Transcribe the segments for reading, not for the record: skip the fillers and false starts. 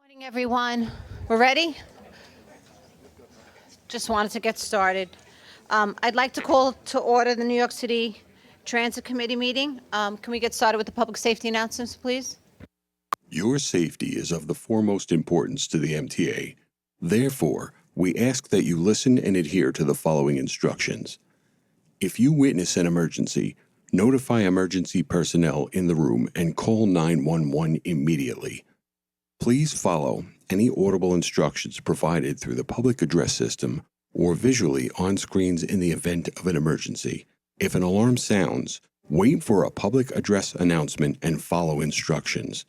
Morning, everyone. We're ready? Just wanted to get started. I'd like to call to order the New York City Transit Committee meeting. Can we get started with the public safety announcements, please? Your safety is of the foremost importance to the MTA. Therefore, we ask that you listen and adhere to the following instructions. If you witness an emergency, notify emergency personnel in the room and call 911 immediately. Please follow any audible instructions provided through the public address system or visually on screens in the event of an emergency. If an alarm sounds, wait for a public address announcement and follow instructions.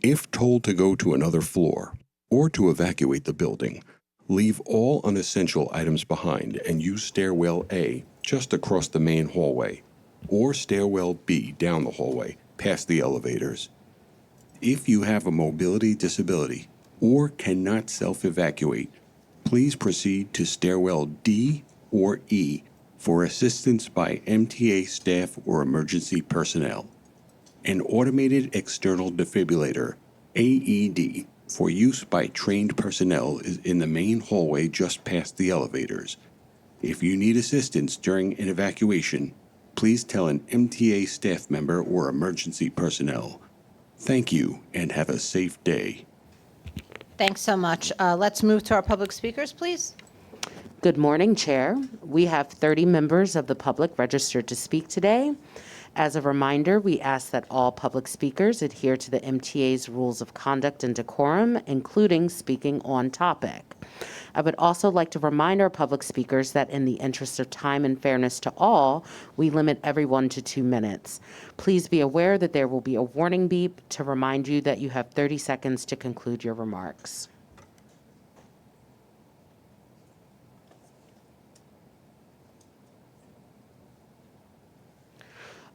If told to go to another floor or to evacuate the building, leave all unessential items behind and use stairwell A just across the main hallway or stairwell B down the hallway past the elevators. If you have a mobility disability or cannot self-evacuate, please proceed to stairwell D or E for assistance by MTA staff or emergency personnel. An automated external defibrillator, AED, for use by trained personnel is in the main hallway just past the elevators. If you need assistance during an evacuation, please tell an MTA staff member or emergency personnel. Thank you and have a safe day. Thanks so much. Let's move to our public speakers, please. Good morning, Chair. We have 30 members of the public registered to speak today. As a reminder, we ask that all public speakers adhere to the MTA's rules of conduct and decorum, including speaking on topic. I would also like to remind our public speakers that in the interest of time and fairness to all, we limit everyone to 2 minutes. Please be aware that there will be a warning beep to remind you that you have 30 seconds to conclude your remarks.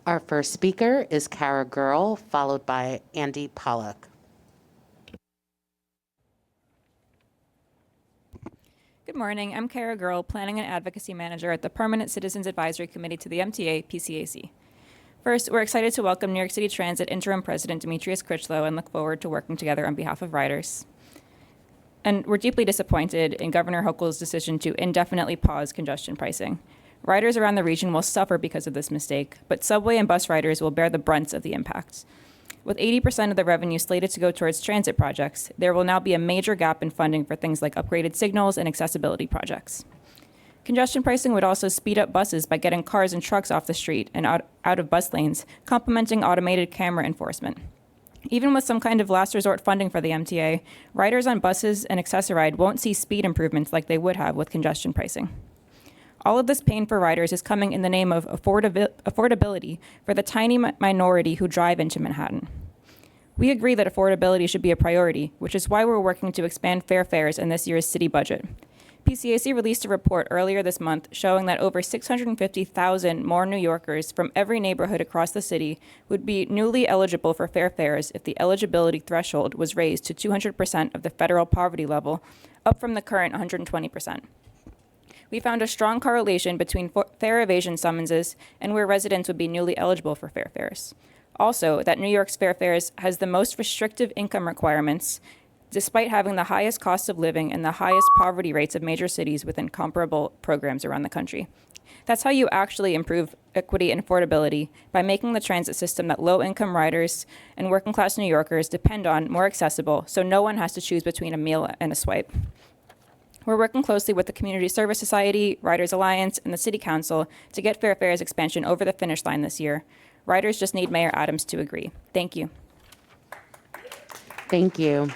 Our first speaker is Kara Girl, followed by Andy Pollock. Good morning. I'm Kara Girl, Planning and Advocacy Manager at the Permanent Citizens Advisory Committee to the MTA PCAC. First, we're excited to welcome New York City Transit Interim President Demetrius Critchlow and look forward to working together on behalf of riders. And we're deeply disappointed in Governor Hochul's decision to indefinitely pause congestion pricing. Riders around the region will suffer because of this mistake, but subway and bus riders will bear the brunt of the impact. With 80% of the revenue slated to go towards transit projects, there will now be a major gap in funding for things like upgraded signals and accessibility projects. Congestion pricing would also speed up buses by getting cars and trucks off the street and out of bus lanes, complementing automated camera enforcement. Even with some kind of last resort funding for the MTA, riders on buses and Access-a-Ride won't see speed improvements like they would have with congestion pricing. All of this pain for riders is coming in the name of affordability for the tiny minority who drive into Manhattan. We agree that affordability should be a priority, which is why we're working to expand fare fares in this year's city budget. PCAC released a report earlier this month showing that over 650,000 more New Yorkers from every neighborhood across the city would be newly eligible for fare fares if the eligibility threshold was raised to 200% of the federal poverty level, up from the current 120%. We found a strong correlation between fare evasion summonses and where residents would be newly eligible for fare fares. Also, that New York's fare fares has the most restrictive income requirements, despite having the highest cost of living and the highest poverty rates of major cities within comparable programs around the country. That's how you actually improve equity and affordability, by making the transit system that low-income riders and working-class New Yorkers depend on more accessible, so no one has to choose between a meal and a swipe. We're working closely with the Community Service Society, Riders Alliance, and the City Council to get fare fares expansion over the finish line this year. Riders just need Mayor Adams to agree. Thank you. Thank you.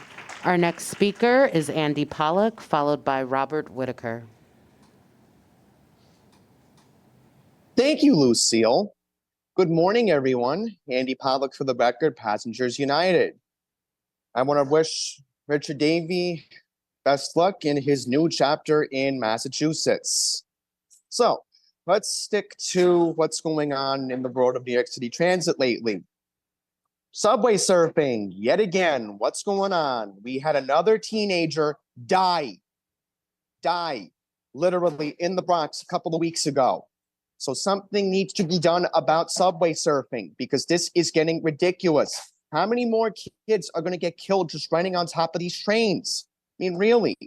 Our next speaker is Andy Pollock, followed by Robert Whitaker. Thank you, Lucille. Good morning, everyone. Andy Pollock for the record, Passengers United. I want to wish Richard Davey best luck in his new chapter in Massachusetts. So let's stick to what's going on in the world of New York City Transit lately. Subway surfing, yet again. What's going on? We had another teenager die literally in the Bronx a couple of weeks ago. So something needs to be done about subway surfing because this is getting ridiculous. How many more kids are going to get killed just running on top of these trains? I mean, really.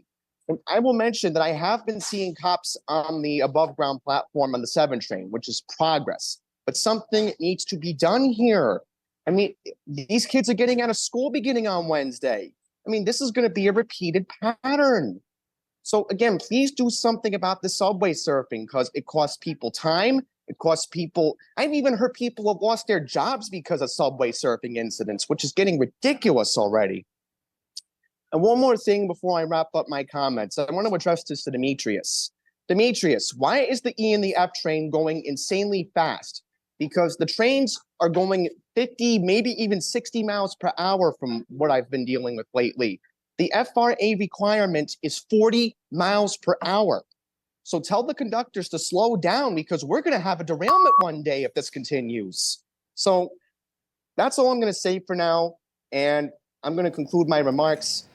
And I will mention that I have been seeing cops on the above ground platform on the 7 train, which is progress. But something needs to be done here. I mean, these kids are getting out of school beginning on Wednesday. I mean, this is going to be a repeated pattern. So again, please do something about the subway surfing because it costs people time. It costs people. I've even heard people have lost their jobs because of subway surfing incidents, which is getting ridiculous already. And one more thing before I wrap up my comments, I want to address this to Demetrius. Demetrius, why is the E and the F train going insanely fast? Because the trains are going 50, maybe even 60 miles per hour from what I've been dealing with lately. The FRA requirement is 40 miles per hour. So tell the conductors to slow down because we're going to have a derailment one day if this continues. So that's all I'm going to say for now. And I'm going to conclude my remarks.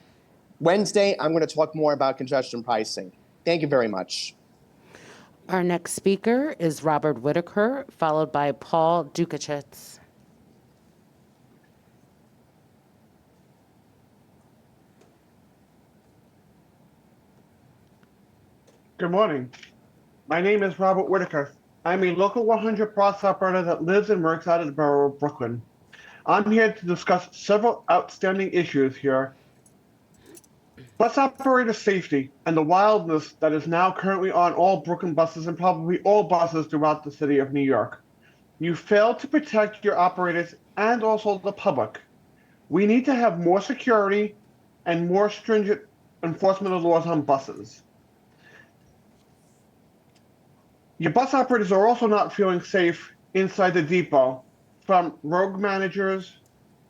Wednesday, I'm going to talk more about congestion pricing. Thank you very much. Our next speaker is Robert Whitaker, followed by Paul Dukacich. Good morning. My name is Robert Whitaker. I'm a local 100 bus operator that lives and works out of the borough of Brooklyn. I'm here to discuss several outstanding issues here. Bus operator safety and the wildness that is now currently on all Brooklyn buses and probably all buses throughout the city of New York. You fail to protect your operators and also the public. We need to have more security and more stringent enforcement of laws on buses. Your bus operators are also not feeling safe inside the depot, from rogue managers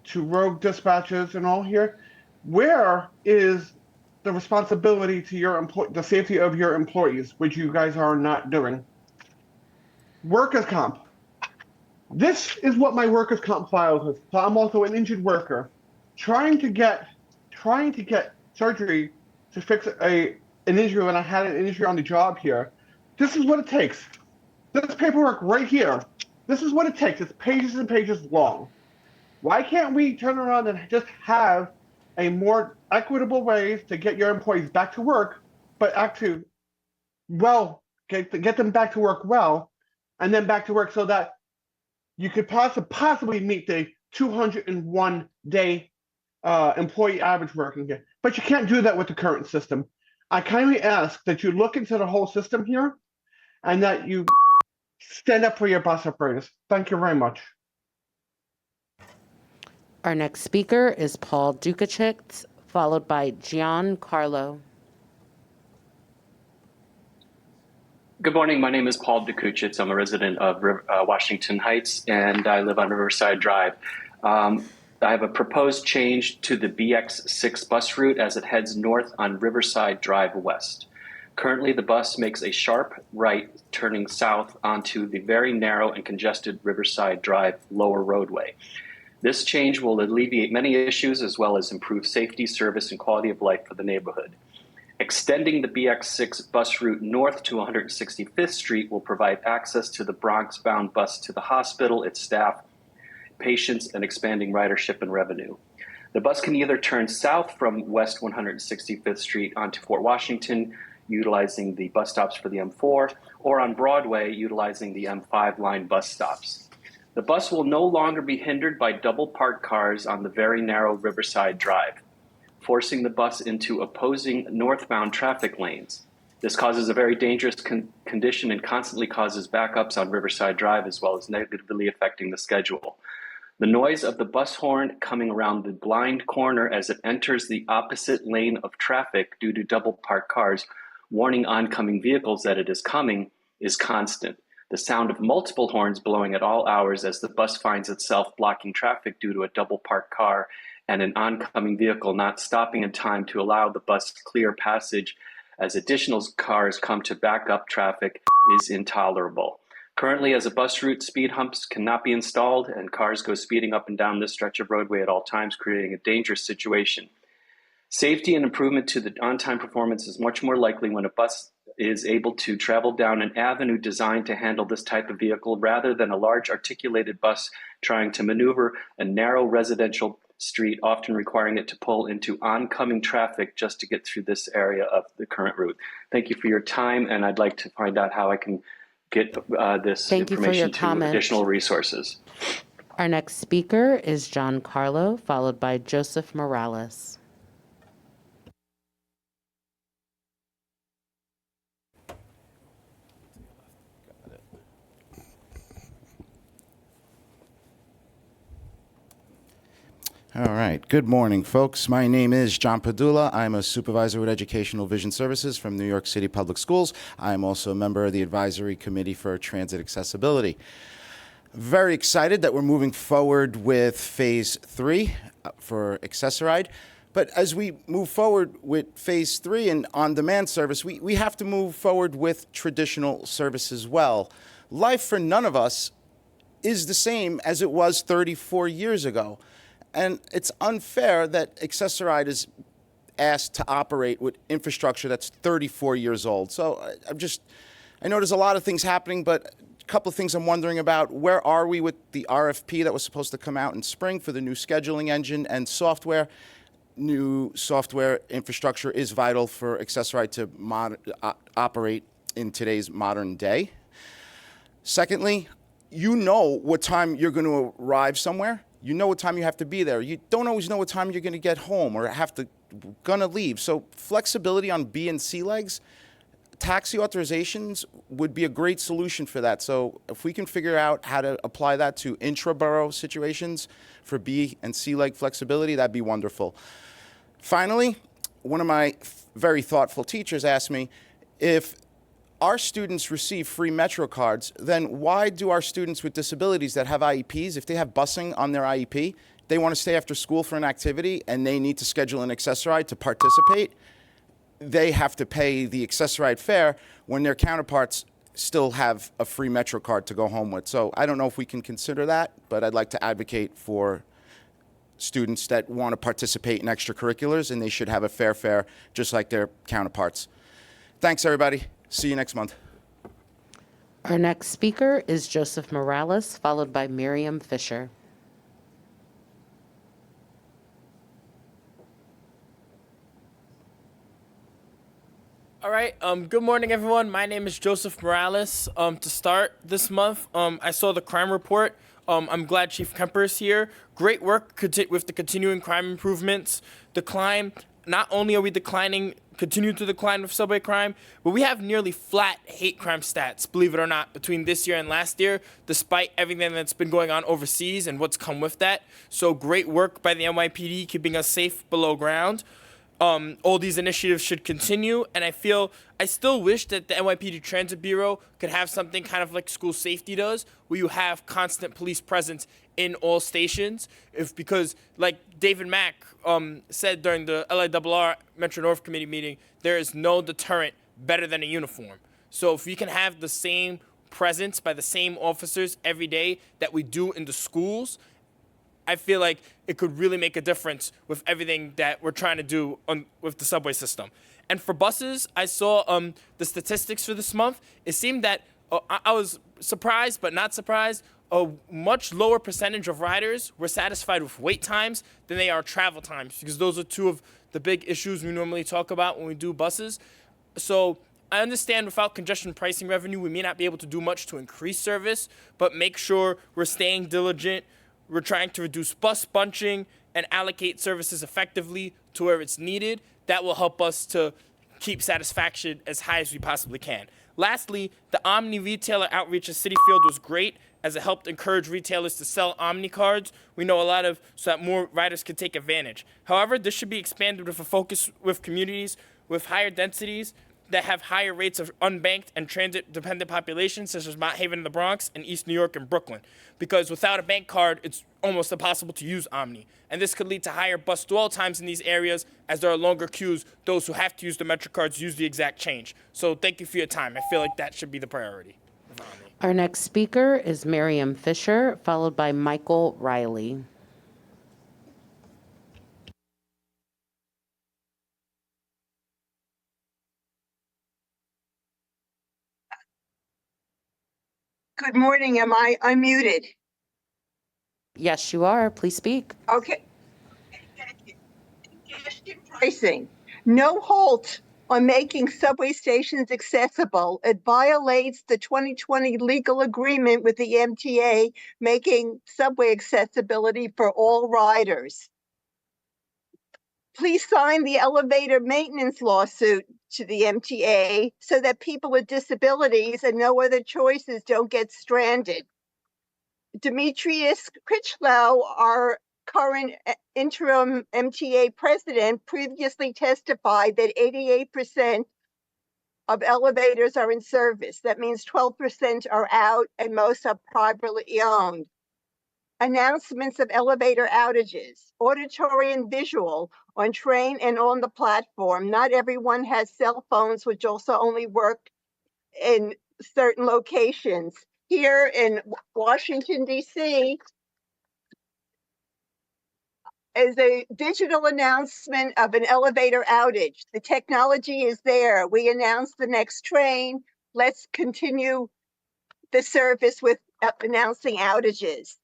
to rogue dispatchers and all here. Where is the responsibility to the safety of your employees, which you guys are not doing? Workers' comp. This is what my workers' comp files is. So I'm also an injured worker, trying to get surgery to fix an injury when I had an injury on the job here. This is what it takes. This paperwork right here. This is what it takes. It's pages and pages long. Why can't we turn around and just have a more equitable ways to get your employees back to work, but actually, get them back to work well, and then back to work so that you could possibly meet the 201-day employee average working day. But you can't do that with the current system. I kindly ask that you look into the whole system here and that you stand up for your bus operators. Thank you very much. Our next speaker is Paul Dukacich, followed by Giancarlo. Good morning. My name is Paul Dukacich. I'm a resident of Washington Heights, and I live on Riverside Drive. I have a proposed change to the BX6 bus route as it heads north on Riverside Drive West. Currently, the bus makes a sharp right turning south onto the very narrow and congested Riverside Drive lower roadway. This change will alleviate many issues as well as improve safety, service, and quality of life for the neighborhood. Extending the BX6 bus route north to 165th Street will provide access to the Bronx-bound bus to the hospital, its staff, patients, and expanding ridership and revenue. The bus can either turn south from West 165th Street onto Fort Washington, utilizing the bus stops for the M4, or on Broadway, utilizing the M5 line bus stops. The bus will no longer be hindered by double parked cars on the very narrow Riverside Drive, forcing the bus into opposing northbound traffic lanes. This causes a very dangerous condition and constantly causes backups on Riverside Drive as well as negatively affecting the schedule. The noise of the bus horn coming around the blind corner as it enters the opposite lane of traffic due to double parked cars, warning oncoming vehicles that it is coming, is constant. The sound of multiple horns blowing at all hours as the bus finds itself blocking traffic due to a double parked car and an oncoming vehicle not stopping in time to allow the bus clear passage as additional cars come to back up traffic is intolerable. Currently, as a bus route, speed humps cannot be installed and cars go speeding up and down this stretch of roadway at all times, creating a dangerous situation. Safety and improvement to the on-time performance is much more likely when a bus is able to travel down an avenue designed to handle this type of vehicle rather than a large articulated bus trying to maneuver a narrow residential street, often requiring it to pull into oncoming traffic just to get through this area of the current route. Thank you for your time, and I'd like to find out how I can get this Thank you for your information to comment. additional resources. Our next speaker is John Carlo, followed by Joseph Morales. All right. Good morning, folks. My name is John Padula. I'm a supervisor with Educational Vision Services from New York City Public Schools. I'm also a member of the Advisory Committee for Transit Accessibility. Very excited that we're moving forward with Phase 3 for Accessoride. But as we move forward with Phase 3 and on-demand service, we have to move forward with traditional service as well. Life for none of us is the same as it was 34 years ago. And it's unfair that Accessoride is asked to operate with infrastructure that's 34 years old. So I know there's a lot of things happening, but a couple of things I'm wondering about. Where are we with the RFP that was supposed to come out in spring for the new scheduling engine and software? New software infrastructure is vital for Accessoride to operate in today's modern day. Secondly, you know what time you're going to arrive somewhere. You know what time you have to be there. You don't always know what time you're going to get home or gonna leave. So flexibility on B and C legs, taxi authorizations would be a great solution for that. So if we can figure out how to apply that to intra-borough situations for B and C leg flexibility, that'd be wonderful. Finally, one of my very thoughtful teachers asked me, if our students receive free Metro cards, then why do our students with disabilities that have IEPs, if they have busing on their IEP, they want to stay after school for an activity and they need to schedule an Accessoride to participate, they have to pay the Accessoride fare when their counterparts still have a free Metro card to go home with. So I don't know if we can consider that, but I'd like to advocate for students that want to participate in extracurriculars, and they should have a fair fare just like their counterparts. Thanks, everybody. See you next month. Our next speaker is Joseph Morales, followed by Miriam Fisher. All right. Good morning, everyone. My name is Joseph Morales. To start this month, I saw the crime report. I'm glad Chief Kemper is here. Great work with the continuing crime improvements. Not only are we continue to decline with subway crime, but we have nearly flat hate crime stats, believe it or not, between this year and last year, despite everything that's been going on overseas and what's come with that. So great work by the NYPD keeping us safe below ground. All these initiatives should continue, and I still wish that the NYPD Transit Bureau could have something kind of like school safety does, where you have constant police presence in all stations. Because like David Mack said during the LIRR Metro North Committee meeting, there is no deterrent better than a uniform. So if we can have the same presence by the same officers every day that we do in the schools, I feel like it could really make a difference with everything that we're trying to do with the subway system. And for buses, I saw the statistics for this month. It seemed that I was surprised, but not surprised. A much lower percentage of riders were satisfied with wait times than they are travel times, because those are two of the big issues we normally talk about when we do buses. So I understand without congestion pricing revenue, we may not be able to do much to increase service, but make sure we're staying diligent. We're trying to reduce bus bunching and allocate services effectively to where it's needed. That will help us to keep satisfaction as high as we possibly can. Lastly, the Omni retailer outreach at Citi Field was great, as it helped encourage retailers to sell Omni cards. We know so that more riders could take advantage. However, this should be expanded with a focus with communities with higher densities that have higher rates of unbanked and transit-dependent populations, such as Mount Haven in the Bronx and East New York and Brooklyn. Because without a bank card, it's almost impossible to use Omni. And this could lead to higher bus dwell times in these areas, as there are longer queues. Those who have to use the Metro cards use the exact change. So thank you for your time. I feel like that should be the priority. Our next speaker is Miriam Fisher, followed by Michael Riley. Good morning. Am I unmuted? Yes, you are. Please speak. Okay. Thank you. Congestion pricing. No halt on making subway stations accessible. It violates the 2020 legal agreement with the MTA making subway accessibility for all riders. Please sign the elevator maintenance lawsuit to the MTA so that people with disabilities and no other choices don't get stranded. Demetrius Critchlow, our current interim MTA president, previously testified that 88% of elevators are in service. That means 12% are out and most are privately owned. Announcements of elevator outages, auditory and visual on train and on the platform. Not everyone has cell phones, which also only work in certain locations. Here in Washington, D.C., is a digital announcement of an elevator outage. The technology is there. We announced the next train. Let's continue the service with announcing outages.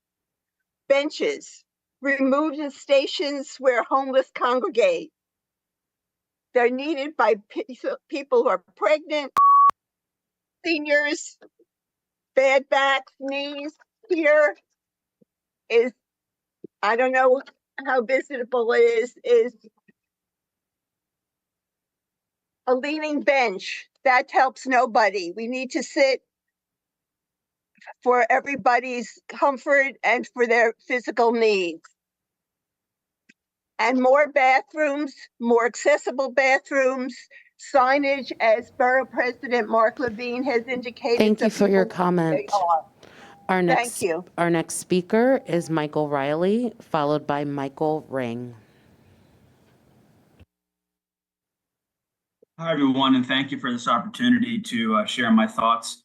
Benches removed in stations where homeless congregate. They're needed by people who are pregnant, seniors, bad backs, knees. Here is, I don't know how visitable it is a leaning bench. That helps nobody. We need to sit for everybody's comfort and for their physical needs. And more bathrooms, more accessible bathrooms, signage, as Borough President Mark Levine has indicated. Thank so you for your people know where they comment. are. Our Thank you. next speaker is Michael Riley, followed by Michael Ring. Hi, everyone, and thank you for this opportunity to share my thoughts.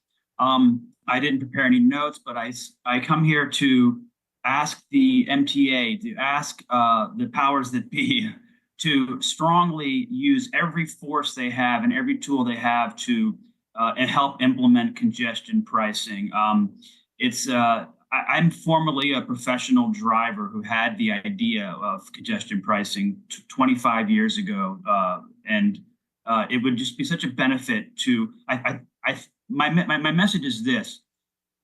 I didn't prepare any notes, but I come here to ask the MTA, to ask the powers that be to strongly use every force they have and every tool they have to help implement congestion pricing. I'm formerly a professional driver who had the idea of congestion pricing 25 years ago, and it would just be such a benefit to. My message is this: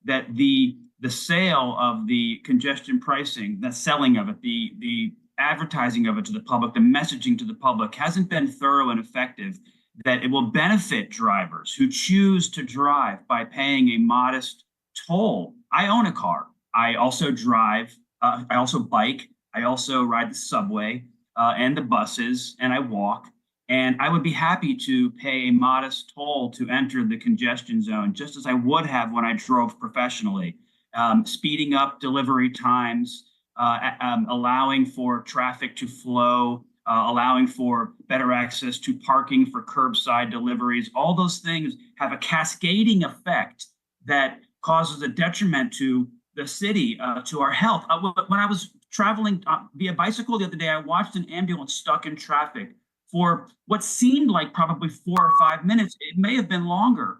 that the sale of the congestion pricing, the selling of it, the advertising of it to the public, the messaging to the public hasn't been thorough and effective. That it will benefit drivers who choose to drive by paying a modest toll. I own a car. I also drive. I also bike. I also ride the subway and the buses, and I walk. And I would be happy to pay a modest toll to enter the congestion zone, just as I would have when I drove professionally, speeding up delivery times, allowing for traffic to flow, allowing for better access to parking for curbside deliveries. All those things have a cascading effect that causes a detriment to the city, to our health. When I was traveling via bicycle the other day, I watched an ambulance stuck in traffic for what seemed like probably 4 or 5 minutes. It may have been longer,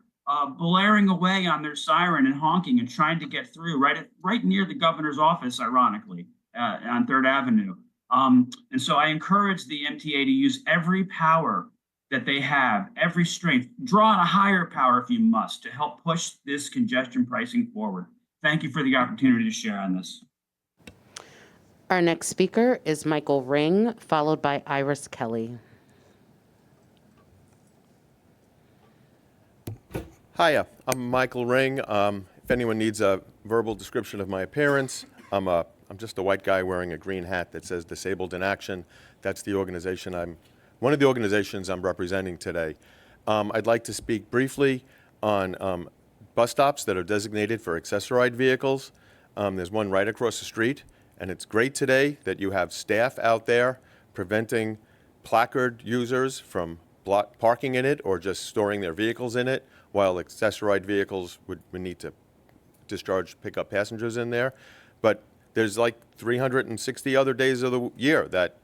blaring away on their siren and honking and trying to get through right near the governor's office, ironically, on 3rd Avenue. And so I encourage the MTA to use every power that they have, every strength, draw on a higher power if you must, to help push this congestion pricing forward. Thank you for the opportunity to share on this. Our next speaker is Michael Ring, followed by Iris Kelly. Hiya, I'm Michael Ring. If anyone needs a verbal description of my appearance, I'm just a white guy wearing a green hat that says Disabled in Action. That's the organization one of the organizations I'm representing today. I'd like to speak briefly on bus stops that are designated for accessorized vehicles. There's one right across the street, and it's great today that you have staff out there preventing placard users from parking in it or just storing their vehicles in it, while accessorized vehicles would need to pick up passengers in there. But there's like 360 other days of the year that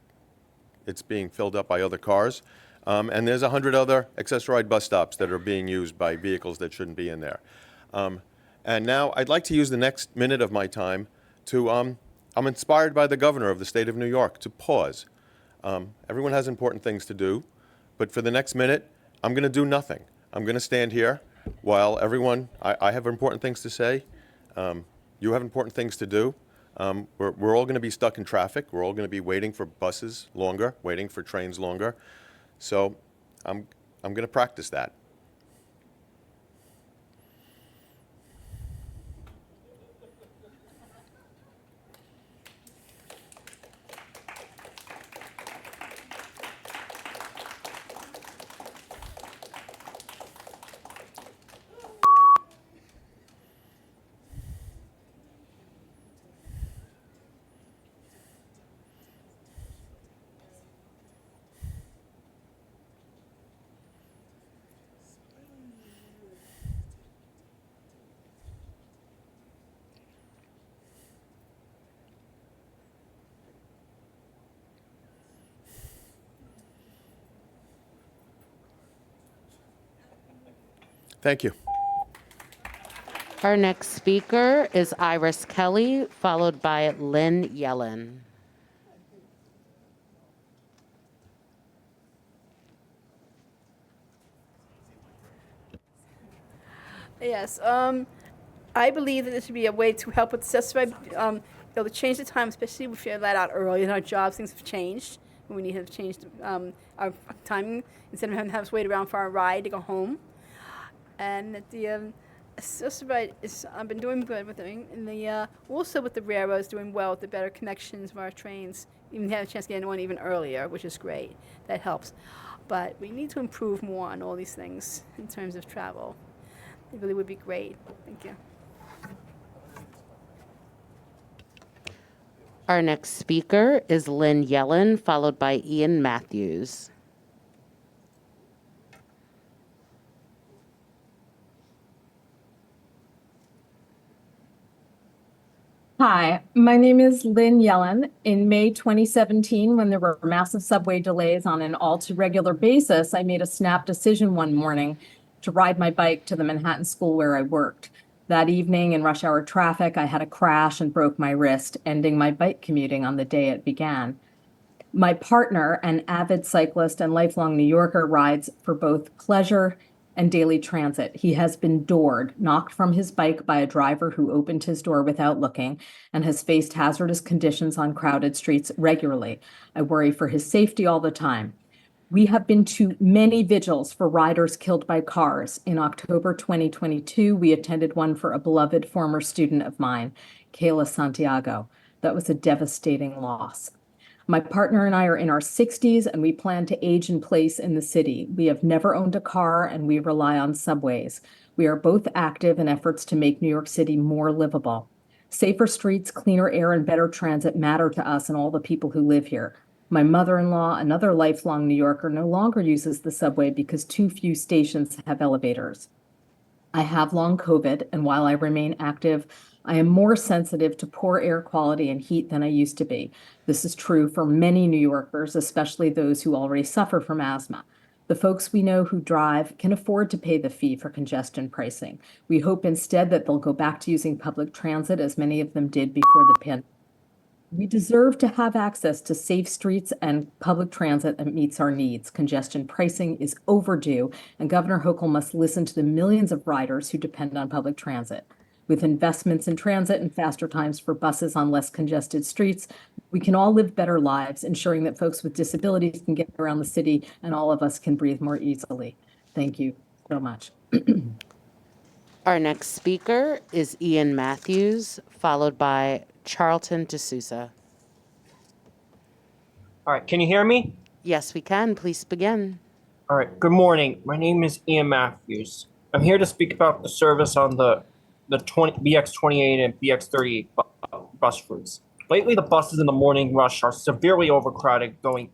it's being filled up by other cars. And there's 100 other accessorized bus stops that are being used by vehicles that shouldn't be in there. And now I'd like to use the next minute of my time to I'm inspired by the governor of the state of New York to pause. Everyone has important things to do, but for the next minute, I'm going to do nothing. I'm going to stand here while everyone, I have important things to say. You have important things to do. We're all going to be stuck in traffic. We're all going to be waiting for buses longer, waiting for trains longer. So I'm going to practice that. Thank you. Our next speaker is Iris Kelly, followed by Lynn Yellen. Yes, I believe that there should be a way to help with accessible, be able to change the time, especially if we let out early in our jobs. Things have changed, and we need to have changed our timing instead of having to have to wait around for our ride to go home. And that the accessible is I've been doing good with it, and the also with the railroads doing well with the better connections of our trains. Even had a chance to get in one even earlier, which is great. That helps, but we need to improve more on all these things in terms of travel. It really would be great. Thank you. Our next speaker is Lynn Yellen, followed by Ian Matthews. Hi, my name is Lynn Yellen. In May 2017, when there were massive subway delays on an all-too-regular basis, I made a snap decision one morning to ride my bike to the Manhattan school where I worked. That evening, in rush hour traffic, I had a crash and broke my wrist, ending my bike commuting on the day it began. My partner, an avid cyclist and lifelong New Yorker, rides for both pleasure and daily transit. He has been doored, knocked from his bike by a driver who opened his door without looking, and has faced hazardous conditions on crowded streets regularly. I worry for his safety all the time. We have been to many vigils for riders killed by cars. In October 2022, we attended one for a beloved former student of mine, Kayla Santiago. That was a devastating loss. My partner and I are in our 60s, and we plan to age in place in the city. We have never owned a car, and we rely on subways. We are both active in efforts to make New York City more livable. Safer streets, cleaner air, and better transit matter to us and all the people who live here. My mother-in-law, another lifelong New Yorker, no longer uses the subway because too few stations have elevators. I have long COVID, and while I remain active, I am more sensitive to poor air quality and heat than I used to be. This is true for many New Yorkers, especially those who already suffer from asthma. The folks we know who drive can afford to pay the fee for congestion pricing. We hope instead that they'll go back to using public transit, as many of them did before the pandemic. We deserve to have access to safe streets and public transit that meets our needs. Congestion pricing is overdue, and Governor Hochul must listen to the millions of riders who depend on public transit. With investments in transit and faster times for buses on less congested streets, we can all live better lives, ensuring that folks with disabilities can get around the city and all of us can breathe more easily. Thank you so much. Our next speaker is Ian Matthews, followed by Charlton D'Souza. All right, can you hear me? Yes, we can. Please begin. All right, good morning. My name is Ian Matthews. I'm here to speak about the service on the BX28 and BX38 bus routes. Lately, the buses in the morning rush are severely overcrowded going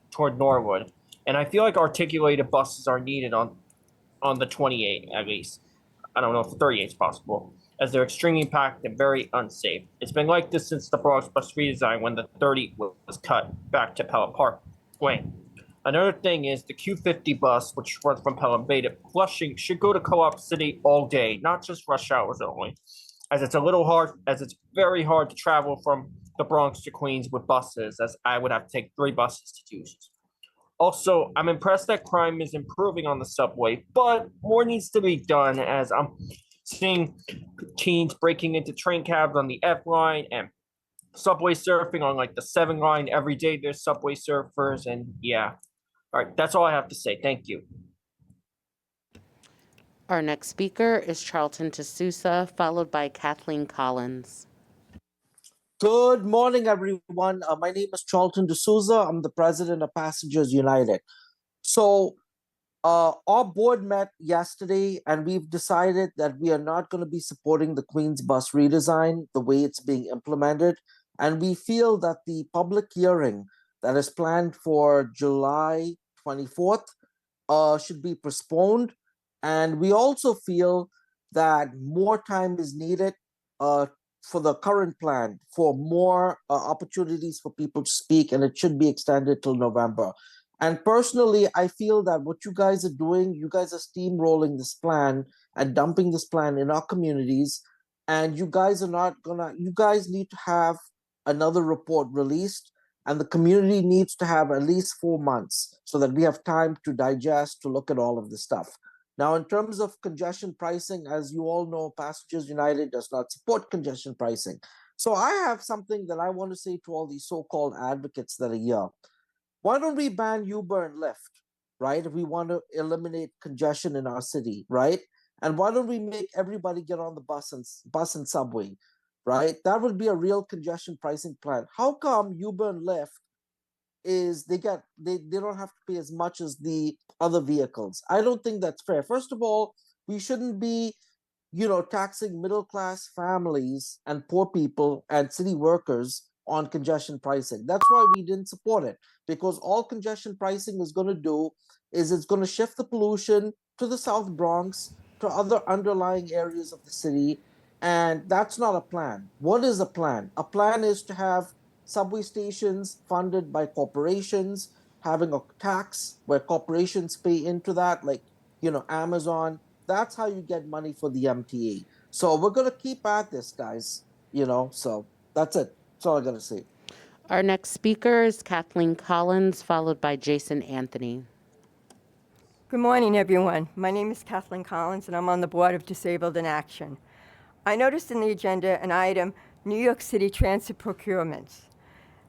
toward Norwood, and I feel like articulated buses are needed on the 28 at least. I don't know if the 38 is possible, as they're extremely packed and very unsafe. It's been like this since the Bronx bus redesign when the 30 was cut back to Pelham Parkway. Another thing is the Q50 bus, which runs from Pelham Bay to Flushing, should go to Co-op City all day, not just rush hours only, as it's very hard to travel from the Bronx to Queens with buses, as I would have to take 3 buses to do so. Also, I'm impressed that crime is improving on the subway, but more needs to be done as I'm seeing teens breaking into train cabs on the F line and subway surfing on like the 7 line. Every day there's subway surfers, and yeah. All right, that's all I have to say. Thank you. Our next speaker is Charlton D'Souza, followed by Kathleen Collins. Good morning, everyone. My name is Charlton D'Souza. I'm the president of Passengers United. So, our board met yesterday, and we've decided that we are not going to be supporting the Queens bus redesign the way it's being implemented. And we feel that the public hearing that is planned for July 24th should be postponed. And we also feel that more time is needed for the current plan for more opportunities for people to speak, and it should be extended till November. And personally, I feel that what you guys are doing, you guys are steamrolling this plan and dumping this plan in our communities. And you guys are not gonna, you guys need to have another report released, and the community needs to have at least 4 months so that we have time to digest, to look at all of this stuff. Now, in terms of congestion pricing, as you all know, Passengers United does not support congestion pricing. So I have something that I want to say to all these so-called advocates that are here. Why don't we ban Uber and Lyft, right? If we want to eliminate congestion in our city, right? And why don't we make everybody get on the bus and subway, right? That would be a real congestion pricing plan. How come Uber and Lyft is they don't have to pay as much as the other vehicles? I don't think that's fair. First of all, we shouldn't be, taxing middle class families and poor people and city workers on congestion pricing. That's why we didn't support it, because all congestion pricing is going to do is it's going to shift the pollution to the South Bronx, to other underlying areas of the city, and that's not a plan. What is a plan? A plan is to have subway stations funded by corporations, having a tax where corporations pay into that, like, Amazon. That's how you get money for the MTA. So we're going to keep at this, guys, so that's it. That's all I got to say. Our next speaker is Kathleen Collins, followed by Jason Anthony. Good morning, everyone. My name is Kathleen Collins, and I'm on the Board of Disabled in Action. I noticed in the agenda an item, New York City Transit Procurements,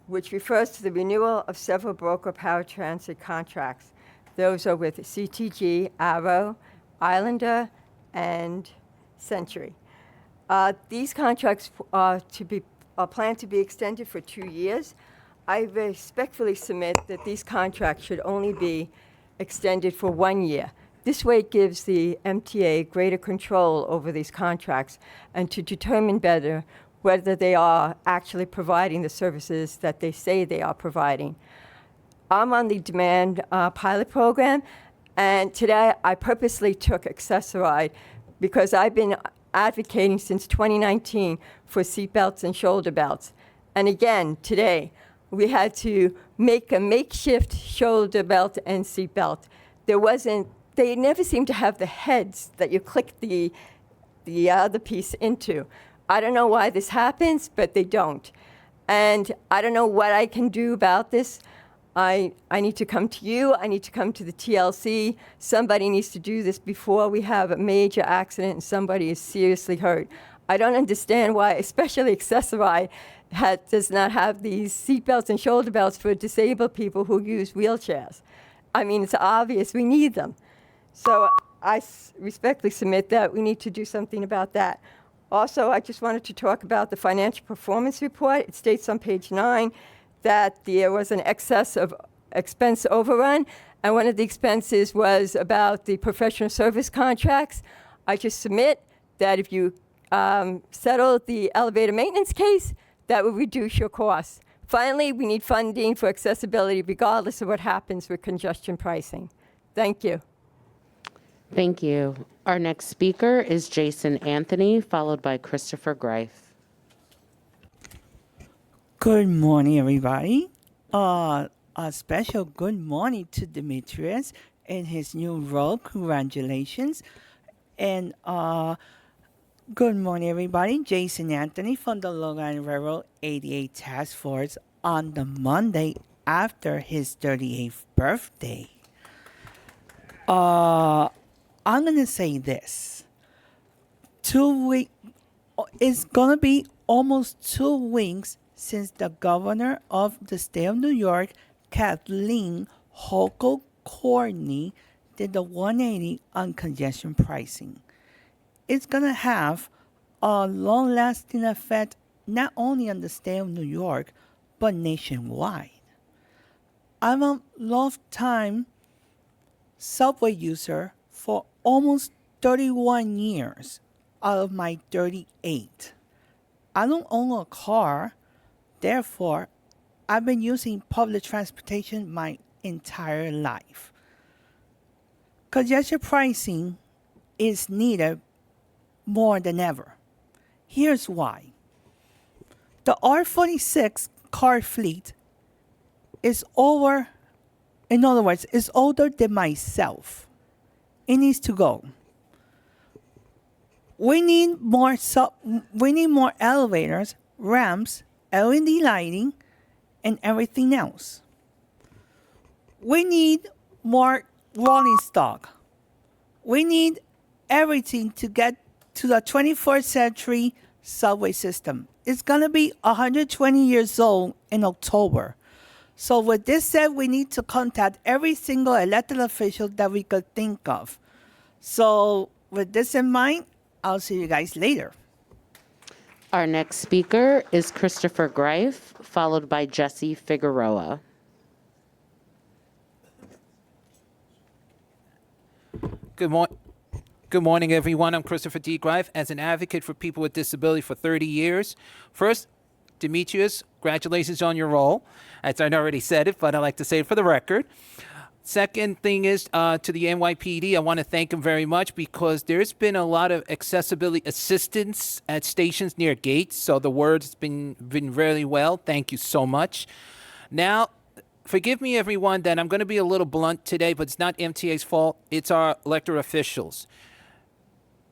which refers to the renewal of several broker paratransit contracts. Those are with CTG, Arrow, Islander, and Century. These contracts are planned to be extended for 2 years. I respectfully submit that these contracts should only be extended for 1 year. This way it gives the MTA greater control over these contracts and to determine better whether they are actually providing the services that they say they are providing. I'm on the demand pilot program, and today I purposely took Accessoride because I've been advocating since 2019 for seatbelts and shoulder belts. And again, today, we had to make a makeshift shoulder belt and seatbelt. They never seemed to have the heads that you click the other piece into. I don't know why this happens, but they don't. And I don't know what I can do about this. I need to come to you. I need to come to the TLC. Somebody needs to do this before we have a major accident and somebody is seriously hurt. I don't understand why, especially Accessoride, does not have these seatbelts and shoulder belts for disabled people who use wheelchairs. I mean, it's obvious we need them. So I respectfully submit that we need to do something about that. Also, I just wanted to talk about the financial performance report. It states on page 9 that there was an excess of expense overrun, and one of the expenses was about the professional service contracts. I just submit that if you settle the elevator maintenance case, that will reduce your costs. Finally, we need funding for accessibility regardless of what happens with congestion pricing. Thank you. Thank you. Our next speaker is Jason Anthony, followed by Christopher Greif. Good morning, everybody. A special good morning to Demetrius in his new role. Congratulations. And Good morning, everybody. Jason Anthony from the Long Island Railroad 88 Task Force on the Monday after his 38th birthday. I'm gonna say this. It's gonna be almost 2 weeks since the governor of the state of New York, Kathleen Hochul Courtney, did the 180 on congestion pricing. It's gonna have a long-lasting effect not only on the state of New York, but nationwide. I'm a long-time subway user for almost 31 years out of my 38. I don't own a car, therefore, I've been using public transportation my entire life. Congestion pricing is needed more than ever. Here's why. The R46 car fleet is older than myself. It needs to go. We need more elevators, ramps, LED lighting, and everything else. We need more rolling stock. We need everything to get to the 21st century subway system. It's going to be 120 years old in October. So with this said, we need to contact every single elected official that we could think of. So with this in mind, I'll see you guys later. Our next speaker is Christopher Greif, followed by Jesse Figueroa. Good morning, everyone. I'm Christopher D. Greif. As an advocate for people with disability for 30 years, first, Demetrius, congratulations on your role. As I already said it, but I like to say it for the record. Second thing is to the NYPD, I want to thank them very much because there's been a lot of accessibility assistance at stations near gates. So the word's been really well. Thank you so much. Now, forgive me, everyone, that I'm going to be a little blunt today, but it's not MTA's fault. It's our elected officials.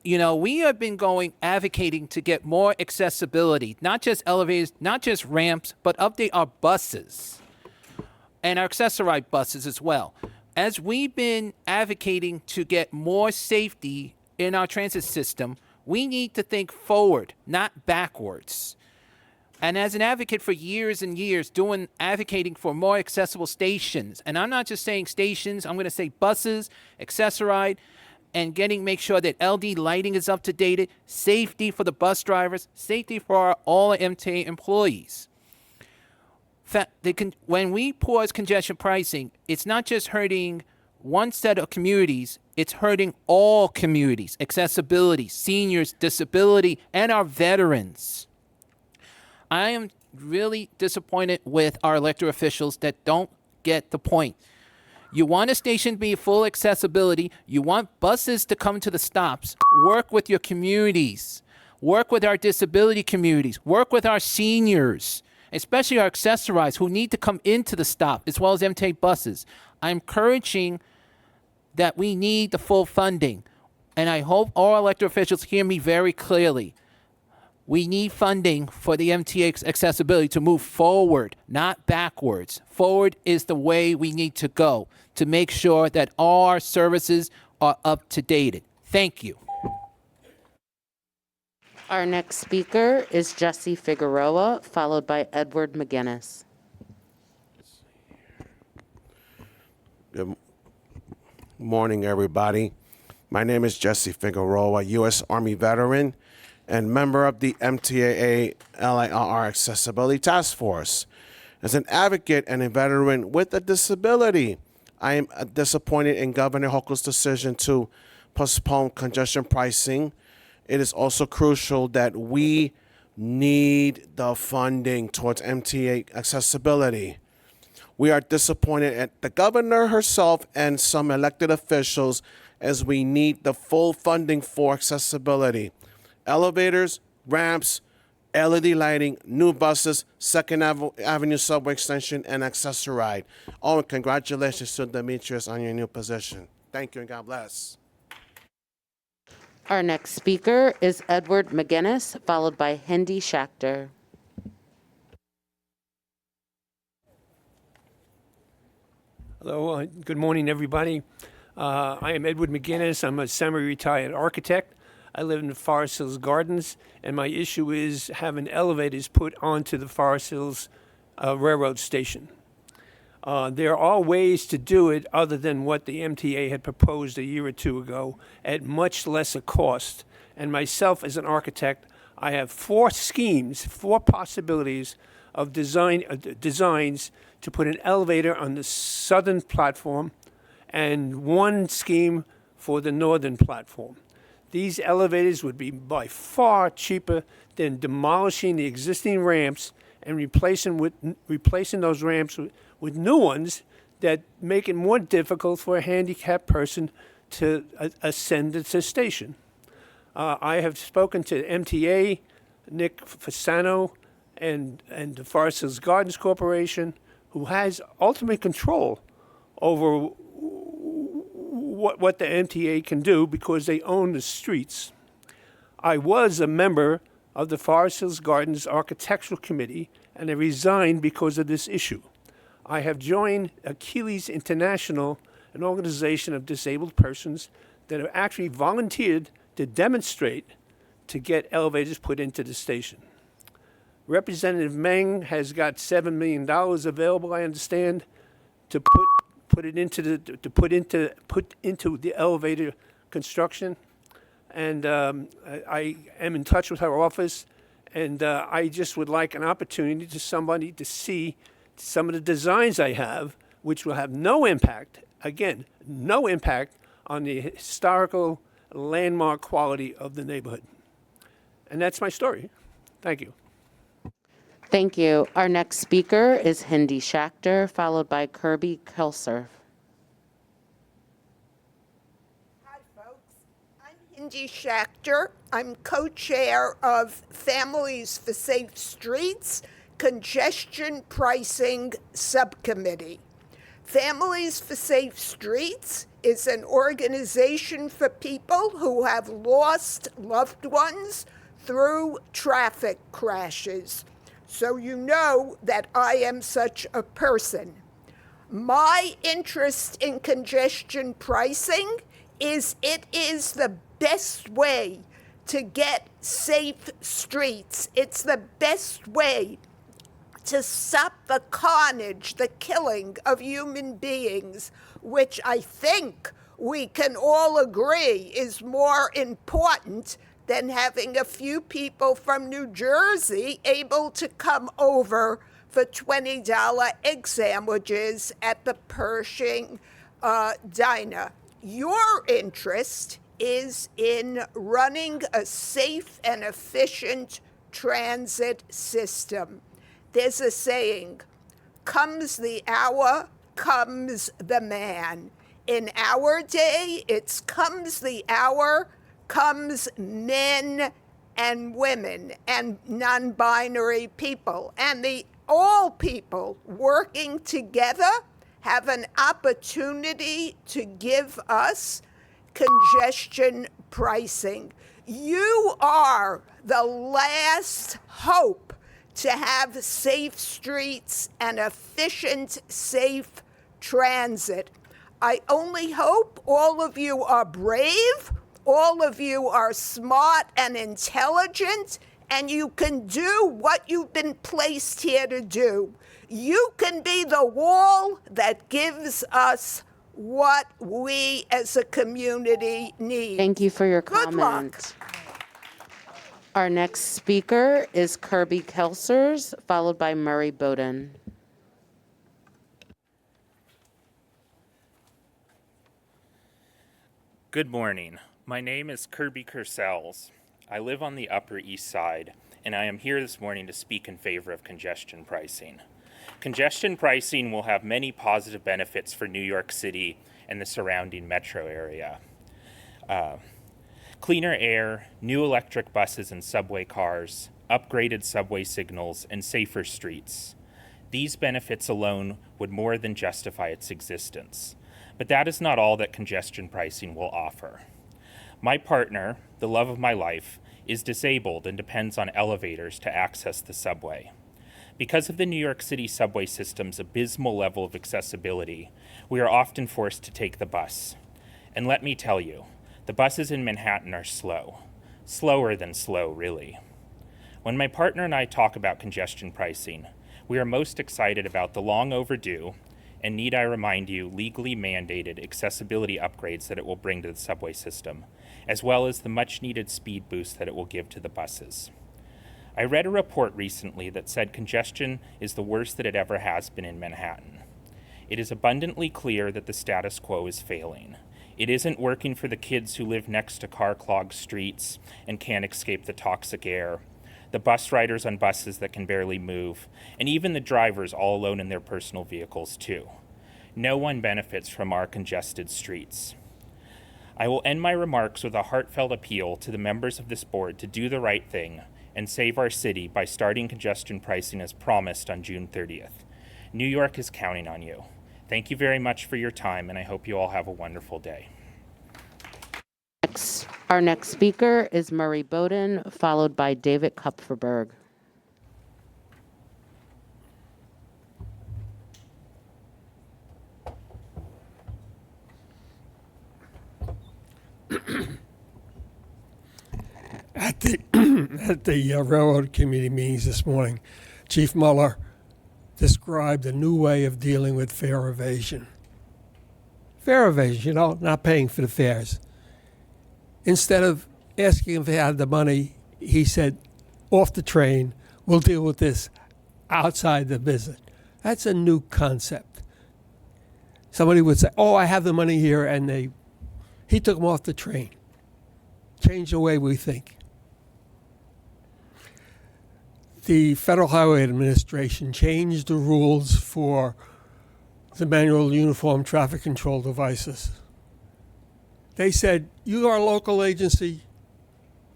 You know, we have been advocating to get more accessibility, not just elevators, not just ramps, but update our buses and our accessorized buses as well. As we've been advocating to get more safety in our transit system, we need to think forward, not backwards. And as an advocate for years and years, advocating for more accessible stations, and I'm not just saying stations, I'm going to say buses, accessorized, and make sure that LD lighting is up to date, safety for the bus drivers, safety for all MTA employees. When we pause congestion pricing, it's not just hurting one set of communities, it's hurting all communities, accessibility, seniors, disability, and our veterans. I am really disappointed with our elected officials that don't get the point. You want a station to be full accessibility. You want buses to come to the stops. Work with your communities. Work with our disability communities. Work with our seniors, especially our accessorized who need to come into the stop, as well as MTA buses. I'm encouraging that we need the full funding. And I hope all elected officials hear me very clearly. We need funding for the MTA accessibility to move forward, not backwards. Forward is the way we need to go to make sure that all our services are up to date. Thank you. Our next speaker is Jesse Figueroa, followed by Edward McGinnis. Good morning, everybody. My name is Jesse Figueroa, U.S. Army veteran and member of the MTA LIRR Accessibility Task Force. As an advocate and a veteran with a disability, I am disappointed in Governor Hochul's decision to postpone congestion pricing. It is also crucial that we need the funding towards MTA accessibility. We are disappointed at the governor herself and some elected officials as we need the full funding for accessibility. Elevators, ramps, LED lighting, new buses, Second Avenue subway extension, and accessorized. Oh, and congratulations to Demetrius on your new position. Thank you and God bless. Our next speaker is Edward McGinnis, followed by Hindi Schachter. Hello, good morning, everybody. I am Edward McGinnis. I'm a semi-retired architect. I live in the Forest Hills Gardens, and my issue is having elevators put onto the Forest Hills Railroad Station. There are ways to do it other than what the MTA had proposed a year or two ago at much lesser cost. And myself, as an architect, I have 4 schemes, 4 possibilities of designs to put an elevator on the southern platform and 1 scheme for the northern platform. These elevators would be by far cheaper than demolishing the existing ramps and replacing those ramps with new ones that make it more difficult for a handicapped person to ascend the station. I have spoken to MTA, Nick Fasano, and the Forest Hills Gardens Corporation, who has ultimate control over what the MTA can do because they own the streets. I was a member of the Forest Hills Gardens Architectural Committee, and I resigned because of this issue. I have joined Achilles International, an organization of disabled persons that have actually volunteered to demonstrate to get elevators put into the station. Representative Meng has got $7 million available, I understand, to put into the elevator construction, and I am in touch with her office, and I just would like an opportunity to somebody to see some of the designs I have, which will have no impact, again, no impact on the historical landmark quality of the neighborhood. And that's my story. Thank you. Thank you. Our next speaker is Hindi Schachter, followed by Kirby Kelser. Cindy Schachter. I'm co-chair of Families for Safe Streets Congestion Pricing Subcommittee. Families for Safe Streets is an organization for people who have lost loved ones through traffic crashes. So you know that I am such a person. My interest in congestion pricing is it is the best way to get safe streets. It's the best way to stop the carnage, the killing of human beings, which I think we can all agree is more important than having a few people from New Jersey able to come over for $20 egg sandwiches at the Pershing Diner. Your interest is in running a safe and efficient transit system. There's a saying, comes the hour, comes the man. In our day, it's comes the hour, comes men and women and non-binary people. And all people working together have an opportunity to give us congestion pricing. You are the last hope to have safe streets and efficient, safe transit. I only hope all of you are brave, all of you are smart and intelligent, and you can do what you've been placed here to do. You can be the wall that gives us what we as a community need. Thank you for your Good comment. luck. Our next speaker is Kirby Kelsers, followed by Murray Bowden. Good morning. My name is Kirby Kersels. I live on the Upper East Side, and I am here this morning to speak in favor of congestion pricing. Congestion pricing will have many positive benefits for New York City and the surrounding metro area. Cleaner air, new electric buses and subway cars, upgraded subway signals, and safer streets. These benefits alone would more than justify its existence. But that is not all that congestion pricing will offer. My partner, the love of my life, is disabled and depends on elevators to access the subway. Because of the New York City subway system's abysmal level of accessibility, we are often forced to take the bus. And let me tell you, the buses in Manhattan are slow. Slower than slow, really. When my partner and I talk about congestion pricing, we are most excited about the long overdue, and need I remind you, legally mandated accessibility upgrades that it will bring to the subway system, as well as the much needed speed boost that it will give to the buses. I read a report recently that said congestion is the worst that it ever has been in Manhattan. It is abundantly clear that the status quo is failing. It isn't working for the kids who live next to car-clogged streets and can't escape the toxic air, the bus riders on buses that can barely move, and even the drivers all alone in their personal vehicles too. No one benefits from our congested streets. I will end my remarks with a heartfelt appeal to the members of this board to do the right thing and save our city by starting congestion pricing as promised on June 30th. New York is counting on you. Thank you very much for your time, and I hope you all have a wonderful day. Our next speaker is Murray Bowden, followed by David Kupferberg. At the Railroad Committee meetings this morning, Chief Mueller described a new way of dealing with fare evasion. Fare evasion, not paying for the fares. Instead of asking if they had the money, he said, off the train, we'll deal with this outside the visit. That's a new concept. Somebody would say, I have the money here, and he took them off the train. Changed the way we think. The Federal Highway Administration changed the rules for the manual uniform traffic control devices. They said, you are a local agency,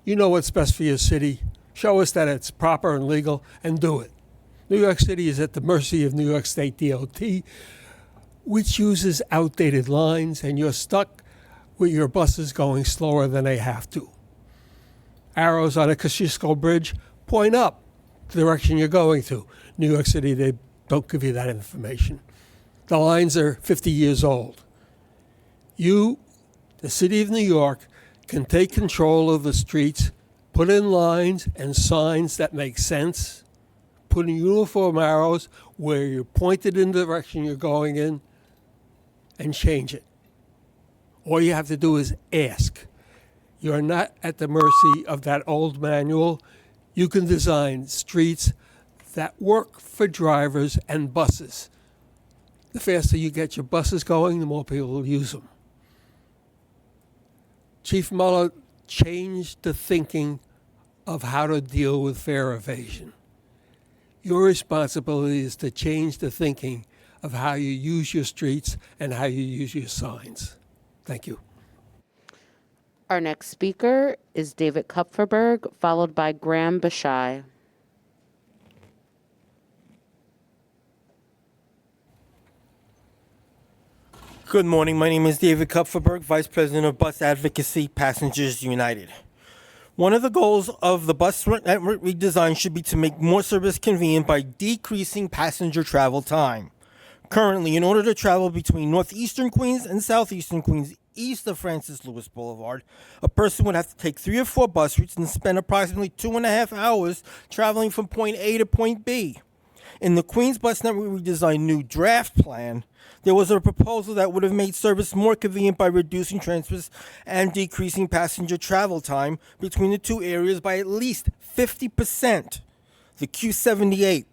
you know what's best for your city, show us that it's proper and legal, and do it. New York City is at the mercy of New York State DOT, which uses outdated lines, and you're stuck with your buses going slower than they have to. Arrows on a Kosciuszko Bridge point up the direction you're going to. New York City, they don't give you that information. The lines are 50 years old. You, the city of New York, can take control of the streets, put in lines and signs that make sense, put in uniform arrows where you're pointed in the direction you're going in, and change it. All you have to do is ask. You're not at the mercy of that old manual. You can design streets that work for drivers and buses. The faster you get your buses going, the more people will use them. Chief Mueller changed the thinking of how to deal with fare evasion. Your responsibility is to change the thinking of how you use your streets and how you use your signs. Thank you. Our next speaker is David Kupferberg, followed by Graham Bashai. Good morning. My name is David Kupferberg, Vice President of Bus Advocacy, Passengers United. One of the goals of the bus network redesign should be to make more service convenient by decreasing passenger travel time. Currently, in order to travel between northeastern Queens and southeastern Queens east of Francis Lewis Boulevard, a person would have to take 3 or 4 bus routes and spend approximately 2.5 hours traveling from point A to point B. In the Queens Bus Network Redesign new draft plan, there was a proposal that would have made service more convenient by reducing transfers and decreasing passenger travel time between the two areas by at least 50%. The Q78.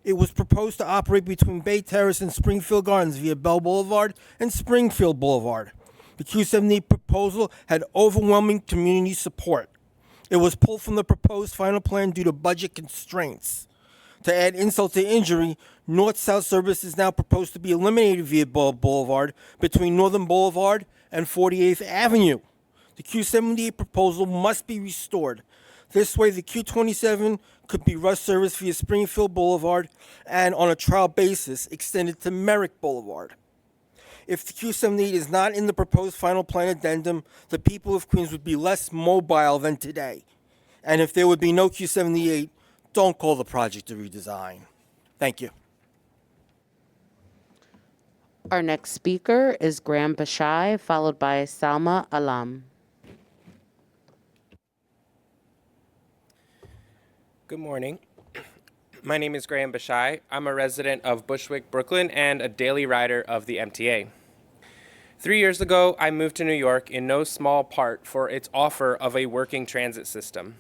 It was proposed to operate between Bay Terrace and Springfield Gardens via Bell Boulevard and Springfield Boulevard. The Q78 proposal had overwhelming community support. It was pulled from the proposed final plan due to budget constraints. To add insult to injury, north-south service is now proposed to be eliminated via Bell Boulevard between Northern Boulevard and 48th Avenue. The Q78 proposal must be restored. This way, the Q27 could be rush service via Springfield Boulevard and, on a trial basis, extended to Merrick Boulevard. If the Q78 is not in the proposed final plan addendum, the people of Queens would be less mobile than today. And if there would be no Q78, don't call the project a redesign. Thank you. Our next speaker is Graham Bashai, followed by Salma Alam. Good morning. My name is Graham Bashai. I'm a resident of Bushwick, Brooklyn, and a daily rider of the MTA. 3 years ago, I moved to New York in no small part for its offer of a working transit system.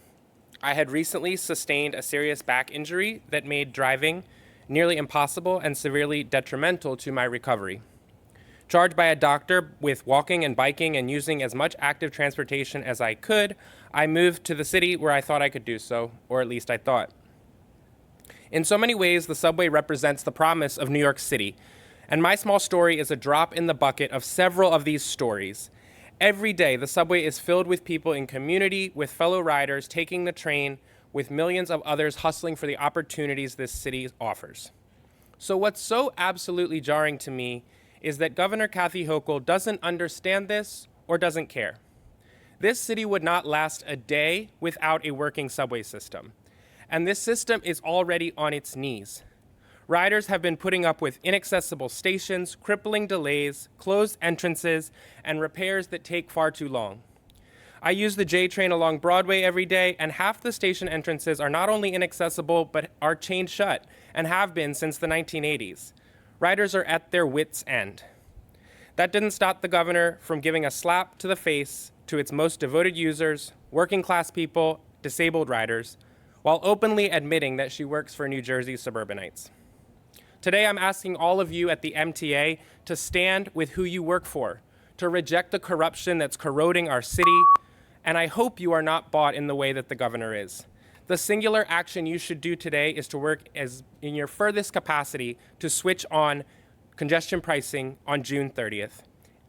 I had recently sustained a serious back injury that made driving nearly impossible and severely detrimental to my recovery. Charged by a doctor with walking and biking and using as much active transportation as I could, I moved to the city where I thought I could do so, or at least I thought. In so many ways, the subway represents the promise of New York City, and my small story is a drop in the bucket of several of these stories. Every day, the subway is filled with people in community, with fellow riders taking the train, with millions of others hustling for the opportunities this city offers. So what's so absolutely jarring to me is that Governor Kathy Hochul doesn't understand this or doesn't care. This city would not last a day without a working subway system. And this system is already on its knees. Riders have been putting up with inaccessible stations, crippling delays, closed entrances, and repairs that take far too long. I use the J train along Broadway every day, and half the station entrances are not only inaccessible, but are chained shut, and have been since the 1980s. Riders are at their wits' end. That didn't stop the governor from giving a slap to the face to its most devoted users, working class people, disabled riders, while openly admitting that she works for New Jersey suburbanites. Today, I'm asking all of you at the MTA to stand with who you work for, to reject the corruption that's corroding our city, and I hope you are not bought in the way that the governor is. The singular action you should do today is to work as in your furthest capacity to switch on congestion pricing on June 30th.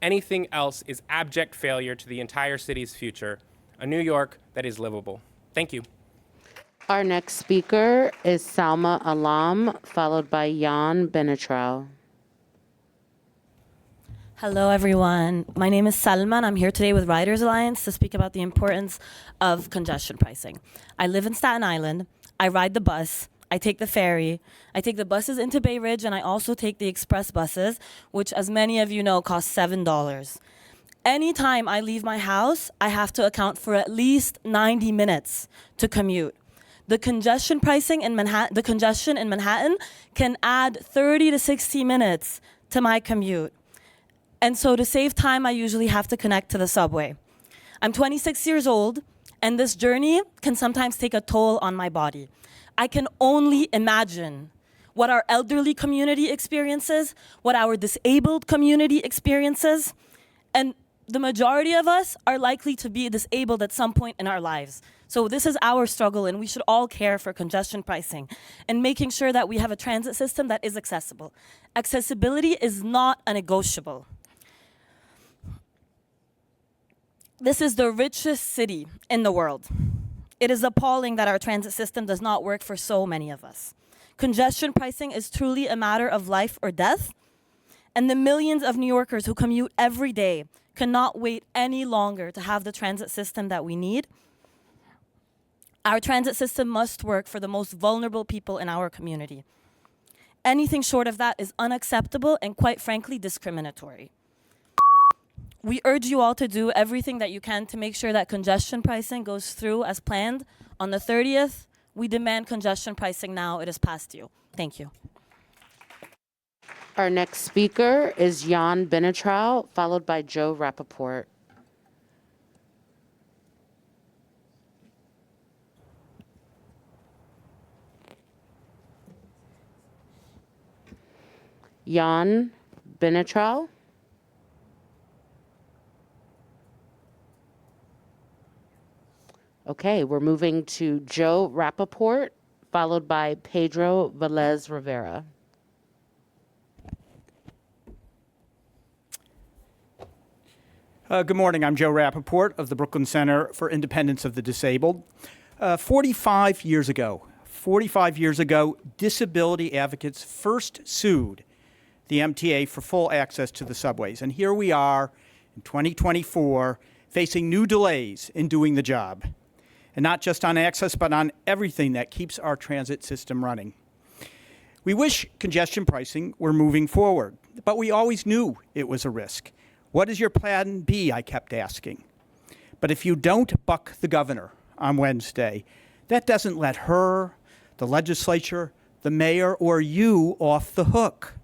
Anything else is abject failure to the entire city's future, a New York that is livable. Thank you. Our next speaker is Salma Alam, followed by Jan Benetrau. Hello, everyone. My name is Salma, and I'm here today with Riders Alliance to speak about the importance of congestion pricing. I live in Staten Island. I ride the bus. I take the ferry. I take the buses into Bay Ridge, and I also take the express buses, which, as many of you know, cost $7. Anytime I leave my house, I have to account for at least 90 minutes to commute. The congestion pricing in Manhattan, can add 30 to 60 minutes to my commute. And so to save time, I usually have to connect to the subway. I'm 26 years old, and this journey can sometimes take a toll on my body. I can only imagine what our elderly community experiences, what our disabled community experiences, and the majority of us are likely to be disabled at some point in our lives. So this is our struggle, and we should all care for congestion pricing and making sure that we have a transit system that is accessible. Accessibility is not a negotiable. This is the richest city in the world. It is appalling that our transit system does not work for so many of us. Congestion pricing is truly a matter of life or death, and the millions of New Yorkers who commute every day cannot wait any longer to have the transit system that we need. Our transit system must work for the most vulnerable people in our community. Anything short of that is unacceptable and, quite frankly, discriminatory. We urge you all to do everything that you can to make sure that congestion pricing goes through as planned on the 30th. We demand congestion pricing now. It is past due. Thank you. Our next speaker is Jan Benetrau, followed by Joe Rappaport. Jan Benetrau. Okay, we're moving to Joe Rappaport, followed by Pedro Velez Rivera. Good morning. I'm Joe Rappaport of the Brooklyn Center for Independence of the Disabled. 45 years ago, disability advocates first sued the MTA for full access to the subways. And here we are in 2024 facing new delays in doing the job. And not just on access, but on everything that keeps our transit system running. We wish congestion pricing were moving forward, but we always knew it was a risk. What is your plan B, I kept asking. But if you don't buck the governor on Wednesday, that doesn't let her, the legislature, the mayor, or you off the hook.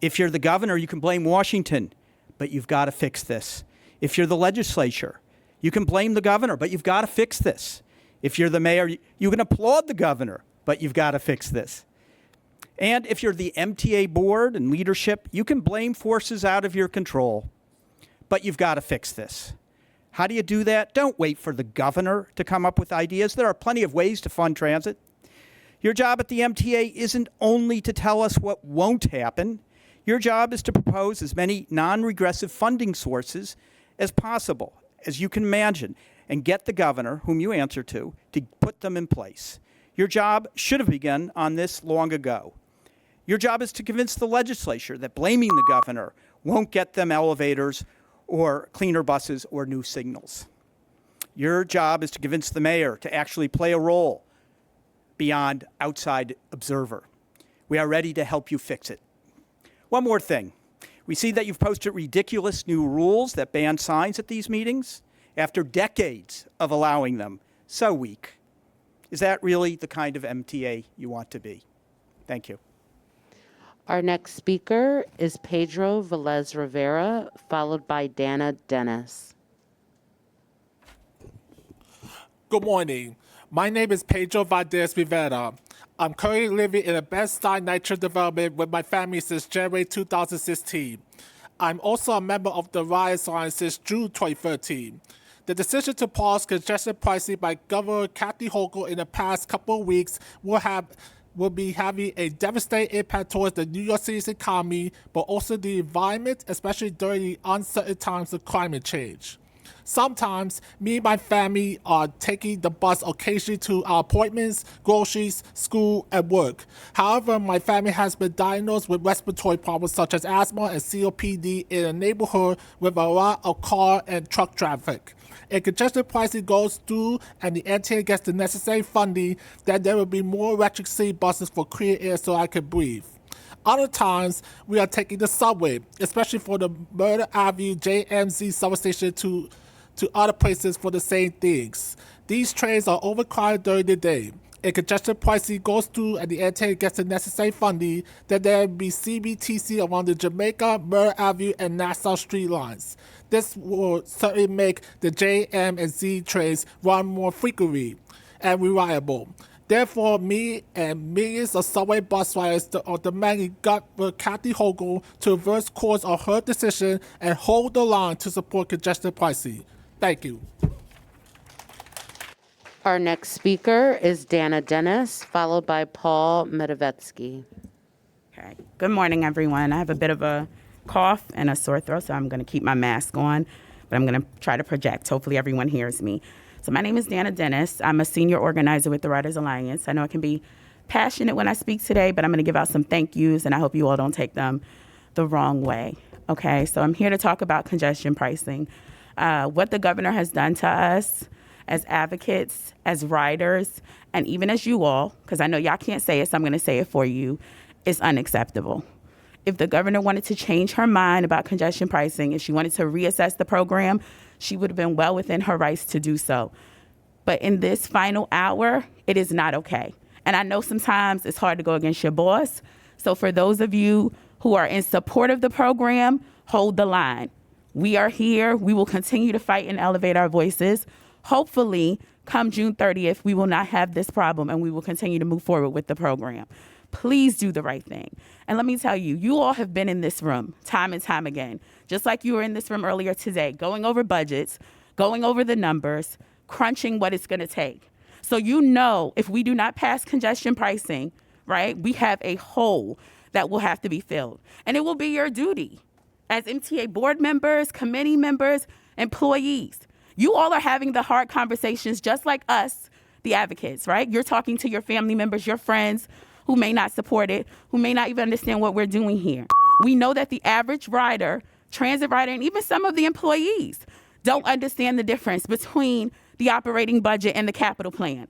If you're the governor, you can blame Washington, but you've got to fix this. If you're the legislature, you can blame the governor, but you've got to fix this. If you're the mayor, you can applaud the governor, but you've got to fix this. And if you're the MTA board and leadership, you can blame forces out of your control, but you've got to fix this. How do you do that? Don't wait for the governor to come up with ideas. There are plenty of ways to fund transit. Your job at the MTA isn't only to tell us what won't happen. Your job is to propose as many non-regressive funding sources as possible, as you can imagine, and get the governor, whom you answer to put them in place. Your job should have begun on this long ago. Your job is to convince the legislature that blaming the governor won't get them elevators or cleaner buses or new signals. Your job is to convince the mayor to actually play a role beyond outside observer. We are ready to help you fix it. One more thing. We see that you've posted ridiculous new rules that ban signs at these meetings after decades of allowing them. So weak. Is that really the kind of MTA you want to be? Thank you. Our next speaker is Pedro Velez Rivera, followed by Dana Dennis. Good morning. My name is Pedro Valdez Rivera. I'm currently living in a Bed-Stuy Nitro development with my family since January 2016. I'm also a member of the Rise Alliance since June 2013. The decision to pause congestion pricing by Governor Kathy Hochul in the past couple of weeks will be having a devastating impact towards the New York City's economy, but also the environment, especially during the uncertain times of climate change. Sometimes, me and my family are taking the bus occasionally to our appointments, groceries, school, and work. However, my family has been diagnosed with respiratory problems such as asthma and COPD in a neighborhood with a lot of car and truck traffic. If congestion pricing goes through and the MTA gets the necessary funding, then there will be more electric city buses for clear air so I can breathe. Other times, we are taking the subway, especially for the Murder Avenue JMZ subway station to other places for the same things. These trains are overcrowded during the day. If congestion pricing goes through and the MTA gets the necessary funding, then there will be CBTC around the Jamaica, Murder Avenue, and Nassau Street lines. This will certainly make the JM and Z trains run more frequently and reliable. Therefore, me and millions of subway bus riders are demanding Governor Kathy Hochul to reverse course of her decision and hold the line to support congestion pricing. Thank you. Our next speaker is Dana Dennis, followed by Paul Medovetsky. Okay. Good morning, everyone. I have a bit of a cough and a sore throat, so I'm going to keep my mask on, but I'm going to try to project. Hopefully everyone hears me. So my name is Dana Dennis. I'm a senior organizer with the Writers Alliance. I know I can be passionate when I speak today, but I'm going to give out some thank yous, and I hope you all don't take them the wrong way. Okay, so I'm here to talk about congestion pricing. What the governor has done to us as advocates, as riders, and even as you all, because I know y'all can't say it, so I'm going to say it for you, is unacceptable. If the governor wanted to change her mind about congestion pricing, if she wanted to reassess the program, she would have been well within her rights to do so. But in this final hour, it is not okay. And I know sometimes it's hard to go against your boss. So for those of you who are in support of the program, hold the line. We are here. We will continue to fight and elevate our voices. Hopefully, come June 30th, we will not have this problem and we will continue to move forward with the program. Please do the right thing. And let me tell you, you all have been in this room time and time again, just like you were in this room earlier today, going over budgets, going over the numbers, crunching what it's going to take. So you know if we do not pass congestion pricing, right, we have a hole that will have to be filled. And it will be your duty as MTA board members, committee members, employees. You all are having the hard conversations just like us, the advocates, right? You're talking to your family members, your friends who may not support it, who may not even understand what we're doing here. We know that the average rider, transit rider, and even some of the employees don't understand the difference between the operating budget and the capital plan.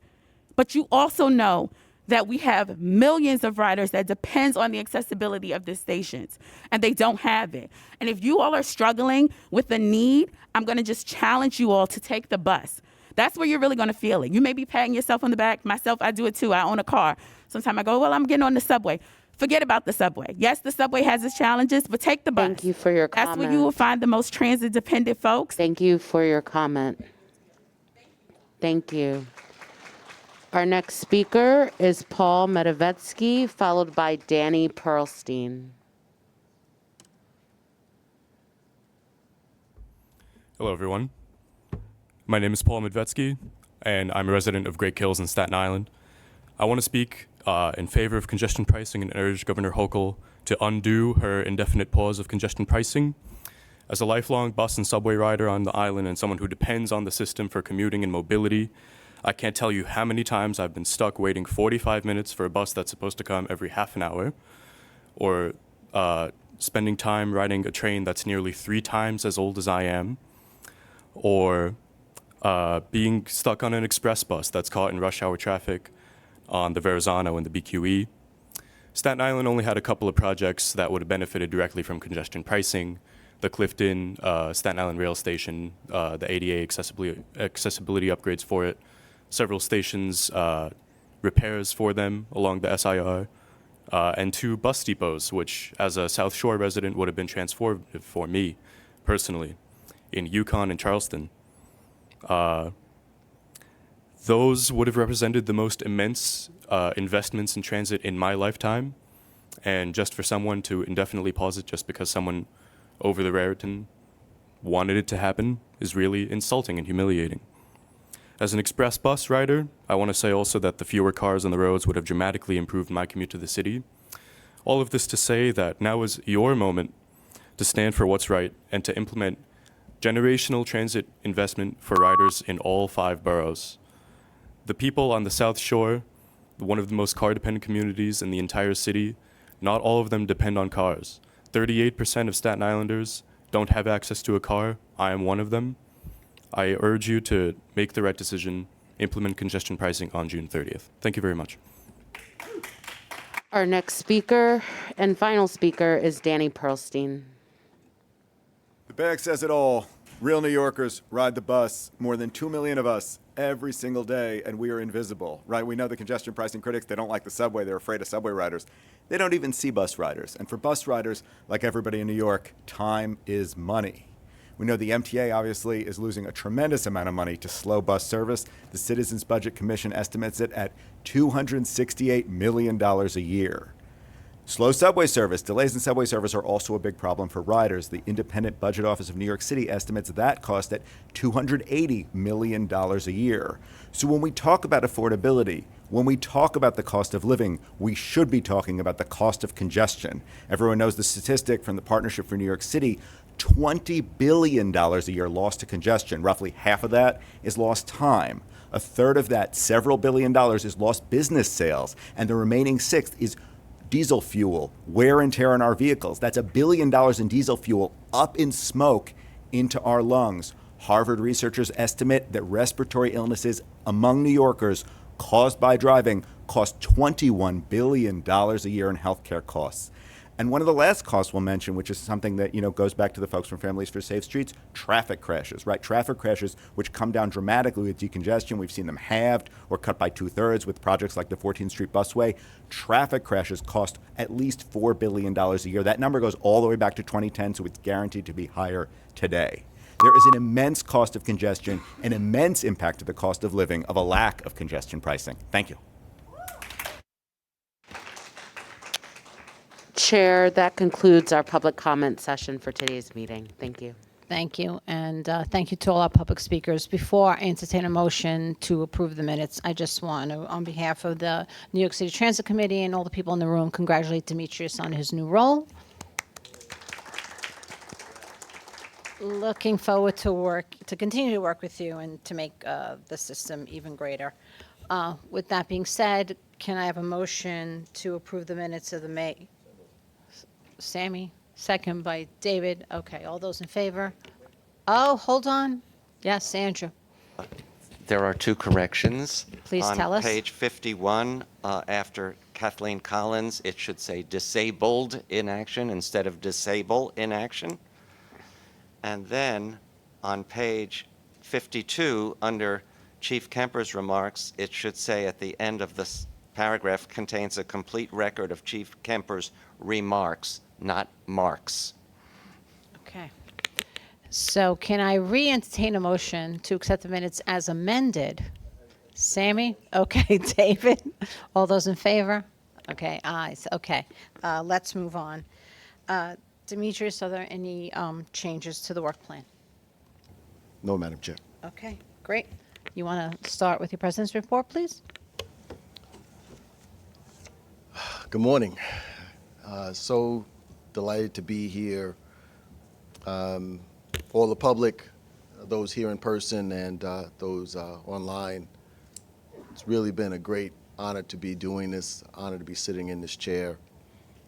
But you also know that we have millions of riders that depends on the accessibility of the stations, and they don't have it. And if you all are struggling with the need, I'm gonna just challenge you all to take the bus. That's where you're really gonna feel it. You may be patting yourself on the back. Myself, I do it too. I own a car. Sometimes I go, well, I'm getting on the subway. Forget about the subway. Yes, the subway has its challenges, but take the bus. Thank you for your comment. That's where you will find the most transit-dependent folks. Thank you for your comment. Thank you. Our next speaker is Paul Medovetsky, followed by Danny Pearlstein. Hello, everyone. My name is Paul Medvetsky, and I'm a resident of Great Kills in Staten Island. I want to speak in favor of congestion pricing and urge Governor Hochul to undo her indefinite pause of congestion pricing. As a lifelong bus and subway rider on the island and someone who depends on the system for commuting and mobility, I can't tell you how many times I've been stuck waiting 45 minutes for a bus that's supposed to come every half an hour, or spending time riding a train that's nearly 3 times as old as I am, or being stuck on an express bus that's caught in rush hour traffic on the Verrazano and the BQE. Staten Island only had a couple of projects that would have benefited directly from congestion pricing: the Clifton Staten Island Rail Station, the ADA accessibility upgrades for it, several stations repairs for them along the SIR, and 2 bus depots, which as a South Shore resident would have been transformative for me personally, in Yukon and Charleston. Those would have represented the most immense investments in transit in my lifetime, and just for someone to indefinitely pause it just because someone over the Raritan wanted it to happen is really insulting and humiliating. As an express bus rider, I want to say also that the fewer cars on the roads would have dramatically improved my commute to the city. All of this to say that now is your moment to stand for what's right and to implement generational transit investment for riders in all 5 boroughs. The people on the South Shore, one of the most car-dependent communities in the entire city, not all of them depend on cars. 38% of Staten Islanders don't have access to a car. I am one of them. I urge you to make the right decision, implement congestion pricing on June 30th. Thank you very much. Our next speaker and final speaker is Danny Pearlstein. The bag says it all. Real New Yorkers ride the bus, more than 2 million of us every single day, and we are invisible, right? We know the congestion pricing critics, they don't like the subway, they're afraid of subway riders. They don't even see bus riders. And for bus riders, like everybody in New York, time is money. We know the MTA obviously is losing a tremendous amount of money to slow bus service. The Citizens Budget Commission estimates it at $268 million a year. Slow subway service, delays in subway service are also a big problem for riders. The Independent Budget Office of New York City estimates that cost at $280 million a year. So when we talk about affordability, when we talk about the cost of living, we should be talking about the cost of congestion. Everyone knows the statistic from the Partnership for New York City, $20 billion a year lost to congestion. Roughly half of that is lost time. A third of that, several billion dollars, is lost business sales. And the remaining sixth is diesel fuel, wear and tear on our vehicles. That's $1 billion in diesel fuel up in smoke into our lungs. Harvard researchers estimate that respiratory illnesses among New Yorkers caused by driving cost $21 billion a year in healthcare costs. And one of the last costs we'll mention, which is something that, goes back to the folks from Families for Safe Streets, traffic crashes, right? Traffic crashes, which come down dramatically with decongestion. We've seen them halved or cut by 2/3 with projects like the 14th Street Busway. Traffic crashes cost at least $4 billion a year. That number goes all the way back to 2010, so it's guaranteed to be higher today. There is an immense cost of congestion, an immense impact to the cost of living of a lack of congestion pricing. Thank you. Chair, that concludes our public comment session for today's meeting. Thank you. Thank you, and thank you to all our public speakers. Before I entertain a motion to approve the minutes, I just want to, on behalf of the New York City Transit Committee and all the people in the room, congratulate Demetrius on his new role. Looking forward to continue to work with you and to make the system even greater. With that being said, can I have a motion to approve the minutes of the May? Sammy, second by David. Okay, all those in favor? Oh, hold on. Yes, Sandra. There are two corrections. Please tell us. On page 51, after Kathleen Collins, it should say disabled inaction instead of disable inaction. And then on page 52, under Chief Kemper's remarks, it should say at the end of this paragraph contains a complete record of Chief Kemper's remarks, not marks. Okay. So can I re-entertain a motion to accept the minutes as amended? Sammy? Okay, David? All those in favor? Okay, ayes. Okay, let's move on. Demetrius, are there any changes to the work plan? No, Madam Chair. Okay, great. You want to start with your president's report, please? Good morning. So delighted to be here. All the public, those here in person and those online. It's really been a great honor to be doing this, honor to be sitting in this chair.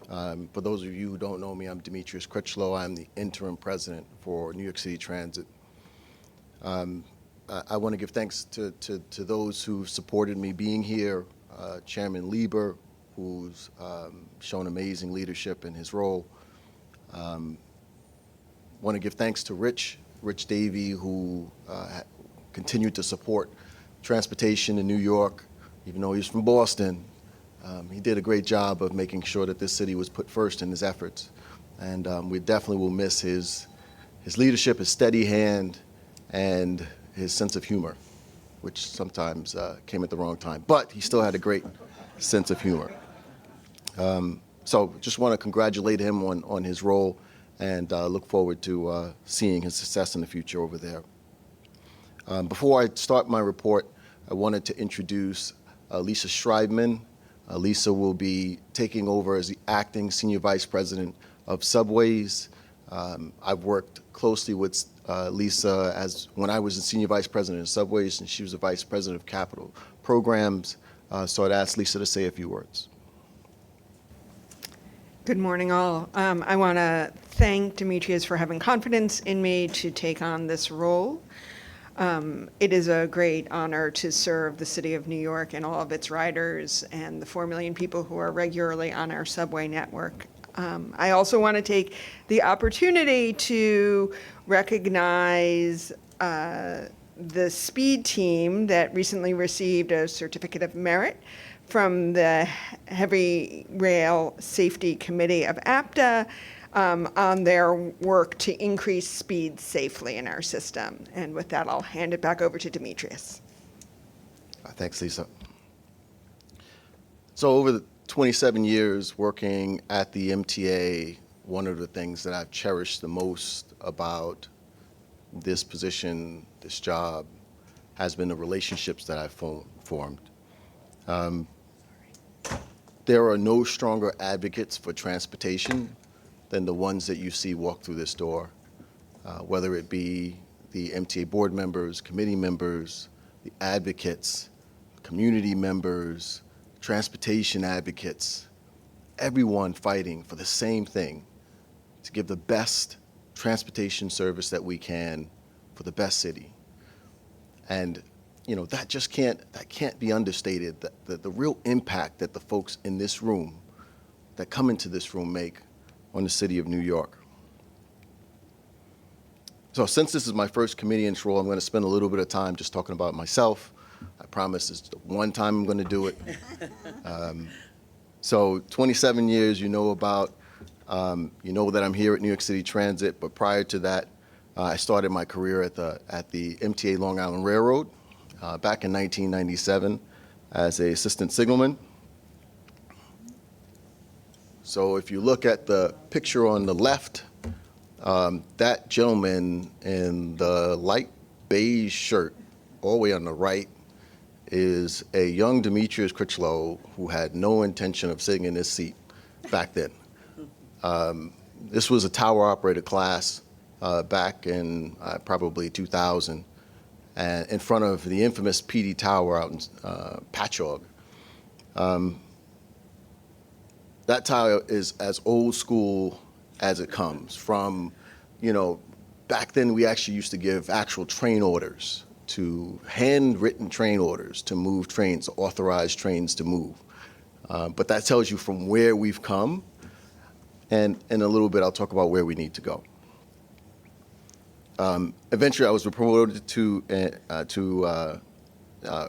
For those of you who don't know me, I'm Demetrius Critchlow. I'm the interim president for New York City Transit. I want to give thanks to those who supported me being here. Chairman Lieber, who's shown amazing leadership in his role. Want to give thanks to Rich Davey, who continued to support transportation in New York, even though he's from Boston. He did a great job of making sure that this city was put first in his efforts. And we definitely will miss his leadership, his steady hand, and his sense of humor, which sometimes came at the wrong time. But he still had a great sense of humor. So just want to congratulate him on his role and look forward to seeing his success in the future over there. Before I start my report, I wanted to introduce Lisa Schreibman. Lisa will be taking over as the acting senior vice president of Subways. I've worked closely with Lisa as when I was the senior vice president of Subways, and she was the vice president of capital programs. So I'd ask Lisa to say a few words. Good morning, all. I want to thank Demetrius for having confidence in me to take on this role. It is a great honor to serve the city of New York and all of its riders and the 4 million people who are regularly on our subway network. I also want to take the opportunity to recognize the speed team that recently received a certificate of merit from the Heavy Rail Safety Committee of APTA on their work to increase speed safely in our system. And with that, I'll hand it back over to Demetrius. Thanks, Lisa. So over the 27 years working at the MTA, one of the things that I've cherished the most about this position, this job, has been the relationships that I've formed. There are no stronger advocates for transportation than the ones that you see walk through this door, whether it be the MTA board members, committee members, the advocates, community members, transportation advocates, everyone fighting for the same thing, to give the best transportation service that we can for the best city. And you know, that can't be understated, the real impact that the folks in this room, that come into this room, make on the city of New York. So since this is my first committee in this role, I'm going to spend a little bit of time just talking about myself. I promise it's the one time I'm going to do it. So 27 years, you know that I'm here at New York City Transit, but prior to that, I started my career at the MTA Long Island Railroad back in 1997 as an assistant signalman. So if you look at the picture on the left, that gentleman in the light beige shirt all the way on the right is a young Demetrius Critchlow who had no intention of sitting in this seat back then. This was a tower operator class back in probably 2000, and in front of the infamous PD Tower out in Patchogue. That tower is as old school as it comes. From, back then we actually used to give actual train orders, to handwritten train orders to move trains, authorized trains to move. But that tells you from where we've come, and in a little bit I'll talk about where we need to go. Eventually I was promoted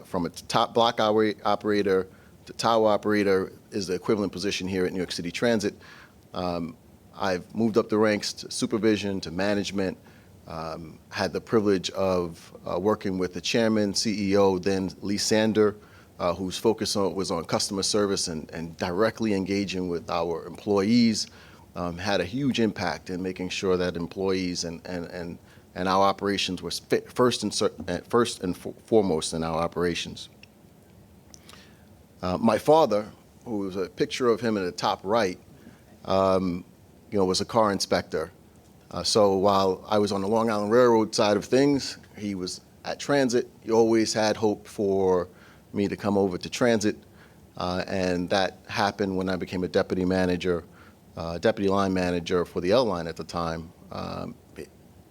from a top block operator to tower operator, is the equivalent position here at New York City Transit. I've moved up the ranks to supervision, to management, had the privilege of working with the chairman, CEO, then Lee Sander, whose focus was on customer service and directly engaging with our employees, had a huge impact in making sure that employees and our operations were first and foremost in our operations. My father, who was a picture of him in the top right, was a car inspector. So while I was on the Long Island Railroad side of things, he was at Transit. He always had hope for me to come over to Transit, and that happened when I became a deputy line manager for the L line at the time.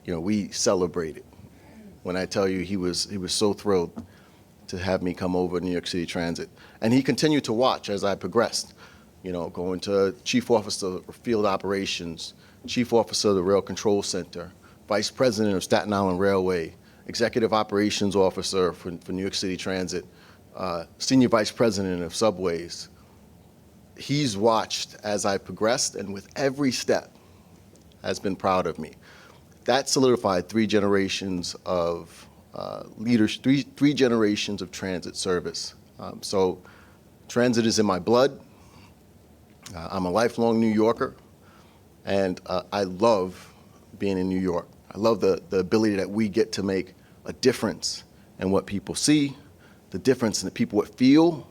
We celebrated. When I tell you he was so thrilled to have me come over to New York City Transit. And he continued to watch as I progressed, going to chief officer of field operations, chief officer of the Rail Control Center, vice president of Staten Island Railway, executive operations officer for New York City Transit, senior vice president of subways. He's watched as I progressed, and with every step has been proud of me. That solidified 3 generations of leaders, three generations of transit service. So transit is in my blood. I'm a lifelong New Yorker, and I love being in New York. I love the ability that we get to make a difference in what people see, the difference in the people what feel,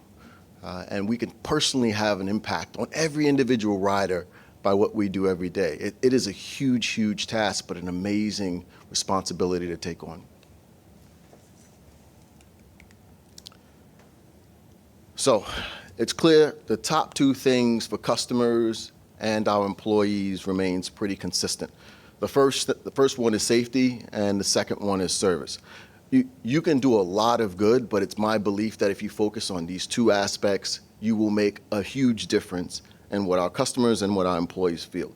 and we can personally have an impact on every individual rider by what we do every day. It is a huge, huge task, but an amazing responsibility to take on. So it's clear the top 2 things for customers and our employees remains pretty consistent. The first one is safety, and the second one is service. You can do a lot of good, but it's my belief that if you focus on these 2 aspects, you will make a huge difference in what our customers and what our employees feel.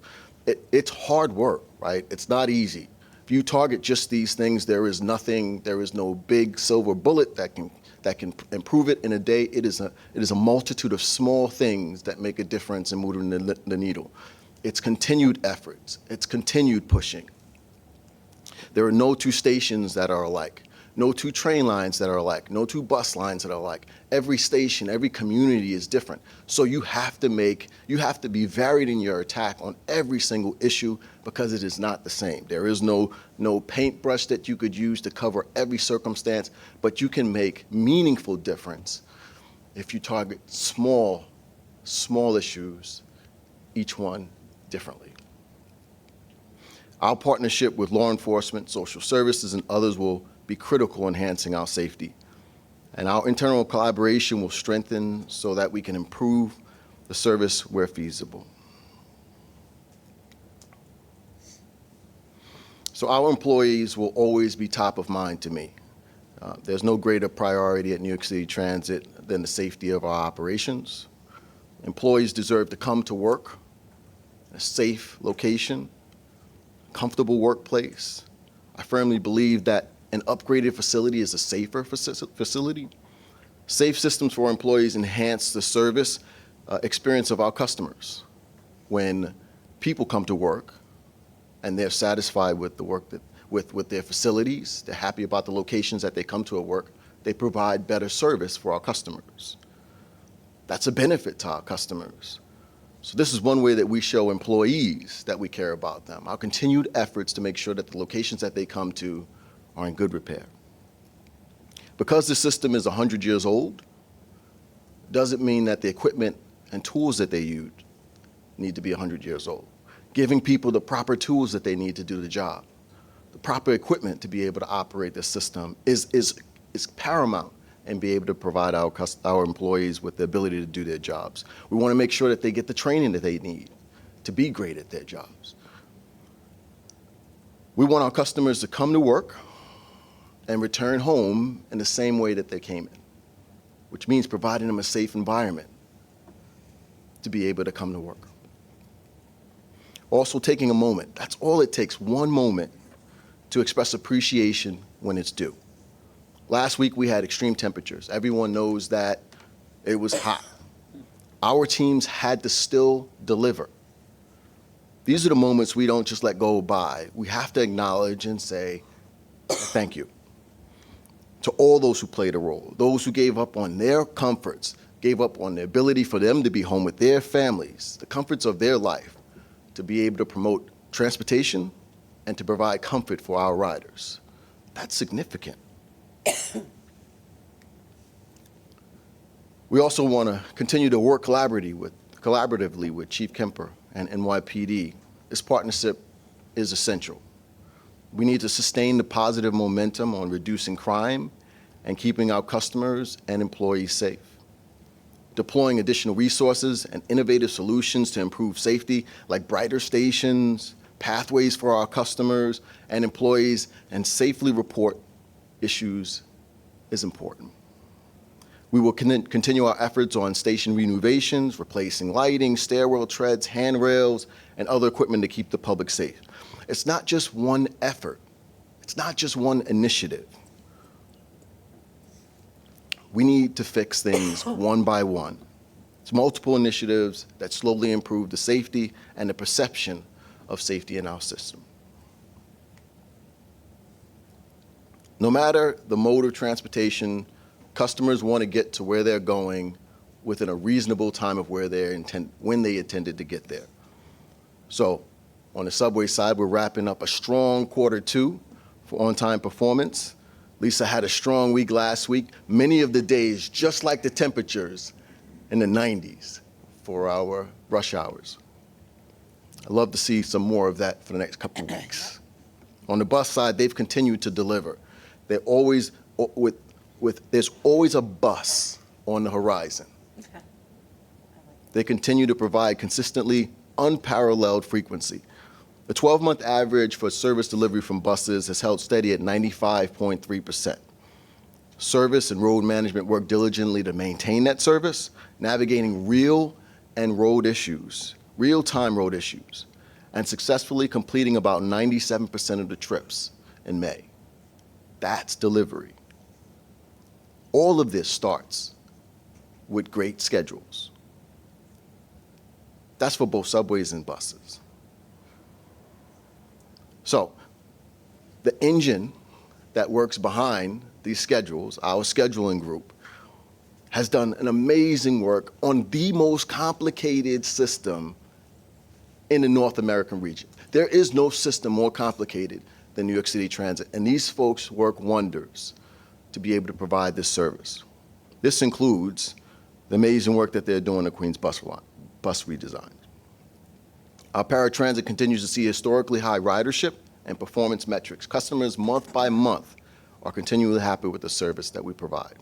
It's hard work, right? It's not easy. If you target just these things, there is no big silver bullet that can improve it in a day. It is a multitude of small things that make a difference in moving the needle. It's continued efforts. It's continued pushing. There are no 2 stations that are alike, no 2 train lines that are alike, no 2 bus lines that are alike. Every station, every community is different. So you have to be varied in your attack on every single issue, because it is not the same. There is no paintbrush that you could use to cover every circumstance, but you can make meaningful difference if you target small issues, each one differently. Our partnership with law enforcement, social services, and others will be critical in enhancing our safety. And our internal collaboration will strengthen so that we can improve the service where feasible. So our employees will always be top of mind to me. There's no greater priority at New York City Transit than the safety of our operations. Employees deserve to come to work in a safe location, comfortable workplace. I firmly believe that an upgraded facility is a safer facility. Safe systems for employees enhance the service experience of our customers. When people come to work and they're satisfied with the work with their facilities, they're happy about the locations that they come to at work, they provide better service for our customers. That's a benefit to our customers. So this is one way that we show employees that we care about them. Our continued efforts to make sure that the locations that they come to are in good repair. Because the system is 100 years old, doesn't mean that the equipment and tools that they use need to be 100 years old. Giving people the proper tools that they need to do the job, the proper equipment to be able to operate the system is paramount, and be able to provide our employees with the ability to do their jobs. We want to make sure that they get the training that they need to be great at their jobs. We want our customers to come to work and return home in the same way that they came in, which means providing them a safe environment to be able to come to work. Also taking a moment, that's all it takes, one moment to express appreciation when it's due. Last week we had extreme temperatures. Everyone knows that it was hot. Our teams had to still deliver. These are the moments we don't just let go by. We have to acknowledge and say, thank you to all those who played a role, those who gave up on their comforts, gave up on the ability for them to be home with their families, the comforts of their life, to be able to promote transportation and to provide comfort for our riders. That's significant. We also want to continue to work collaboratively with Chief Kemper and NYPD. This partnership is essential. We need to sustain the positive momentum on reducing crime and keeping our customers and employees safe. Deploying additional resources and innovative solutions to improve safety, like brighter stations, pathways for our customers and employees, and safely report issues is important. We will continue our efforts on station renovations, replacing lighting, stairwell treads, handrails, and other equipment to keep the public safe. It's not just one effort. It's not just one initiative. We need to fix things one by one. It's multiple initiatives that slowly improve the safety and the perception of safety in our system. No matter the mode of transportation, customers want to get to where they're going within a reasonable time of when they intended to get there. So on the subway side, we're wrapping up a strong Q2 for on-time performance. Lisa had a strong week last week. Many of the days, just like the temperatures, in the 90s for our rush hours. I'd love to see some more of that for the next couple of weeks. On the bus side, they've continued to deliver. They're always, there's always a bus on the horizon. They continue to provide consistently unparalleled frequency. The 12-month average for service delivery from buses has held steady at 95.3%. Service and road management work diligently to maintain that service, navigating real-time road issues, and successfully completing about 97% of the trips in May. That's delivery. All of this starts with great schedules. That's for both subways and buses. So the engine that works behind these schedules, our scheduling group, has done an amazing work on the most complicated system in the North American region. There is no system more complicated than New York City Transit, and these folks work wonders to be able to provide this service. This includes the amazing work that they're doing at Queens bus redesign. Our paratransit continues to see historically high ridership and performance metrics. Customers, month by month, are continually happy with the service that we provide.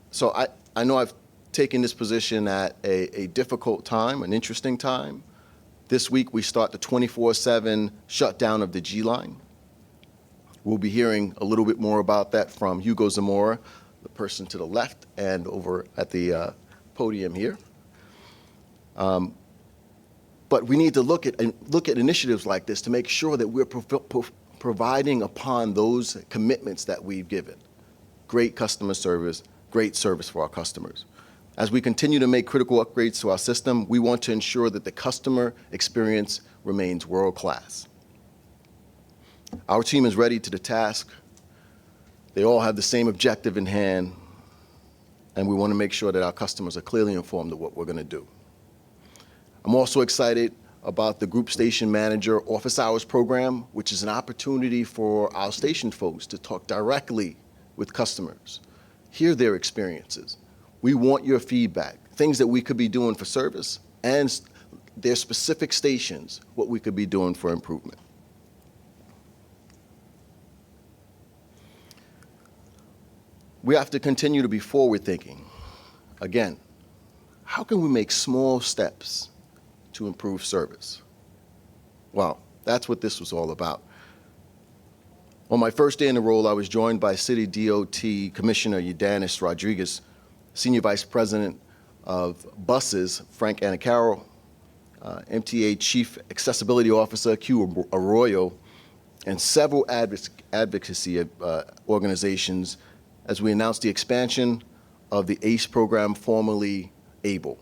So I know I've taken this position at a difficult time, an interesting time. This week we start the 24/7 shutdown of the G line. We'll be hearing a little bit more about that from Hugo Zamora, the person to the left and over at the podium here. But we need to look at initiatives like this to make sure that we're providing upon those commitments that we've given. Great customer service, great service for our customers. As we continue to make critical upgrades to our system, we want to ensure that the customer experience remains world-class. Our team is ready to the task. They all have the same objective in hand, and we want to make sure that our customers are clearly informed of what we're going to do. I'm also excited about the Group Station Manager Office Hours program, which is an opportunity for our station folks to talk directly with customers, hear their experiences. We want your feedback, things that we could be doing for service, and their specific stations, what we could be doing for improvement. We have to continue to be forward-thinking. Again, how can we make small steps to improve service. Wow, that's what this was all about. On my first day in the role, I was joined by City DOT Commissioner Udanis Rodriguez, Senior Vice President of Buses, Frank Anacaro, MTA Chief Accessibility Officer, Q Arroyo, and several advocacy organizations as we announced the expansion of the ACE program, formerly ABLE.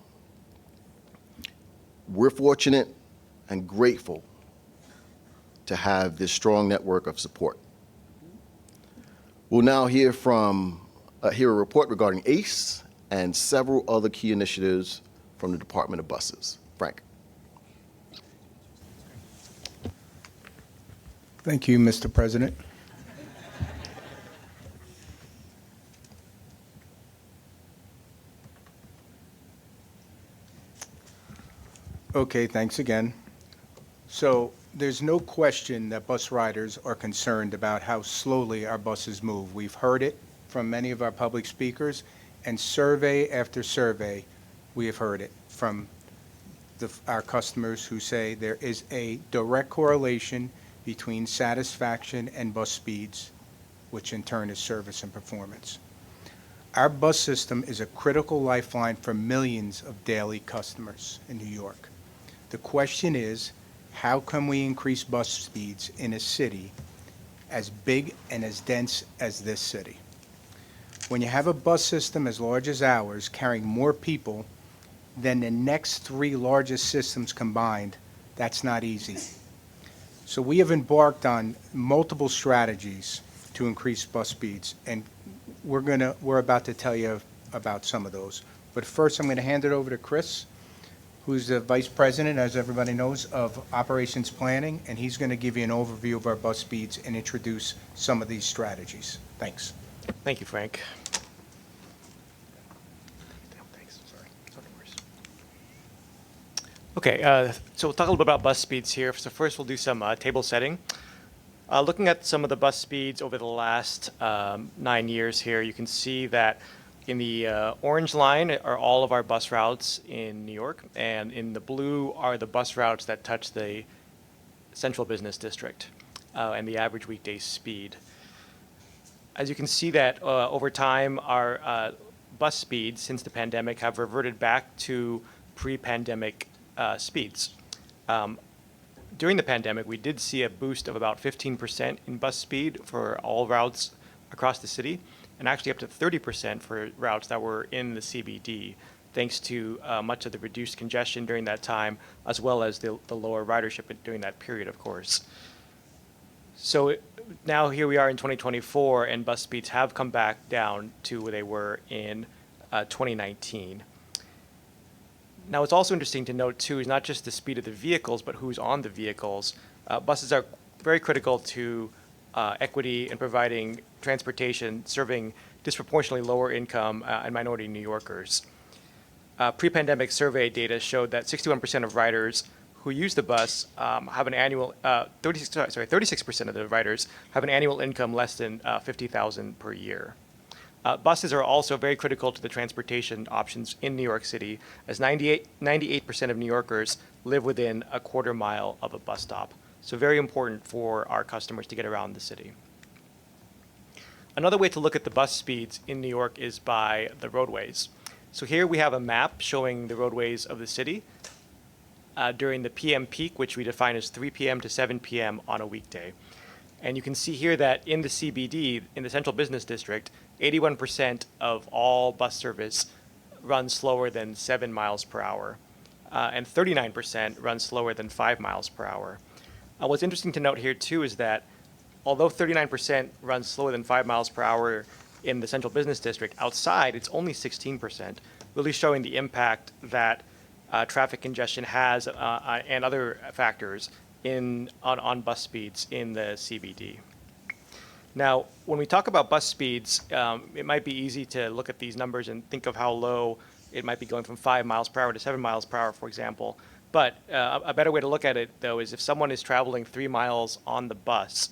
We're fortunate and grateful to have this strong network of support. We'll now hear a report regarding ACE and several other key initiatives from the Department of Buses. Frank. Thank you, Mr. President. Okay, thanks again. So there's no question that bus riders are concerned about how slowly our buses move. We've heard it from many of our public speakers, and survey after survey, we have heard it from our customers who say there is a direct correlation between satisfaction and bus speeds, which in turn is service and performance. Our bus system is a critical lifeline for millions of daily customers in New York. The question is, how can we increase bus speeds in a city as big and as dense as this city? When you have a bus system as large as ours, carrying more people than the next three largest systems combined, that's not easy. So we have embarked on multiple strategies to increase bus speeds, and we're about to tell you about some of those. But first, I'm going to hand it over to Chris, who's the Vice President, as everybody knows, of Operations Planning, and he's going to give you an overview of our bus speeds and introduce some of these strategies. Thanks. Thank you, Frank. Okay, so we'll talk a little bit about bus speeds here. So first we'll do some table setting. Looking at some of the bus speeds over the last 9 years here, you can see that in the orange line are all of our bus routes in New York, and in the blue are the bus routes that touch the central business district and the average weekday speed. As you can see that over time, our bus speeds since the pandemic have reverted back to pre-pandemic speeds. During the pandemic, we did see a boost of about 15% in bus speed for all routes across the city, and actually up to 30% for routes that were in the CBD, thanks to much of the reduced congestion during that time, as well as the lower ridership during that period, of course. So now here we are in 2024, and bus speeds have come back down to where they were in 2019. Now, what's also interesting to note, too, is not just the speed of the vehicles, but who's on the vehicles. Buses are very critical to equity in providing transportation, serving disproportionately lower income and minority New Yorkers. Pre-pandemic survey data showed that 61% of riders who use the bus have an annual, 36% of the riders have an annual income less than $50,000 per year. Buses are also very critical to the transportation options in New York City, as 98% of New Yorkers live within a quarter mile of a bus stop. So very important for our customers to get around the city. Another way to look at the bus speeds in New York is by the roadways. So here we have a map showing the roadways of the city during the PM peak, which we define as 3 p.m. to 7 p.m. on a weekday. And you can see here that in the CBD, in the Central Business District, 81% of all bus service runs slower than 7 miles per hour, and 39% runs slower than 5 miles per hour. What's interesting to note here, too, is that although 39% runs slower than 5 miles per hour in the Central Business District, outside it's only 16%, really showing the impact that traffic congestion has and other factors on bus speeds in the CBD. Now, when we talk about bus speeds, it might be easy to look at these numbers and think of how low it might be going from 5 miles per hour to 7 miles per hour, for example. But a better way to look at it, though, is if someone is traveling 3 miles on the bus,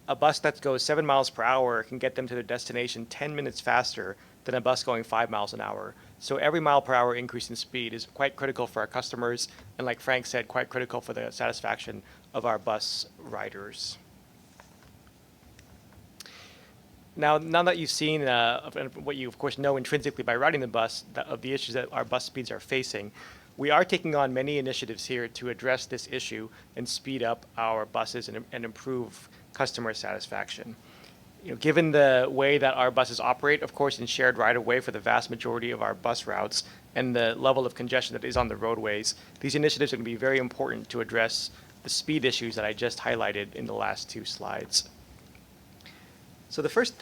a bus that goes 7 miles per hour can get them to their destination 10 minutes faster than a bus going 5 miles an hour. So every mile per hour increase in speed is quite critical for our customers, and like Frank said, quite critical for the satisfaction of our bus riders. Now that you've seen what you, of course, know intrinsically by riding the bus of the issues that our bus speeds are facing, we are taking on many initiatives here to address this issue and speed up our buses and improve customer satisfaction. Given the way that our buses operate, of course, in shared right-of-way for the vast majority of our bus routes and the level of congestion that is on the roadways, these initiatives are going to be very important to address the speed issues that I just highlighted in the last 2 slides. So the first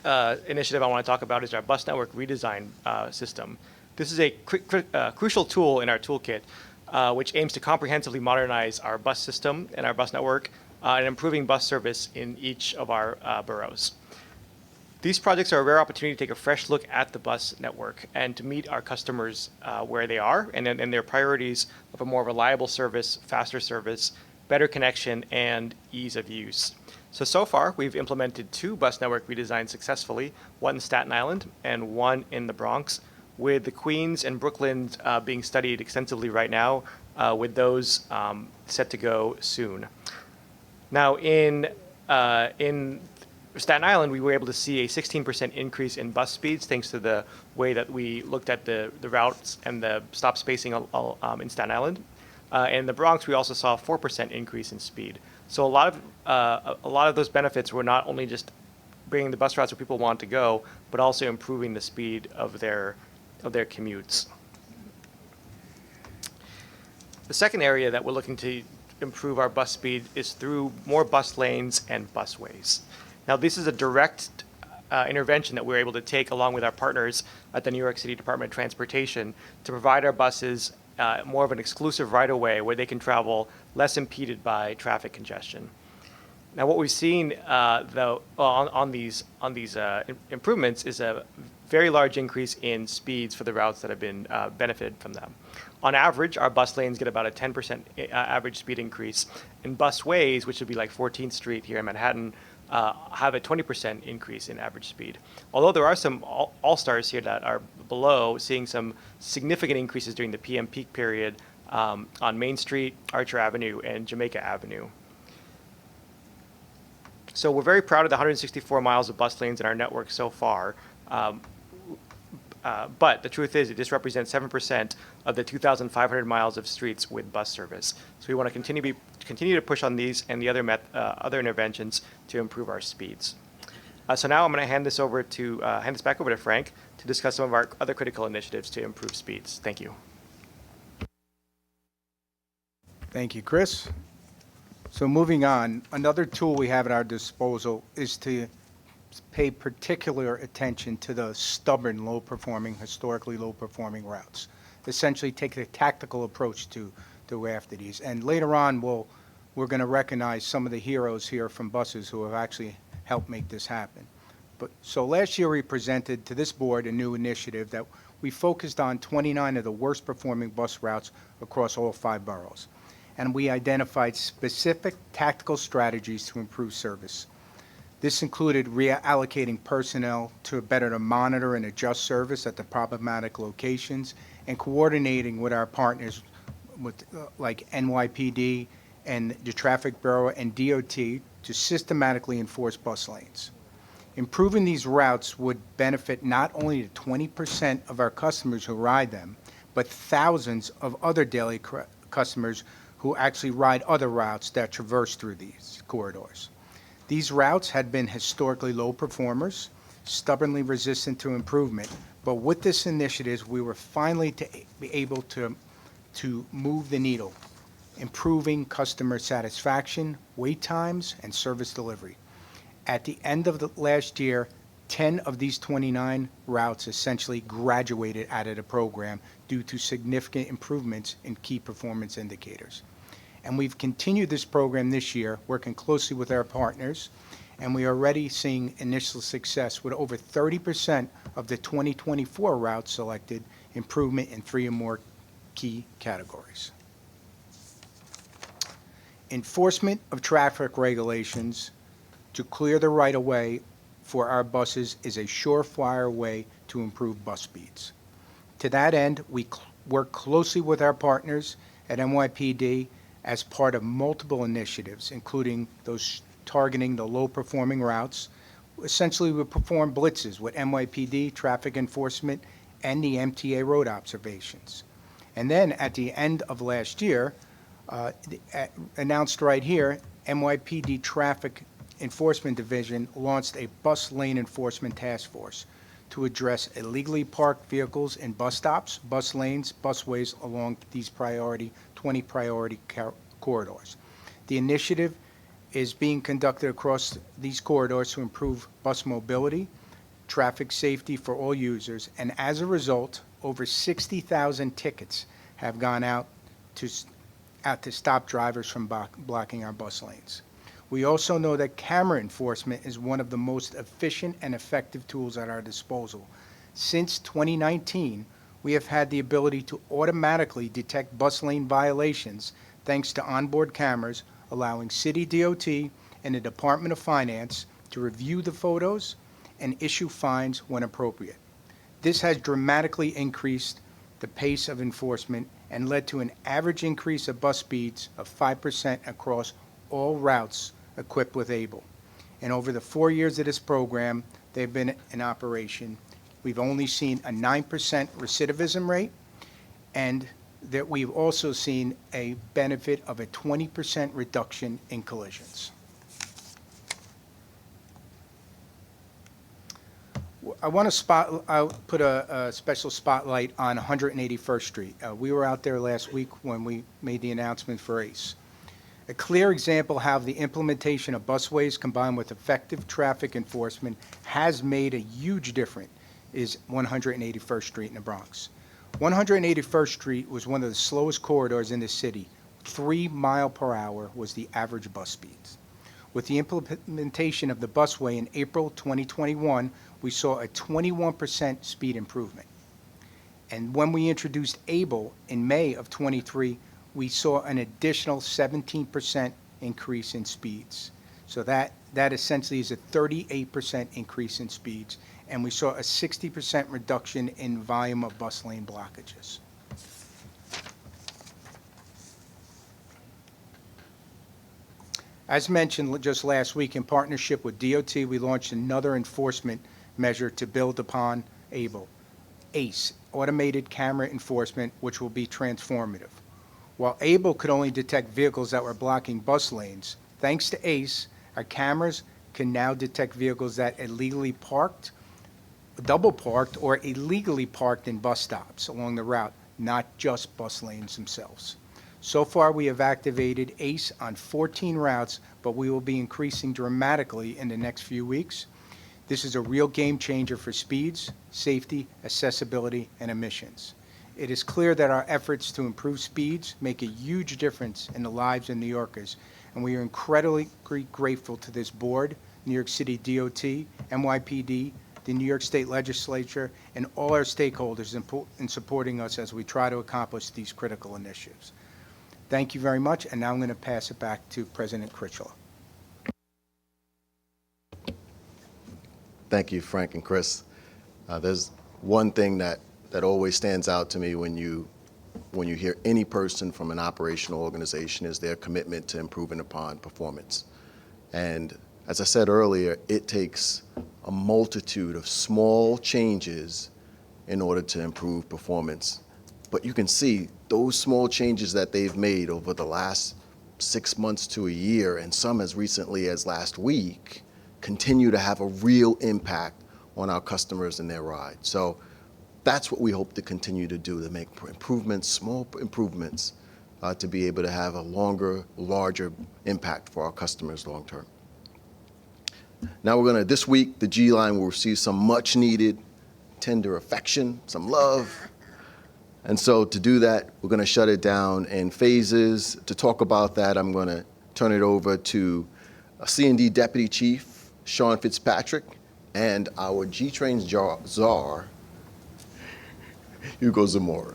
initiative I want to talk about is our bus network redesign system. This is a crucial tool in our toolkit, which aims to comprehensively modernize our bus system and our bus network and improving bus service in each of our boroughs. These projects are a rare opportunity to take a fresh look at the bus network and to meet our customers where they are and their priorities of a more reliable service, faster service, better connection, and ease of use. So far, we've implemented 2 bus network redesigns successfully, one in Staten Island and one in the Bronx, with the Queens and Brooklyn being studied extensively right now, with those set to go soon. Now, in Staten Island, we were able to see a 16% increase in bus speeds thanks to the way that we looked at the routes and the stop spacing in Staten Island. In the Bronx, we also saw a 4% increase in speed. So a lot of those benefits were not only just bringing the bus routes where people want to go, but also improving the speed of their commutes. The second area that we're looking to improve our bus speed is through more bus lanes and busways. Now, this is a direct intervention that we're able to take along with our partners at the New York City Department of Transportation to provide our buses more of an exclusive right-of-way where they can travel less impeded by traffic congestion. Now, what we've seen on these improvements is a very large increase in speeds for the routes that have been benefited from them. On average, our bus lanes get about a 10% average speed increase, and busways, which would be like 14th Street here in Manhattan, have a 20% increase in average speed. Although there are some all-stars here that are below, seeing some significant increases during the PM peak period on Main Street, Archer Avenue, and Jamaica Avenue. So we're very proud of the 164 miles of bus lanes in our network so far. But the truth is that this represents 7% of the 2,500 miles of streets with bus service. So we want to continue to push on these and the other interventions to improve our speeds. So now I'm going to hand this back over to Frank to discuss some of our other critical initiatives to improve speeds. Thank you. Thank you, Chris. So moving on, another tool we have at our disposal is to pay particular attention to the stubborn, historically low-performing routes. Essentially take a tactical approach to after these. And later on, we're going to recognize some of the heroes here from buses who have actually helped make this happen. So last year we presented to this board a new initiative that we focused on 29 of the worst performing bus routes across all 5 boroughs. And we identified specific tactical strategies to improve service. This included reallocating personnel to better monitor and adjust service at the problematic locations and coordinating with our partners like NYPD and the Traffic Bureau and DOT to systematically enforce bus lanes. Improving these routes would benefit not only the 20% of our customers who ride them, but thousands of other daily customers who actually ride other routes that traverse through these corridors. These routes had been historically low performers, stubbornly resistant to improvement, but with this initiative, we were finally to be able to move the needle, improving customer satisfaction, wait times, and service delivery. At the end of the last year, 10 of these 29 routes essentially graduated out of the program due to significant improvements in key performance indicators. And we've continued this program this year, working closely with our partners, and we are already seeing initial success with over 30% of the 2024 routes selected improvement in 3 or more key categories. Enforcement of traffic regulations to clear the right-of-way for our buses is a surefire way to improve bus speeds. To that end, we work closely with our partners at NYPD as part of multiple initiatives, including those targeting the low-performing routes. Essentially, we perform blitzes with NYPD, traffic enforcement, and the MTA road observations. And then at the end of last year, announced right here, NYPD Traffic Enforcement Division launched a bus lane enforcement task force to address illegally parked vehicles in bus stops, bus lanes, busways along these 20 priority corridors. The initiative is being conducted across these corridors to improve bus mobility, traffic safety for all users, and as a result, over 60,000 tickets have gone out to stop drivers from blocking our bus lanes. We also know that camera enforcement is one of the most efficient and effective tools at our disposal. Since 2019, we have had the ability to automatically detect bus lane violations thanks to onboard cameras, allowing City DOT and the Department of Finance to review the photos and issue fines when appropriate. This has dramatically increased the pace of enforcement and led to an average increase of bus speeds of 5% across all routes equipped with ABLE. And over the 4 years of this program, they've been in operation. We've only seen a 9% recidivism rate, and that we've also seen a benefit of a 20% reduction in collisions. I want to put a special spotlight on 181st Street. We were out there last week when we made the announcement for ACE. A clear example how the implementation of busways combined with effective traffic enforcement has made a huge difference is 181st Street in the Bronx. 181st Street was one of the slowest corridors in the city. 3 miles per hour was the average bus speeds. With the implementation of the busway in April 2021, we saw a 21% speed improvement. And when we introduced ABLE in May of 23, we saw an additional 17% increase in speeds. So that essentially is a 38% increase in speeds, and we saw a 60% reduction in volume of bus lane blockages. As mentioned just last week, in partnership with DOT, we launched another enforcement measure to build upon ABLE, ACE, Automated Camera Enforcement, which will be transformative. While ABLE could only detect vehicles that were blocking bus lanes, thanks to ACE, our cameras can now detect vehicles that illegally parked, double parked, or illegally parked in bus stops along the route, not just bus lanes themselves. So far, we have activated ACE on 14 routes, but we will be increasing dramatically in the next few weeks. This is a real game changer for speeds, safety, accessibility, and emissions. It is clear that our efforts to improve speeds make a huge difference in the lives of New Yorkers, and we are incredibly grateful to this board, New York City DOT, NYPD, the New York State Legislature, and all our stakeholders in supporting us as we try to accomplish these critical initiatives. Thank you very much, and now I'm going to pass it back to President Critchlow. Thank you, Frank and Chris. There's one thing that always stands out to me when you hear any person from an operational organization is their commitment to improving upon performance. And as I said earlier, it takes a multitude of small changes in order to improve performance. But you can see those small changes that they've made over the last 6 months to a year, and some as recently as last week, continue to have a real impact on our customers and their ride. So that's what we hope to continue to do, to make improvements, small improvements, to be able to have a longer, larger impact for our customers long term. Now this week, the G line will receive some much needed tender affection, some love. And so to do that, we're going to shut it down in phases. To talk about that, I'm going to turn it over to C&D Deputy Chief Sean Fitzpatrick and our G-Train czar, Hugo Zamora.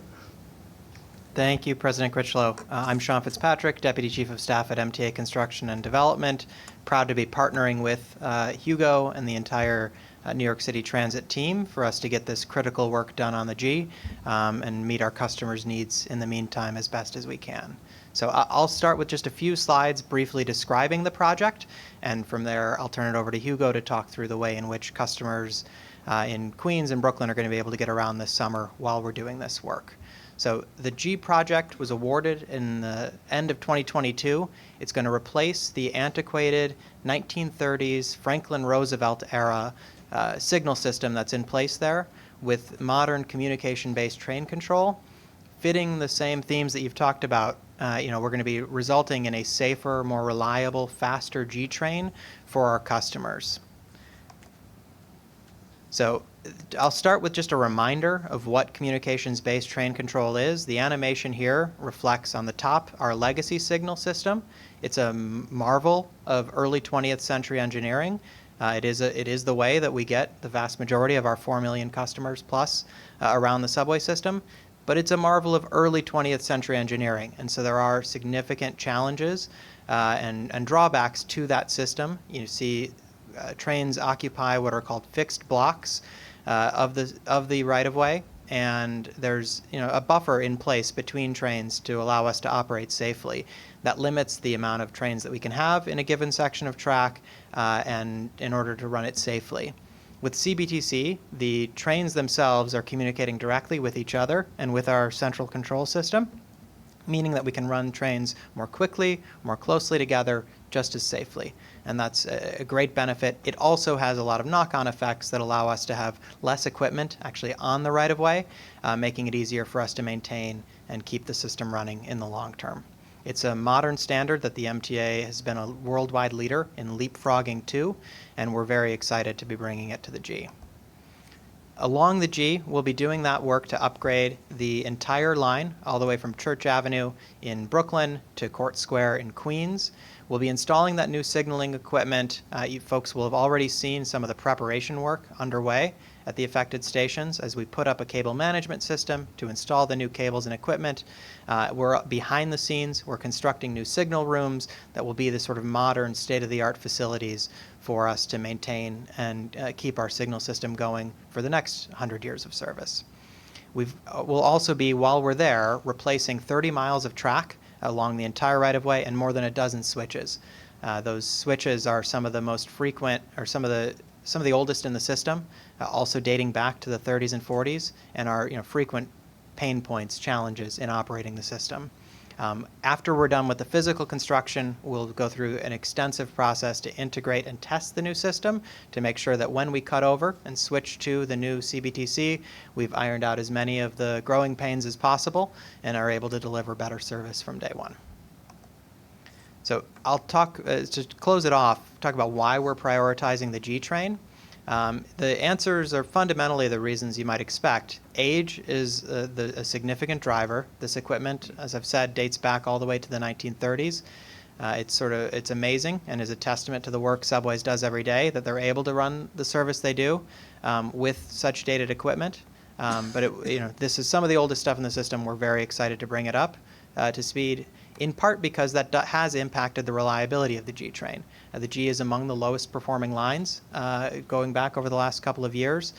Thank you, President Critchlow. I'm Sean Fitzpatrick, Deputy Chief of Staff at MTA Construction and Development. Proud to be partnering with Hugo and the entire New York City Transit team for us to get this critical work done on the G and meet our customers' needs in the meantime as best as we can. So I'll start with just a few slides briefly describing the project, and from there I'll turn it over to Hugo to talk through the way in which customers in Queens and Brooklyn are going to be able to get around this summer while we're doing this work. So the G project was awarded in the end of 2022. It's going to replace the antiquated 1930s Franklin Roosevelt era signal system that's in place there with modern communication-based train control, fitting the same themes that you've talked about. We're going to be resulting in a safer, more reliable, faster G train for our customers. So I'll start with just a reminder of what communications-based train control is. The animation here reflects on the top our legacy signal system. It's a marvel of early 20th century engineering. It is the way that we get the vast majority of our 4 million customers plus around the subway system, but it's a marvel of early 20th century engineering. And so there are significant challenges and drawbacks to that system. You see trains occupy what are called fixed blocks of the right-of-way, and there's a buffer in place between trains to allow us to operate safely. That limits the amount of trains that we can have in a given section of track and in order to run it safely. With CBTC, the trains themselves are communicating directly with each other and with our central control system, meaning that we can run trains more quickly, more closely together, just as safely. And that's a great benefit. It also has a lot of knock-on effects that allow us to have less equipment actually on the right-of-way, making it easier for us to maintain and keep the system running in the long term. It's a modern standard that the MTA has been a worldwide leader in leapfrogging to, and we're very excited to be bringing it to the G. Along the G, we'll be doing that work to upgrade the entire line all the way from Church Avenue in Brooklyn to Court Square in Queens. We'll be installing that new signaling equipment. You folks will have already seen some of the preparation work underway at the affected stations as we put up a cable management system to install the new cables and equipment. We're behind the scenes. We're constructing new signal rooms that will be the sort of modern state-of-the-art facilities for us to maintain and keep our signal system going for the next 100 years of service. We'll also be, while we're there, replacing 30 miles of track along the entire right-of-way and more than a dozen switches. Those switches are some of the most frequent, or some of the oldest in the system, also dating back to the 30s and 40s, and are frequent pain points, challenges in operating the system. After we're done with the physical construction, we'll go through an extensive process to integrate and test the new system to make sure that when we cut over and switch to the new CBTC, we've ironed out as many of the growing pains as possible and are able to deliver better service from day one. So I'll talk, to close it off, talk about why we're prioritizing the G train. The answers are fundamentally the reasons you might expect. Age is a significant driver. This equipment, as I've said, dates back all the way to the 1930s. It's amazing and is a testament to the work Subways does every day that they're able to run the service they do with such dated equipment. But this is some of the oldest stuff in the system. We're very excited to bring it up to speed, in part because that has impacted the reliability of the G train. The G is among the lowest performing lines going back over the last couple of years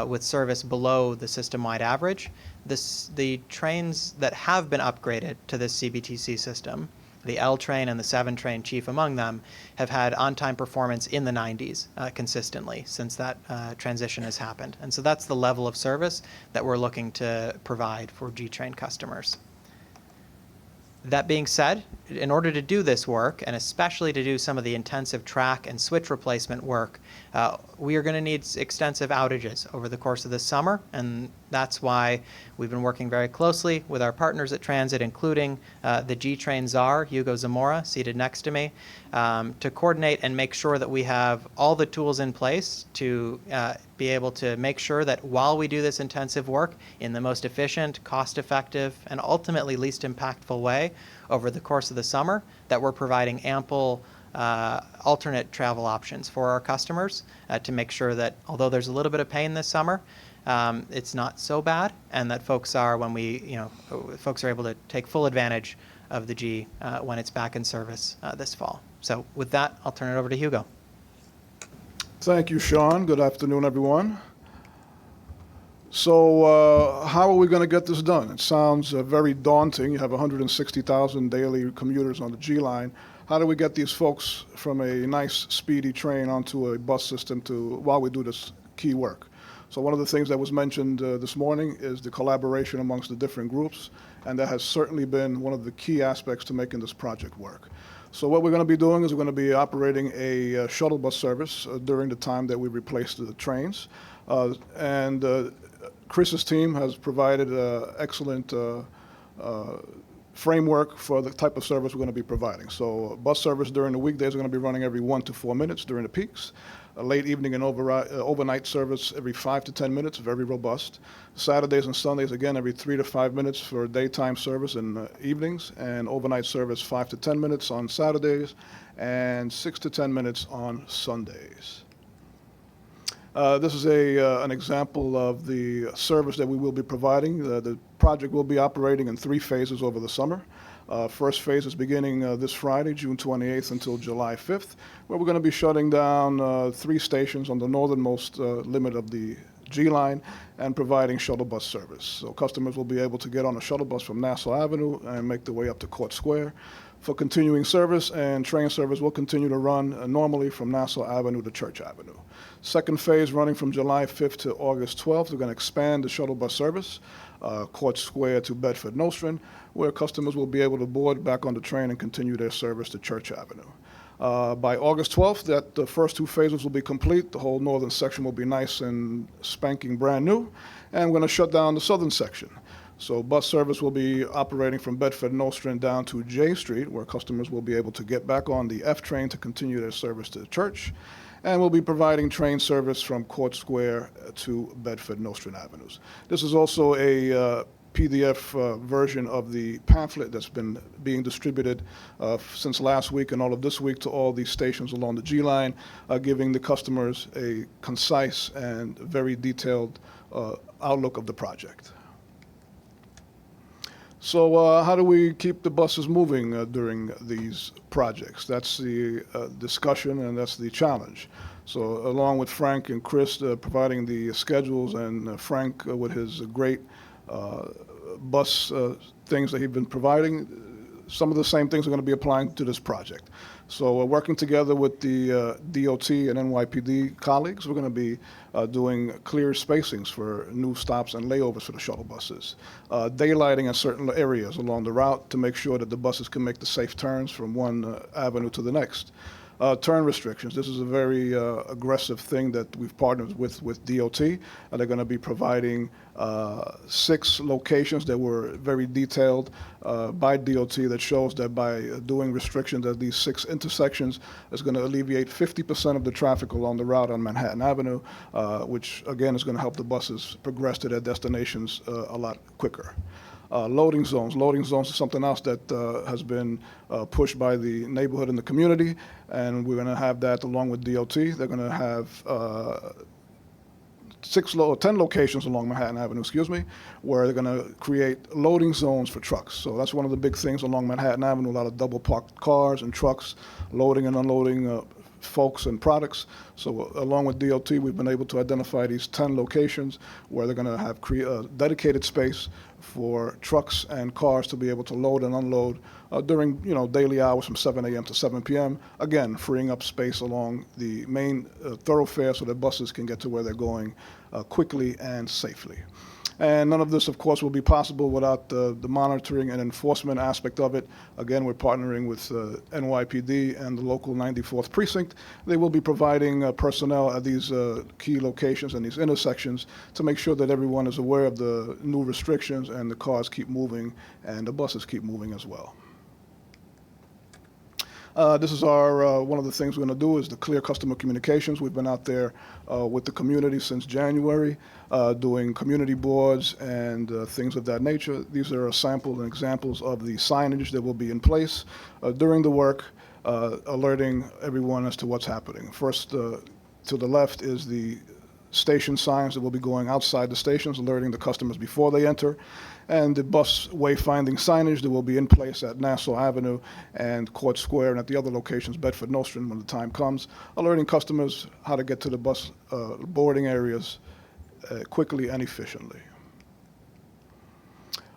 with service below the system-wide average. The trains that have been upgraded to this CBTC system, the L train and the 7 train chief among them, have had on-time performance in the 90s consistently since that transition has happened. And so that's the level of service that we're looking to provide for G train customers. That being said, in order to do this work, and especially to do some of the intensive track and switch replacement work, we are going to need extensive outages over the course of this summer, and that's why we've been working very closely with our partners at Transit, including the G-Train czar, Hugo Zamora, seated next to me, to coordinate and make sure that we have all the tools in place to be able to make sure that while we do this intensive work in the most efficient, cost-effective, and ultimately least impactful way over the course of the summer, that we're providing ample alternate travel options for our customers to make sure that although there's a little bit of pain this summer, it's not so bad, and that folks are, when folks are able to take full advantage of the G when it's back in service this fall. So with that, I'll turn it over to Hugo. Thank you, Sean. Good afternoon, everyone. So how are we going to get this done? It sounds very daunting. You have 160,000 daily commuters on the G line. How do we get these folks from a nice, speedy train onto a bus system while we do this key work? So one of the things that was mentioned this morning is the collaboration amongst the different groups, and that has certainly been one of the key aspects to making this project work. So what we're going to be doing is we're going to be operating a shuttle bus service during the time that we replace the trains. Chris's team has provided excellent framework for the type of service we're going to be providing. So bus service during the weekdays are going to be running every 1 to 4 minutes during the peaks. A late evening and overnight service every 5 to 10 minutes, very robust. Saturdays and Sundays, again, every 3 to 5 minutes for daytime service in evenings, and overnight service 5 to 10 minutes on Saturdays, and 6 to 10 minutes on Sundays. This is an example of the service that we will be providing. The project will be operating in 3 phases over the summer. First phase is beginning this Friday, June 28th until July 5th, where we're going to be shutting down 3 stations on the northernmost limit of the G line and providing shuttle bus service. So customers will be able to get on a shuttle bus from Nassau Avenue and make their way up to Court Square for continuing service, and train service will continue to run normally from Nassau Avenue to Church Avenue. Second phase, running from July 5th to August 12th, we're going to expand the shuttle bus service, Court Square to Bedford Nostrand, where customers will be able to board back on the train and continue their service to Church Avenue. By August 12th, the first 2 phases will be complete. The whole northern section will be nice and spanking brand new, and we're going to shut down the southern section. So bus service will be operating from Bedford Nostrand down to J Street, where customers will be able to get back on the F train to continue their service to the church. And we'll be providing train service from Court Square to Bedford Nostrand Avenues. This is also a PDF version of the pamphlet that's been being distributed since last week and all of this week to all these stations along the G line, giving the customers a concise and very detailed outlook of the project. So how do we keep the buses moving during these projects? That's the discussion, and that's the challenge. So along with Frank and Chris providing the schedules, and Frank with his great bus things that he's been providing, some of the same things are going to be applying to this project. So we're working together with the DOT and NYPD colleagues. We're going to be doing clear spacings for new stops and layovers for the shuttle buses, daylighting in certain areas along the route to make sure that the buses can make the safe turns from one avenue to the next. Turn restrictions. This is a very aggressive thing that we've partnered with DOT. They're going to be providing 6 locations that were very detailed by DOT that shows that by doing restrictions at these 6 intersections is going to alleviate 50% of the traffic along the route on Manhattan Avenue, which again is going to help the buses progress to their destinations a lot quicker. Loading zones. Loading zones is something else that has been pushed by the neighborhood and the community, and we're going to have that along with DOT. They're going to have 10 locations along Manhattan Avenue, where they're going to create loading zones for trucks. So that's one of the big things along Manhattan Avenue, a lot of double parked cars and trucks loading and unloading folks and products. So along with DOT, we've been able to identify these 10 locations where they're going to have dedicated space for trucks and cars to be able to load and unload during daily hours from 7 a.m. to 7 p.m. Again, freeing up space along the main thoroughfare so that buses can get to where they're going quickly and safely. And none of this, of course, will be possible without the monitoring and enforcement aspect of it. Again, we're partnering with NYPD and the local 94th Precinct. They will be providing personnel at these key locations and these intersections to make sure that everyone is aware of the new restrictions and the cars keep moving and the buses keep moving as well. This is our one of the things we're going to do is the clear customer communications. We've been out there with the community since January, doing community boards and things of that nature. These are a sample and examples of the signage that will be in place during the work, alerting everyone as to what's happening. First, to the left is the station signs that will be going outside the stations, alerting the customers before they enter, and the bus wayfinding signage that will be in place at Nassau Avenue and Court Square and at the other locations, Bedford Nostrand, when the time comes, alerting customers how to get to the bus boarding areas quickly and efficiently.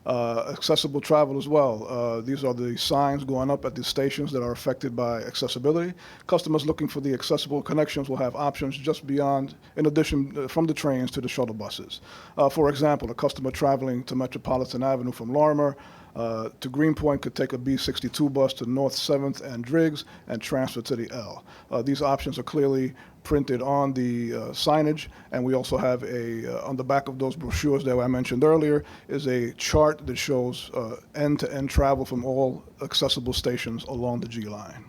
Accessible travel as well. These are the signs going up at the stations that are affected by accessibility. Customers looking for the accessible connections will have options just beyond, in addition, from the trains to the shuttle buses. For example, a customer traveling to Metropolitan Avenue from Lorimer to Greenpoint could take a B62 bus to North 7th and Driggs and transfer to the L. These options are clearly printed on the signage, and we also have on the back of those brochures that I mentioned earlier is a chart that shows end-to-end travel from all accessible stations along the G line.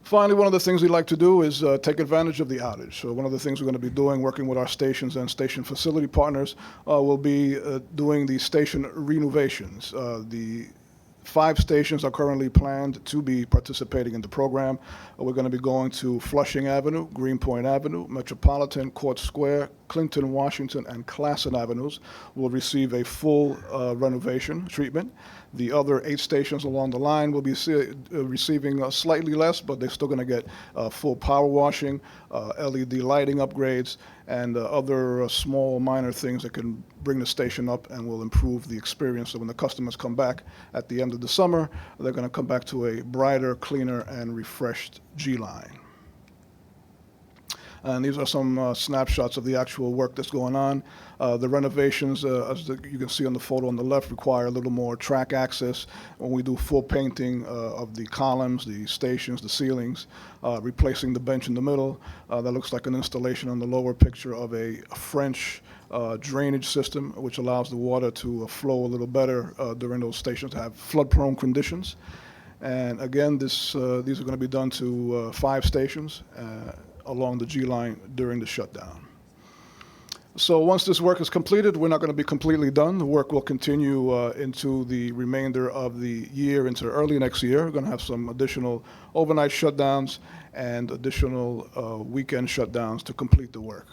Finally, one of the things we like to do is take advantage of the outage. So one of the things we're going to be doing, working with our stations and station facility partners, will be doing the station renovations. The 5 stations are currently planned to be participating in the program. We're going to be going to Flushing Avenue, Greenpoint Avenue, Metropolitan, Court Square, Clinton, Washington, and Classen Avenues will receive a full renovation treatment. The other 8 stations along the line will be receiving slightly less, but they're still going to get full power washing, LED lighting upgrades, and other small minor things that can bring the station up and will improve the experience. So when the customers come back at the end of the summer, they're going to come back to a brighter, cleaner, and refreshed G line. And these are some snapshots of the actual work that's going on. The renovations, as you can see on the photo on the left, require a little more track access. When we do full painting of the columns, the stations, the ceilings, replacing the bench in the middle, that looks like an installation on the lower picture of a French drainage system, which allows the water to flow a little better during those stations to have flood-prone conditions. And again, these are going to be done to 5 stations along the G line during the shutdown. So once this work is completed, we're not going to be completely done. The work will continue into the remainder of the year, into early next year. We're going to have some additional overnight shutdowns and additional weekend shutdowns to complete the work.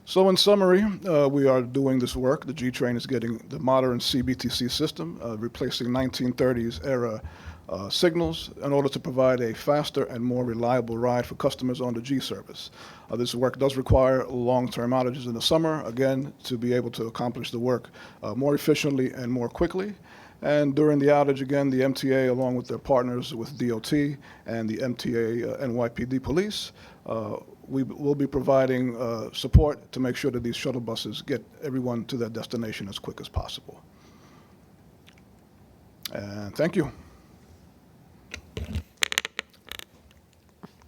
So in summary, we are doing this work. The G train is getting the modern CBTC system, replacing 1930s era signals in order to provide a faster and more reliable ride for customers on the G service. This work does require long-term outages in the summer, again, to be able to accomplish the work more efficiently and more quickly. And during the outage, again, the MTA, along with their partners with DOT and the MTA NYPD police, we will be providing support to make sure that these shuttle buses get everyone to their destination as quick as possible. And thank you.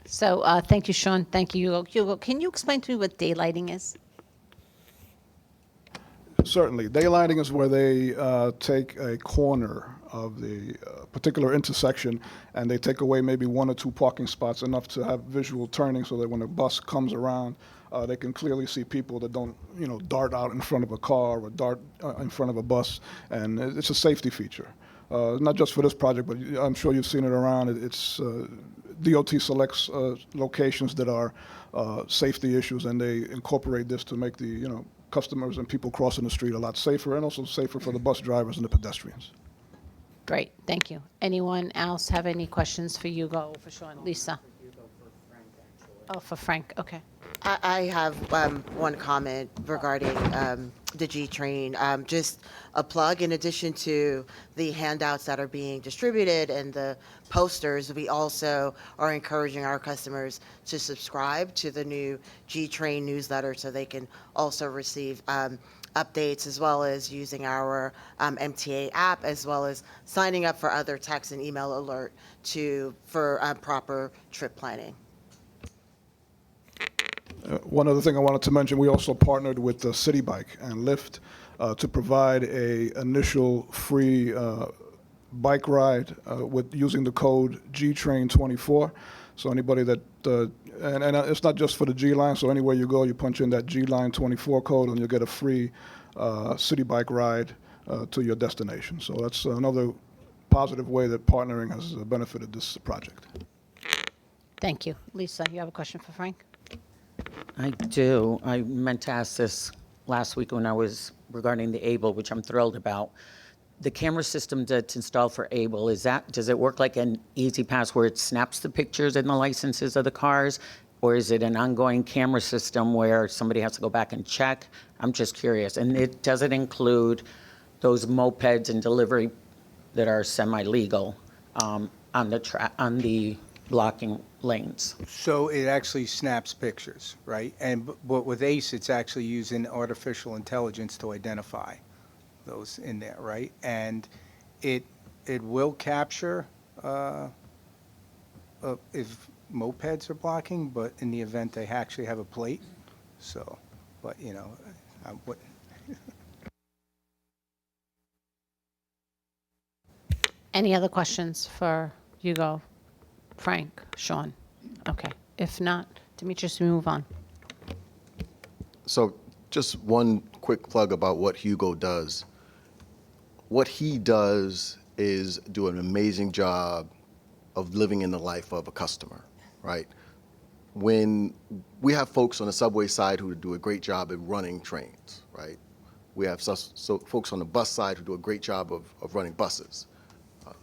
So thank you, Sean. Thank you, Hugo. Hugo, can you explain to me what daylighting is? Certainly. Daylighting is where they take a corner of the particular intersection and they take away maybe 1 or 2 parking spots, enough to have visual turning so that when a bus comes around, they can clearly see people that don't, dart out in front of a car or dart in front of a bus. And it's a safety feature. Not just for this project, but I'm sure you've seen it around. It's DOT selects locations that are safety issues, and they incorporate this to make the customers and people crossing the street a lot safer, and also safer for the bus drivers and the pedestrians. Great, thank you. Anyone else have any questions for Hugo or for Sean? Lisa? Oh, for Frank, okay. I have one comment regarding the G train. Just a plug, in addition to the handouts that are being distributed and the posters, we also are encouraging our customers to subscribe to the new G train newsletter so they can also receive updates, as well as using our MTA app, as well as signing up for other text and email alert for proper trip planning. One other thing I wanted to mention, we also partnered with the City Bike and Lyft to provide a initial free bike ride with using the code GTrain24. So anybody that, and it's not just for the G line, so anywhere you go, you punch in that G line 24 code and you'll get a free city bike ride to your destination. So that's another positive way that partnering has benefited this project. Thank you. Lisa, you have a question for Frank? I do. I meant to ask this last week when I was regarding the ABLE, which I'm thrilled about. The camera system that's installed for ABLE, does it work like an Easy Pass where it snaps the pictures and the licenses of the cars? Or is it an ongoing camera system where somebody has to go back and check? I'm just curious. And does it include those mopeds and delivery that are semi-legal on the blocking lanes? So it actually snaps pictures, right? But with ACE, it's actually using artificial intelligence to identify those in there, right? And it will capture if mopeds are blocking, but in the event they actually have a plate. So, but what? Any other questions for Hugo, Frank, Sean? Okay. If not, Demetrius, we move on. So just one quick plug about what Hugo does. What he does is do an amazing job of living in the life of a customer, right? When we have folks on the subway side who do a great job at running trains, right? We have so folks on the bus side who do a great job of running buses.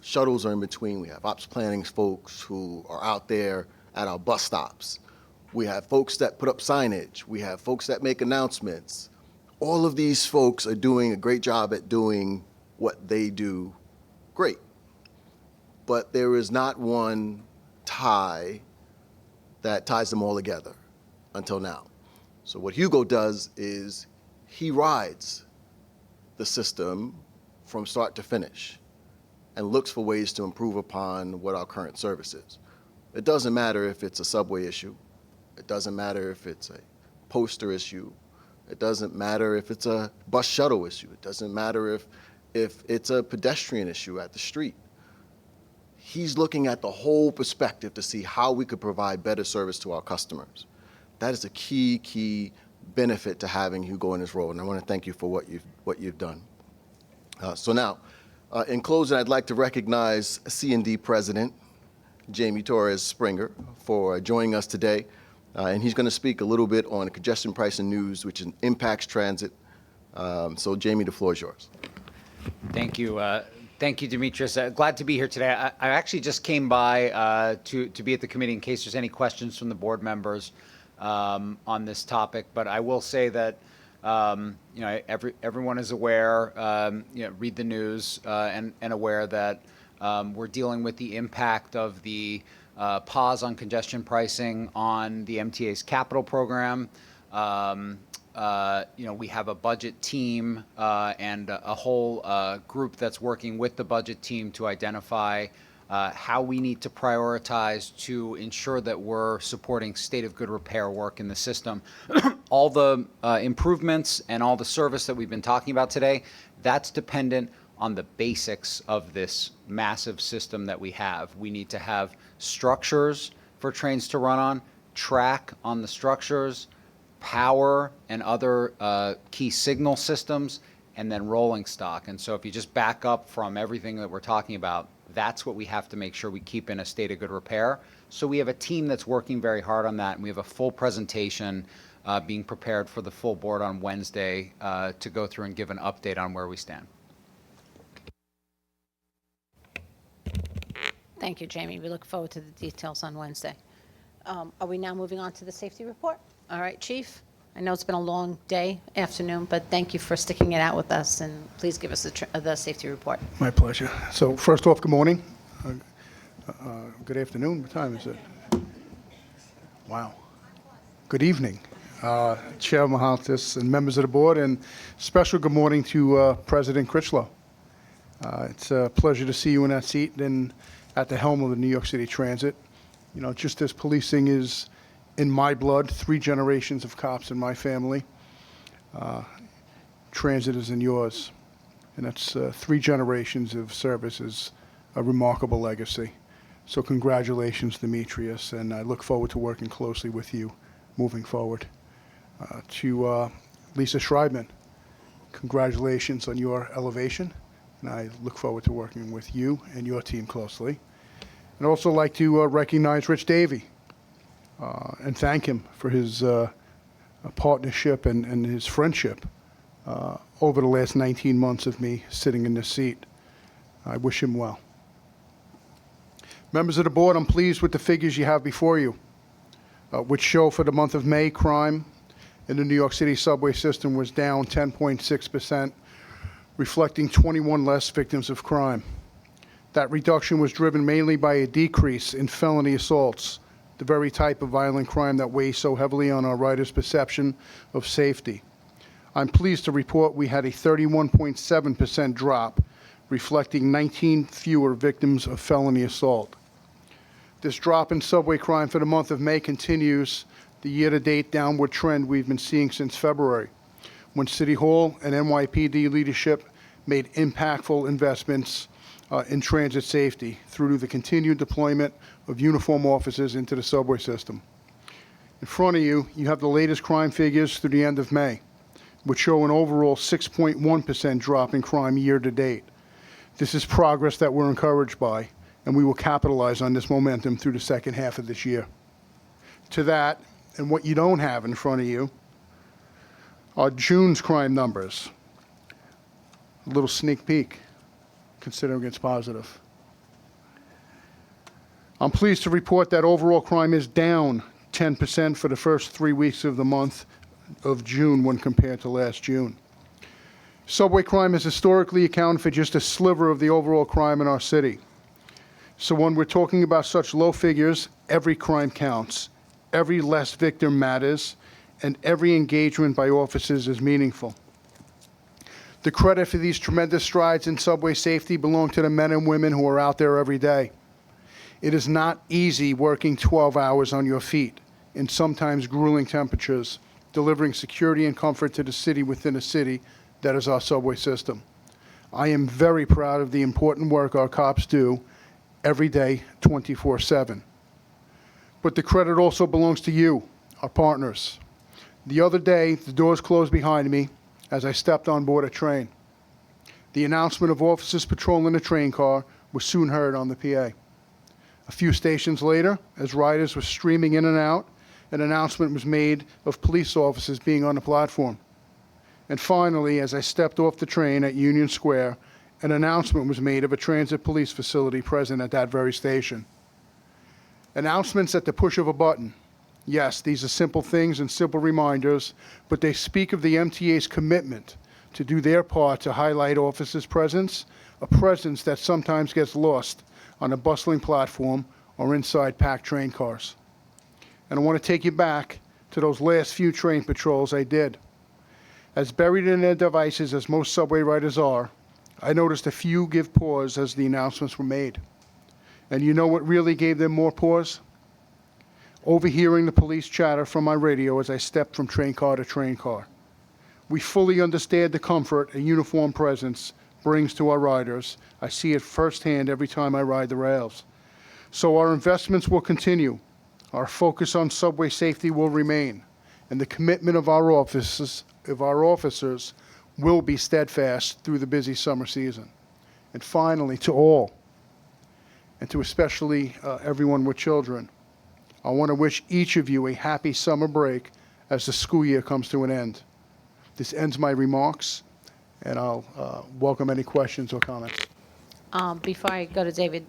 Shuttles are in between. We have ops planning folks who are out there at our bus stops. We have folks that put up signage. We have folks that make announcements. All of these folks are doing a great job at doing what they do great. But there is not one tie that ties them all together until now. So what Hugo does is he rides the system from start to finish and looks for ways to improve upon what our current service is. It doesn't matter if it's a subway issue. It doesn't matter if it's a poster issue. It doesn't matter if it's a bus shuttle issue. It doesn't matter if it's a pedestrian issue at the street. He's looking at the whole perspective to see how we could provide better service to our customers. That is a key benefit to having Hugo in his role, and I want to thank you for what you've done. So now, in closing, I'd like to recognize C&D President Jamie Torres Springer for joining us today, and he's going to speak a little bit on congestion pricing news, which impacts transit. So Jamie, the floor is yours. Thank you. Thank you, Demetrius. Glad to be here today. I actually just came by to be at the committee in case there's any questions from the board members on this topic. But I will say that everyone is aware, read the news and aware that we're dealing with the impact of the pause on congestion pricing on the MTA's capital program. We have a budget team and a whole group that's working with the budget team to identify how we need to prioritize to ensure that we're supporting state of good repair work in the system. All the improvements and all the service that we've been talking about today, that's dependent on the basics of this massive system that we have. We need to have structures for trains to run on, track on the structures, power and other key signal systems, and then rolling stock. And so if you just back up from everything that we're talking about, that's what we have to make sure we keep in a state of good repair. So we have a team that's working very hard on that, and we have a full presentation being prepared for the full board on Wednesday to go through and give an update on where we stand. Thank you, Jamie. We look forward to the details on Wednesday. Are we now moving on to the safety report? All right, Chief. I know it's been a long afternoon, but thank you for sticking it out with us, and please give us the safety report. My pleasure. So first off, good morning. Good afternoon. What time is it? Wow. Good evening, Chair Mahaltis and members of the board, and special good morning to President Critchlow. It's a pleasure to see you in that seat and at the helm of the New York City Transit. Just as policing is in my blood, 3 generations of cops in my family, transit is in yours. And that's 3 generations of service is a remarkable legacy. So congratulations, Demetrius, and I look forward to working closely with you moving forward. To Lisa Schreibman, congratulations on your elevation, and I look forward to working with you and your team closely. I'd also like to recognize Rich Davey, and thank him for his partnership and his friendship over the last 19 months of me sitting in this seat. I wish him well. Members of the board, I'm pleased with the figures you have before you, which show for the month of May, crime in the New York City subway system was down 10.6%, reflecting 21 less victims of crime. That reduction was driven mainly by a decrease in felony assaults, the very type of violent crime that weighs so heavily on our riders' perception of safety. I'm pleased to report we had a 31.7% drop, reflecting 19 fewer victims of felony assault. This drop in subway crime for the month of May continues the year-to-date downward trend we've been seeing since February, when City Hall and NYPD leadership made impactful investments in transit safety through the continued deployment of uniform officers into the subway system. In front of you, you have the latest crime figures through the end of May, which show an overall 6.1% drop in crime year-to-date. This is progress that we're encouraged by, and we will capitalize on this momentum through the second half of this year. To that, and what you don't have in front of you, are June's crime numbers. A little sneak peek, considering it's positive. I'm pleased to report that overall crime is down 10% for the first 3 weeks of the month of June when compared to last June. Subway crime has historically accounted for just a sliver of the overall crime in our city. So when we're talking about such low figures, every crime counts, every less victim matters, and every engagement by officers is meaningful. The credit for these tremendous strides in subway safety belong to the men and women who are out there every day. It is not easy working 12 hours on your feet in sometimes grueling temperatures, delivering security and comfort to the city within a city that is our subway system. I am very proud of the important work our cops do every day, 24/7. But the credit also belongs to you, our partners. The other day, the doors closed behind me as I stepped on board a train. The announcement of officers patrolling the train car was soon heard on the PA. A few stations later, as riders were streaming in and out, an announcement was made of police officers being on the platform. And finally, as I stepped off the train at Union Square, an announcement was made of a transit police facility present at that very station. Announcements at the push of a button. Yes, these are simple things and simple reminders, but they speak of the MTA's commitment to do their part to highlight officers' presence, a presence that sometimes gets lost on a bustling platform or inside packed train cars. And I want to take you back to those last few train patrols I did. As buried in their devices as most subway riders are, I noticed a few give pause as the announcements were made. And you know what really gave them more pause? Overhearing the police chatter from my radio as I stepped from train car to train car. We fully understand the comfort a uniformed presence brings to our riders. I see it firsthand every time I ride the rails. So our investments will continue. Our focus on subway safety will remain, and the commitment of our officers will be steadfast through the busy summer season. And finally, to all, and to especially everyone with children, I want to wish each of you a happy summer break as the school year comes to an end. This ends my remarks, and I'll welcome any questions or comments. Before I go to David,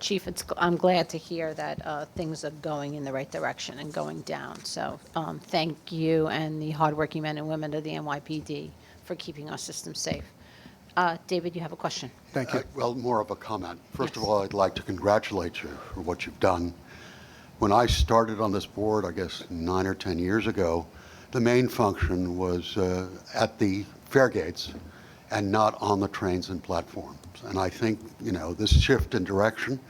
Chief, I'm glad to hear that things are going in the right direction and going down. So thank you and the hardworking men and women of the NYPD for keeping our system safe. David, you have a question. Thank you. Well, more of a comment. First of all, I'd like to congratulate you for what you've done. When I started on this board, I guess 9 or 10 years ago, the main function was at the fare gates and not on the trains and platforms. And I think, this shift in direction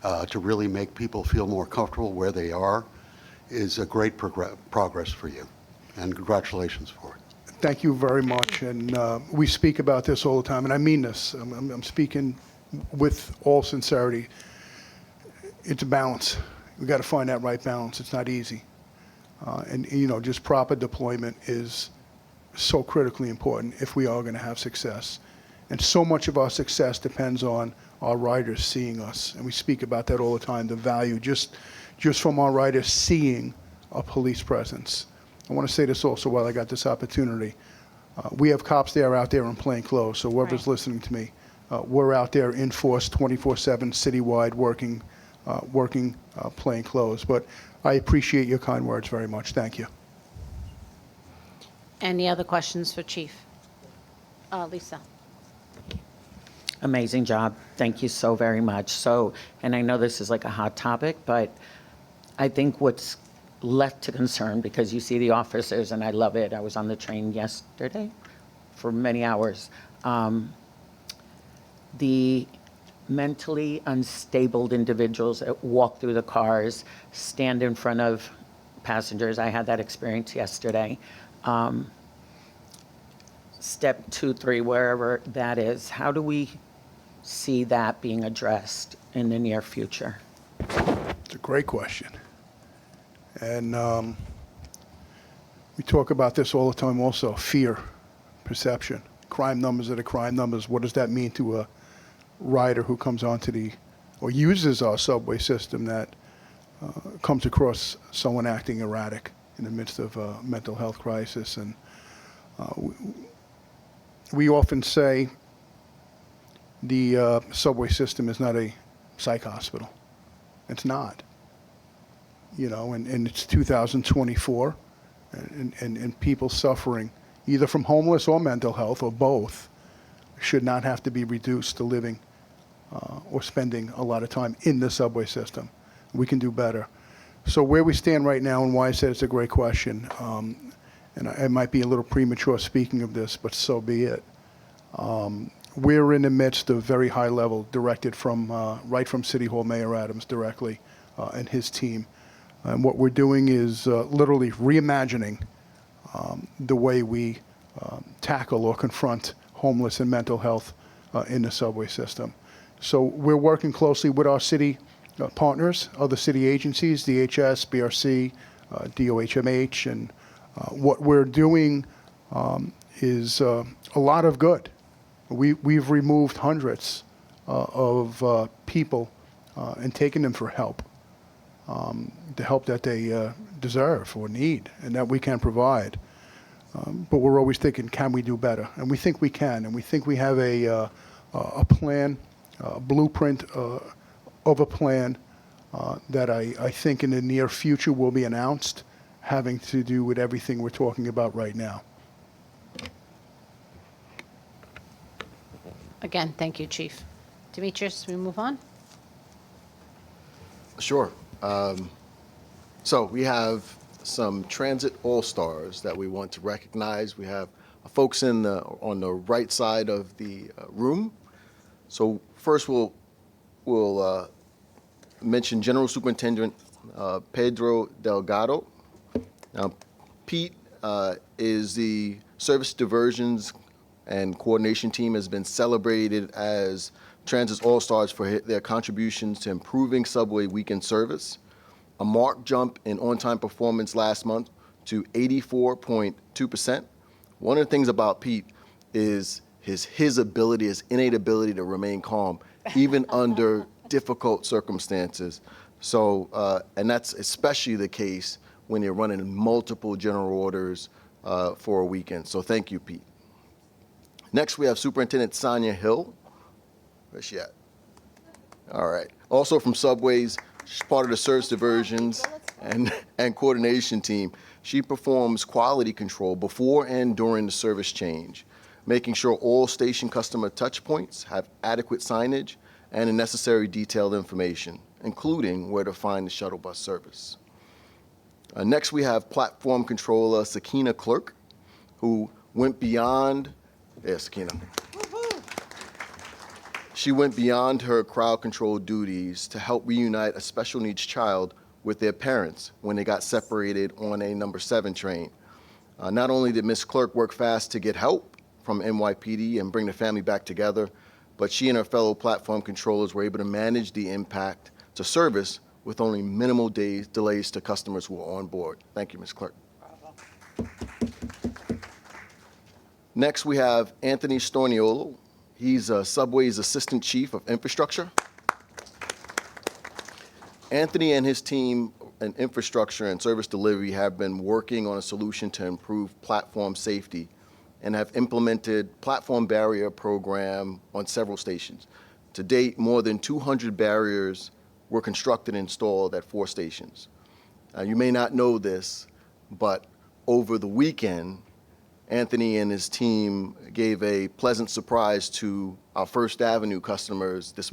to really make people feel more comfortable where they are is a great progress for you. And congratulations for it. Thank you very much. And we speak about this all the time, and I mean this. I'm speaking with all sincerity. It's a balance. We got to find that right balance. It's not easy. And just proper deployment is so critically important if we are going to have success. And so much of our success depends on our riders seeing us. And we speak about that all the time, the value. Just just from our riders seeing a police presence. I want to say this also while I got this opportunity. We have cops there out there in plain clothes, so whoever's listening to me, we're out there in force 24/7 citywide working plain clothes. But I appreciate your kind words very much. Thank you. Any other questions for Chief? Lisa. Amazing job. Thank you so very much. So, and I know this is like a hot topic, but I think what's left to concern, because you see the officers, and I love it. I was on the train yesterday for many hours. The mentally unstable individuals that walk through the cars, stand in front of passengers. I had that experience yesterday. Step 2, 3, wherever that is, how do we see that being addressed in the near future? It's a great question. And we talk about this all the time also, fear, perception. Crime numbers are the crime numbers. What does that mean to a rider who comes onto or uses our subway system that comes across someone acting erratic in the midst of a mental health crisis? And we often say the subway system is not a psych hospital. It's not. You know, and it's 2024, and people suffering either from homeless or mental health or both should not have to be reduced to living or spending a lot of time in the subway system. We can do better. So where we stand right now, and why I said it's a great question, and I might be a little premature speaking of this, but so be it. We're in the midst of very high level, directed from right from City Hall Mayor Adams directly and his team. And what we're doing is literally reimagining the way we tackle or confront homeless and mental health in the subway system. So we're working closely with our city partners, other city agencies, DHS, BRC, DOHMH, and what we're doing is a lot of good. We've removed hundreds of people and taken them for help, the help that they deserve or need and that we can provide. But we're always thinking, can we do better? And we think we can, and we think we have a plan, a blueprint of a plan that I think in the near future will be announced, having to do with everything we're talking about right now. Again, thank you, Chief. Demetrius, we move on? Sure. So we have some transit all-stars that we want to recognize. We have folks on the right side of the room. So first we'll mention General Superintendent Pedro Delgado. Now, Pete is the Service Diversions and Coordination Team, has been celebrated as Transit All-Stars for their contributions to improving subway weekend service. A marked jump in on-time performance last month to 84.2%. One of the things about Pete is his ability, his innate ability to remain calm, even under difficult circumstances. So, and that's especially the case when you're running multiple general orders for a weekend. So thank you, Pete. Next, we have Superintendent Sonia Hill. Where's she at? All right. Also from Subways, she's part of the Service Diversions and Coordination Team. She performs quality control before and during the service change, making sure all station customer touch points have adequate signage and the necessary detailed information, including where to find the shuttle bus service. Next, we have Platform Controller Sakina Clerk, who went beyond, Sakina. She went beyond her crowd control duties to help reunite a special needs child with their parents when they got separated on a number 7 train. Not only did Ms. Clerk work fast to get help from NYPD and bring the family back together, but she and her fellow platform controllers were able to manage the impact to service with only minimal delays to customers who were on board. Thank you, Ms. Clerk. Next, we have Anthony Storniolo. He's Subway's Assistant Chief of Infrastructure. Anthony and his team in infrastructure and service delivery have been working on a solution to improve platform safety and have implemented platform barrier program on several stations. To date, more than 200 barriers were constructed and installed at 4 stations. You may not know this, but over the weekend, Anthony and his team gave a pleasant surprise to our First Avenue customers this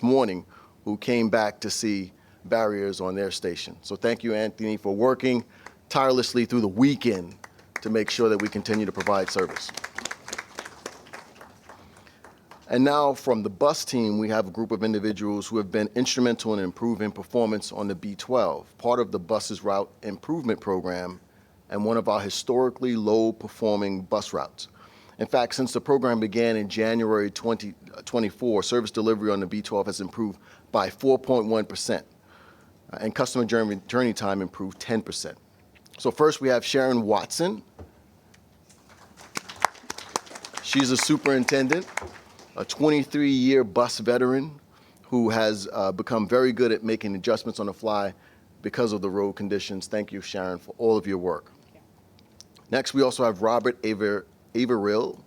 morning who came back to see barriers on their station. So thank you, Anthony, for working tirelessly through the weekend to make sure that we continue to provide service. And now from the bus team, we have a group of individuals who have been instrumental in improving performance on the B12, part of the bus's route improvement program and one of our historically low-performing bus routes. In fact, since the program began in January 2024, service delivery on the B12 has improved by 4.1%, and customer journey time improved 10%. So first we have Sharon Watson. She's a superintendent, a 23-year bus veteran who has become very good at making adjustments on the fly because of the road conditions. Thank you, Sharon, for all of your work. Next, we also have Robert Averill.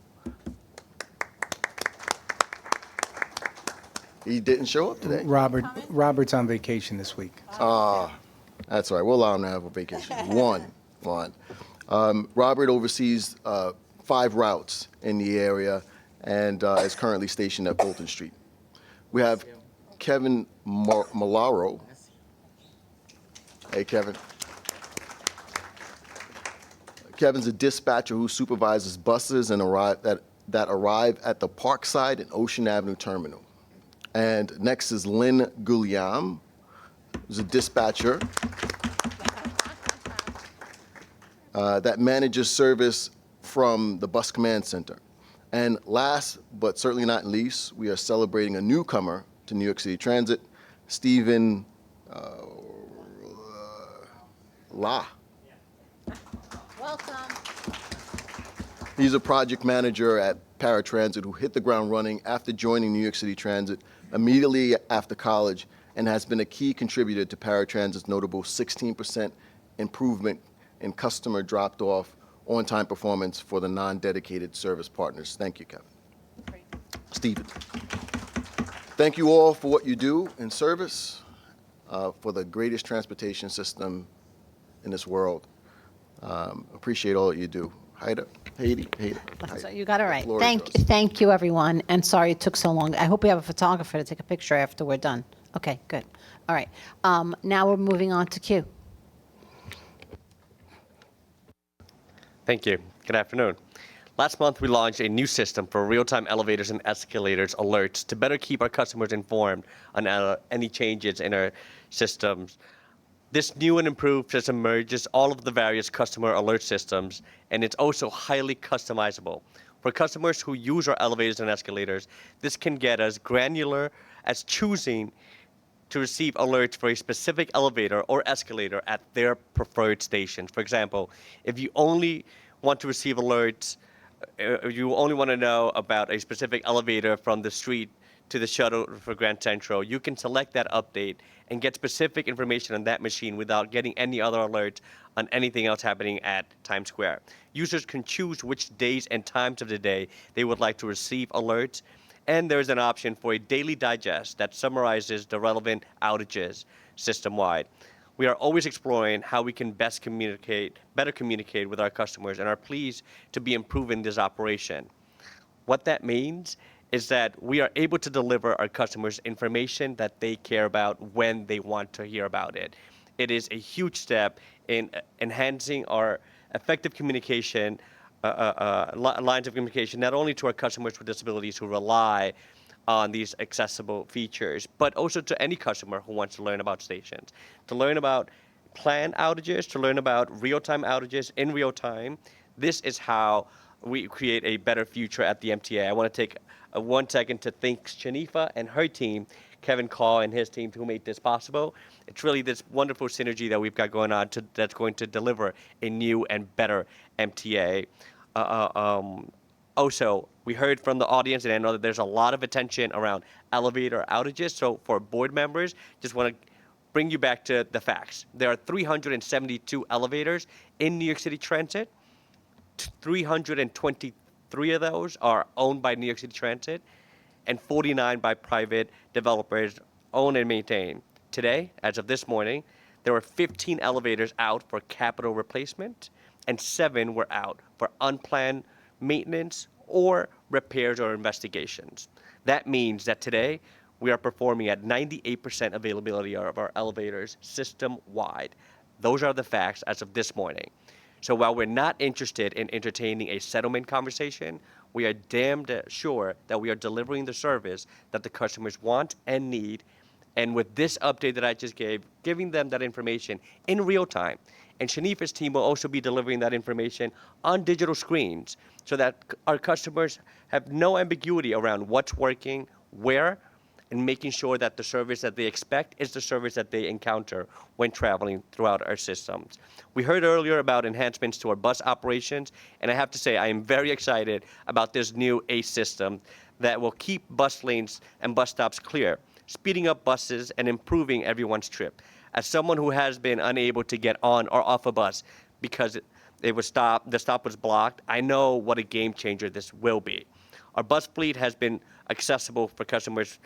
He didn't show up today. Robert's on vacation this week. That's all right. We'll allow him to have a vacation. One. Robert oversees 5 routes in the area and is currently stationed at Bolton Street. We have Kevin Malaro. Hey, Kevin. Kevin's a dispatcher who supervises buses and that arrive at the Parkside and Ocean Avenue terminal. And next is Lynn Guliam, who's a dispatcher that manages service from the Bus Command Center. And last, but certainly not least, we are celebrating a newcomer to New York City Transit, Stephen La. Welcome. He's a project manager at Paratransit who hit the ground running after joining New York City Transit immediately after college and has been a key contributor to Paratransit's notable 16% improvement in customer dropped off on-time performance for the non-dedicated service partners. Thank you, Kevin. Great. Stephen. Thank you all for what you do in service for the greatest transportation system in this world. Appreciate all that you do. Haiti. So you got it right. floor is yours. Thank you, everyone. And sorry it took so long. I hope we have a photographer to take a picture after we're done. Okay, good. All right. Now we're moving on to Q. Thank you. Good afternoon. Last month, we launched a new system for real-time elevators and escalators alerts to better keep our customers informed on any changes in our systems. This new and improved system merges all of the various customer alert systems, and it's also highly customizable. For customers who use our elevators and escalators, this can get as granular as choosing to receive alerts for a specific elevator or escalator at their preferred station. For example, if you only want to receive alerts, you only want to know about a specific elevator from the street to the shuttle for Grand Central, you can select that update and get specific information on that machine without getting any other alerts on anything else happening at Times Square. Users can choose which days and times of the day they would like to receive alerts, and there's an option for a daily digest that summarizes the relevant outages system-wide. We are always exploring how we can better communicate with our customers and are pleased to be improving this operation. What that means is that we are able to deliver our customers information that they care about when they want to hear about it. It is a huge step in enhancing our effective communication, lines of communication, not only to our customers with disabilities who rely on these accessible features, but also to any customer who wants to learn about stations, to learn about planned outages, to learn about real-time outages in real time. This is how we create a better future at the MTA. I want to take 1 second to thank Shanifa and her team, Kevin Call and his team, who made this possible. It's really this wonderful synergy that we've got going on that's going to deliver a new and better MTA. Also, we heard from the audience, and I know that there's a lot of attention around elevator outages. So for board members, just want to bring you back to the facts. There are 372 elevators in New York City Transit. 323 of those are owned by New York City Transit, and 49 by private developers owned and maintained. Today, as of this morning, there were 15 elevators out for capital replacement, and 7 were out for unplanned maintenance or repairs or investigations. That means that today we are performing at 98% availability of our elevators system-wide. Those are the facts as of this morning. So while we're not interested in entertaining a settlement conversation, we are damned sure that we are delivering the service that the customers want and need. And with this update that I just gave, giving them that information in real time. And Shanifa's team will also be delivering that information on digital screens so that our customers have no ambiguity around what's working, where, and making sure that the service that they expect is the service that they encounter when traveling throughout our systems. We heard earlier about enhancements to our bus operations, and I have to say I am very excited about this new ACE system that will keep bus lanes and bus stops clear, speeding up buses and improving everyone's trip. As someone who has been unable to get on or off a bus because the stop was blocked, I know what a game changer this will be. Our bus fleet has been accessible for customers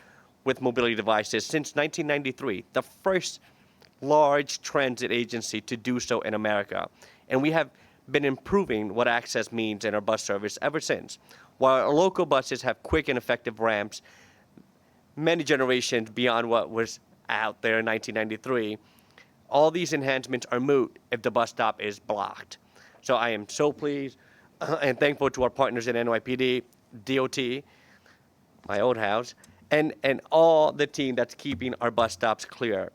with mobility devices since 1993, the first large transit agency to do so in America. And we have been improving what access means in our bus service ever since. While our local buses have quick and effective ramps, many generations beyond what was out there in 1993, all these enhancements are moot if the bus stop is blocked. So I am so pleased and thankful to our partners at NYPD, DOT, my old house, and all the team that's keeping our bus stops clear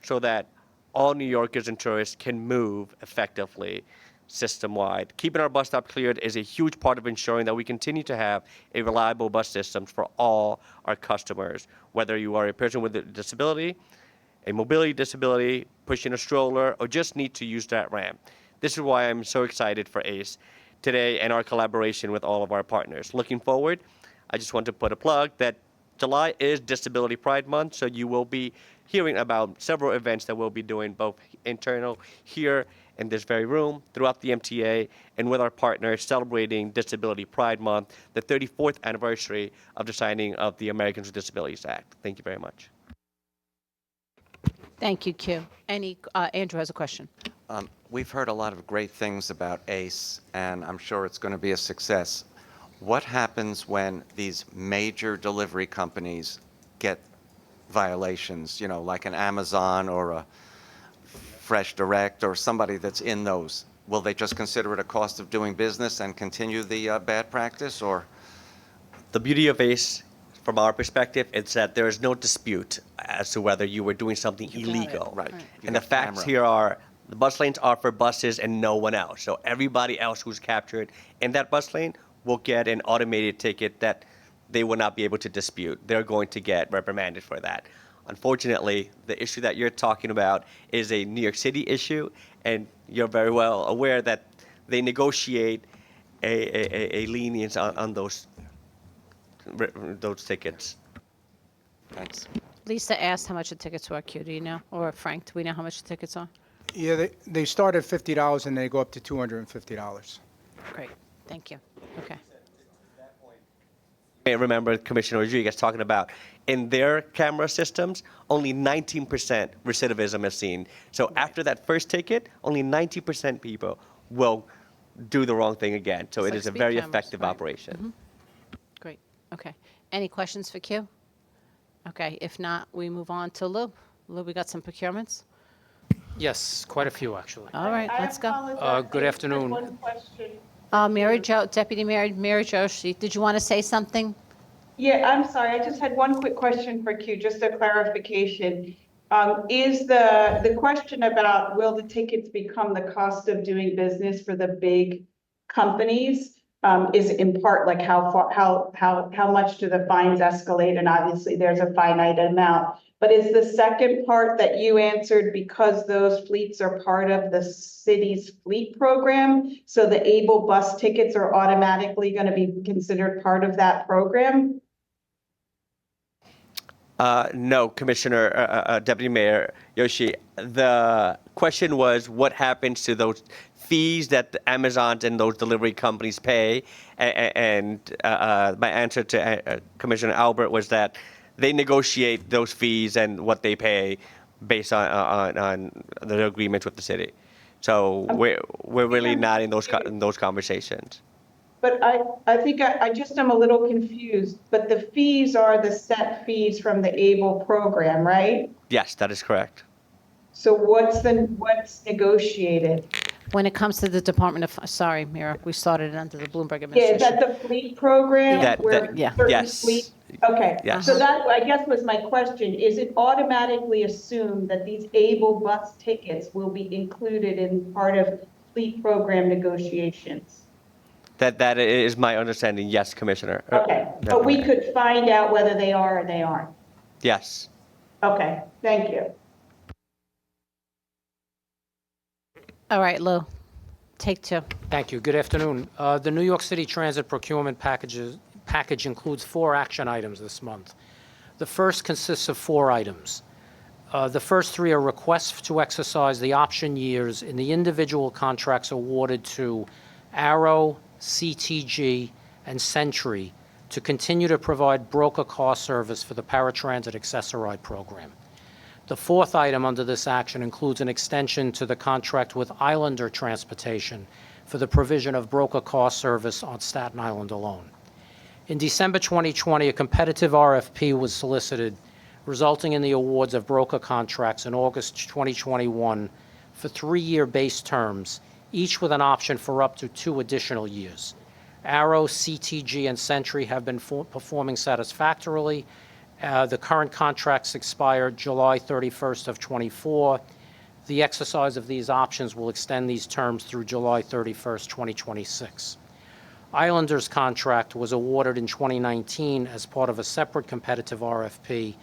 so that all New Yorkers and tourists can move effectively system-wide. Keeping our bus stop cleared is a huge part of ensuring that we continue to have a reliable bus system for all our customers, whether you are a person with a disability, a mobility disability, pushing a stroller, or just need to use that ramp. This is why I'm so excited for ACE today and our collaboration with all of our partners. Looking forward, I just want to put a plug that July is Disability Pride Month, so you will be hearing about several events that we'll be doing both internal here in this very room, throughout the MTA, and with our partners celebrating Disability Pride Month, the 34th anniversary of the signing of the Americans with Disabilities Act. Thank you very much. Thank you, Q. Andrew has a question. We've heard a lot of great things about ACE, and I'm sure it's going to be a success. What happens when these major delivery companies get violations, you know, like an Amazon or a Fresh Direct or somebody that's in those? Will they just consider it a cost of doing business and continue the bad practice, or? The beauty of ACE, from our perspective, is that there is no dispute as to whether you were doing something illegal. Right. And the facts here are the bus lanes are for buses and no one else. So everybody else who's captured in that bus lane will get an automated ticket that they will not be able to dispute. They're going to get reprimanded for that. Unfortunately, the issue that you're talking about is a New York City issue, and you're very well aware that they negotiate a lenience on those tickets. Thanks. Lisa asked how much the tickets were, Q. Do you know? Or Frank, do we know how much the tickets are? Yeah, they start at $50 and they go up to $250. Great. Thank you. Okay. You may remember Commissioner Rodriguez talking about in their camera systems, only 19% recidivism is seen. So after that first ticket, only 90% people will do the wrong thing again. So It's it like is a speed very cameras, effective right. operation. Great. Okay. Any questions for Q? Okay. If not, we move on to Lou. Lou, we got some procurements. Yes, quite a few, actually. All right. Let's go. Good afternoon. One question. Mary Jo, Deputy Mary Joshi, did you want to say something? Yeah, I'm sorry. I just had one quick question for Q, just a clarification. Is the question about will the tickets become the cost of doing business for the big companies? Is in part like how much do the fines escalate? And obviously there's a finite amount. But is the second part that you answered because those fleets are part of the city's fleet program? So the Able bus tickets are automatically going to be considered part of that program? No, Commissioner, Deputy Mayor Yoshi. The question was what happens to those fees that the Amazon and those delivery companies pay? And my answer to Commissioner Albert was that they negotiate those fees and what they pay based on the agreements with the city. So we're really not in those conversations. But I think I just am a little confused, but the fees are the set fees from the ABLE program, right? Yes, that is correct. So what's negotiated? When it comes to the Department of, sorry, Mira, we started it under the Bloomberg Yeah, is administration. that the fleet program? That- where that- yeah. certain Yes. fleet- Okay, Yes. so that, I guess, was my question. Is it automatically assumed that these ABLE bus tickets will be included in part of fleet program negotiations? That is my understanding. Yes, Commissioner. Okay, but we could find out whether they are or they aren't. Yes. Okay, thank you. All right, Lou, take two. Thank you. Good afternoon. The New York City Transit procurement package includes 4 action items this month. The first consists of 4 items. The first 3 are requests to exercise the option years in the individual contracts awarded to Arrow, CTG, and Century to continue to provide broker car service for the paratransit Access-a-Ride program. The fourth item under this action includes an extension to the contract with Islander Transportation for the provision of broker car service on Staten Island alone. In December 2020, a competitive RFP was solicited, resulting in the awards of broker contracts in August 2021 for 3-year base terms, each with an option for up to 2 additional years. Arrow, CTG, and Century have been performing satisfactorily. The current contracts expire July 31st of 24. The exercise of these options will extend these terms through July 31st, 2026. Islander's contract was awarded in 2019 as part of a separate competitive RFP,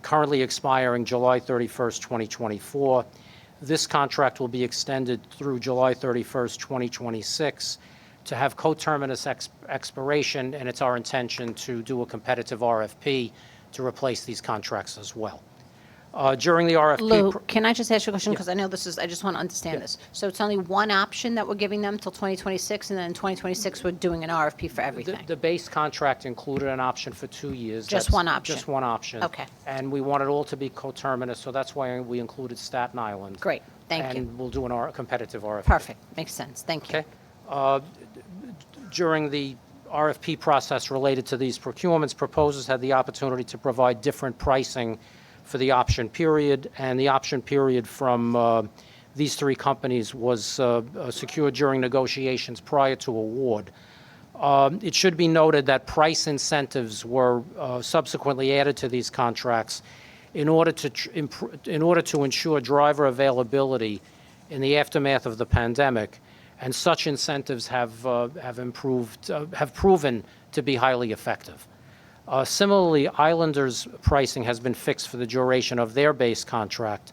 currently expiring July 31st, 2024. This contract will be extended through July 31st, 2026 to have coterminous expiration, and it's our intention to do a competitive RFP to replace these contracts as well. During the RFP... Lou, can I just ask you a question? Because I know this is, I just want to understand this. So it's only one option that we're giving them till 2026, and then in 2026, we're doing an RFP for everything? The base contract included an option for 2 years. Just That's one option? Just one option. Okay. And we want it all to be coterminous, so that's why we included Staten Island. Great, thank you. And we'll do a competitive RFP. Perfect, makes sense, thank you. Okay. During the RFP process related to these procurements, proposers had the opportunity to provide different pricing for the option period, and the option period from these 3 companies was secured during negotiations prior to award. It should be noted that price incentives were subsequently added to these contracts in order to ensure driver availability in the aftermath of the pandemic, and such incentives have proven to be highly effective. Similarly, Islander's pricing has been fixed for the duration of their base contract,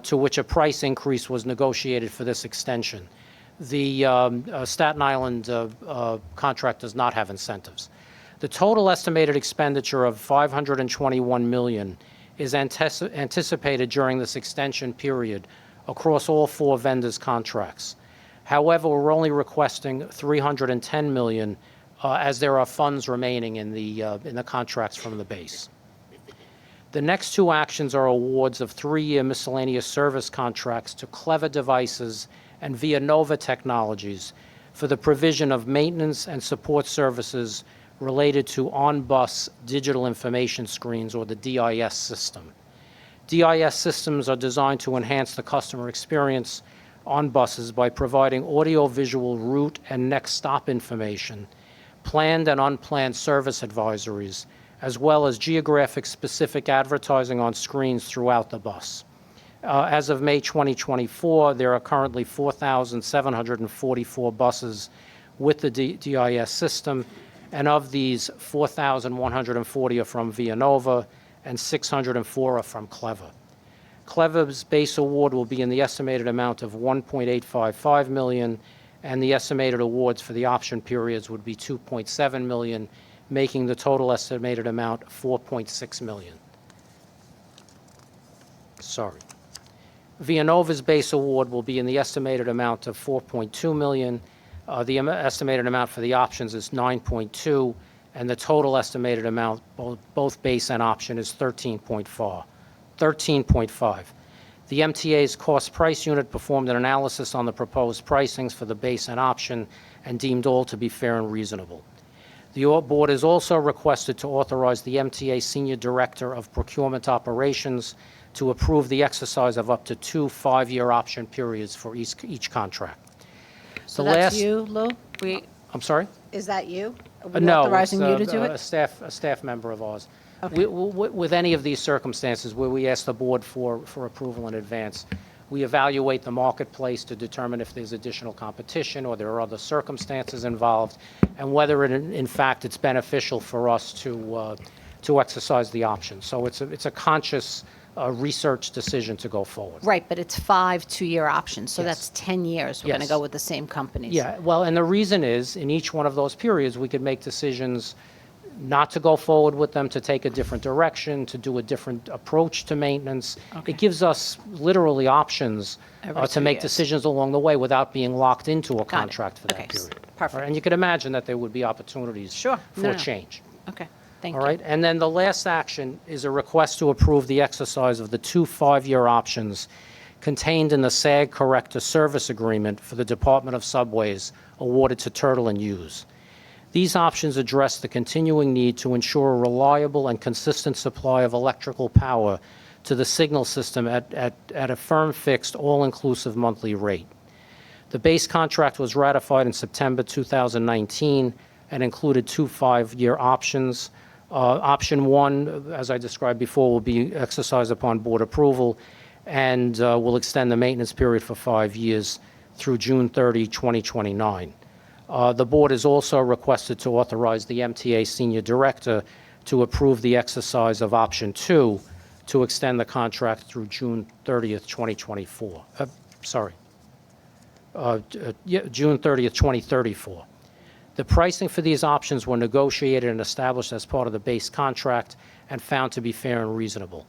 to which a price increase was negotiated for this extension. The Staten Island contract does not have incentives. The total estimated expenditure of $521 million is anticipated during this extension period across all 4 vendors' contracts. However, we're only requesting $310 million as there are funds remaining in the contracts from the base. The next 2 actions are awards of 3-year miscellaneous service contracts to Clever Devices and Via Nova Technologies for the provision of maintenance and support services related to on-bus digital information screens, or the DIS system. DIS systems are designed to enhance the customer experience on buses by providing audio-visual route and next stop information, planned and unplanned service advisories, as well as geographic-specific advertising on screens throughout the bus. As of May 2024, there are currently 4,744 buses with the DIS system, and of these, 4,140 are from Via Nova and 604 are from Clever. Clever's base award will be in the estimated amount of $1.855 million, and the estimated awards for the option periods would be $2.7 million, making the total estimated amount $4.6 million. Sorry. Villanova's base award will be in the estimated amount of $4.2 million. The estimated amount for the options is $9.2, and the total estimated amount, both base and option, is $13.5. The MTA's cost price unit performed an analysis on the proposed pricings for the base and option and deemed all to be fair and reasonable. The board is also requested to authorize the MTA Senior Director of Procurement Operations to approve the exercise of up to 2 5-year option periods for each contract. So The that's last- you, Lou? I'm sorry? Is that you? Are we No, authorizing it's, you to do it? A staff member of ours. Okay. With any of these circumstances where we ask the board for approval in advance, we evaluate the marketplace to determine if there's additional competition or there are other circumstances involved, and whether in fact it's beneficial for us to exercise the option. So it's a conscious research decision to go forward. Right, but it's 5 2-year options, so Yes. that's 10 years. We're going to Yes. go with the same companies. Yeah, well, and the reason is, in each one of those periods, we could make decisions not to go forward with them, to take a different direction, to do a different approach to maintenance. Okay. It gives us literally options Every to 2 make years. decisions along the way without being locked into a Got it. contract for that Okay, period. perfect. And you could imagine that there would be opportunities Sure. for No, no. change. Okay, thank All you. right, and then the last action is a request to approve the exercise of the 2 5-year options contained in the SAG Corrector Service Agreement for the Department of Subways awarded to Turtle and Hughes. These options address the continuing need to ensure a reliable and consistent supply of electrical power to the signal system at a firm fixed all-inclusive monthly rate. The base contract was ratified in September 2019 and included 2 5-year options. Option 1, as I described before, will be exercised upon board approval and will extend the maintenance period for 5 years through June 30, 2029. The board is also requested to authorize the MTA Senior Director to approve the exercise of Option 2 to extend the contract through June 30th, 2024. June 30th, 2034. The pricing for these options were negotiated and established as part of the base contract and found to be fair and reasonable.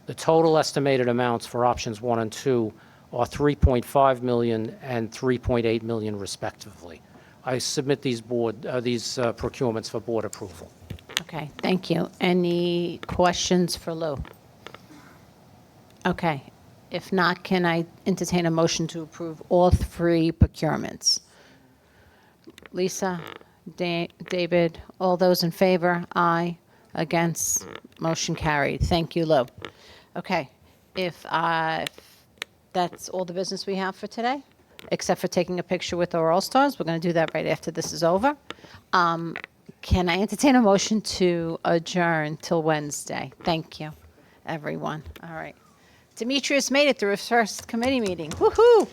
The total estimated amounts for options 1 and 2 are $3.5 million and $3.8 million respectively. I submit these procurements for board approval. Okay, thank you. Any questions for Lou? Okay, if not, can I entertain a motion to approve all 3 procurements? Lisa, David, all those in favor? Aye. Against? Motion carried. Thank you, Lou. Okay, if that's all the business we have for today, except for taking a picture with our All-Stars, we're going to do that right after this is over. Can I entertain a motion to adjourn till Wednesday? Thank you, everyone. All right. Demetrius made it through his first committee meeting. Woo-hoo!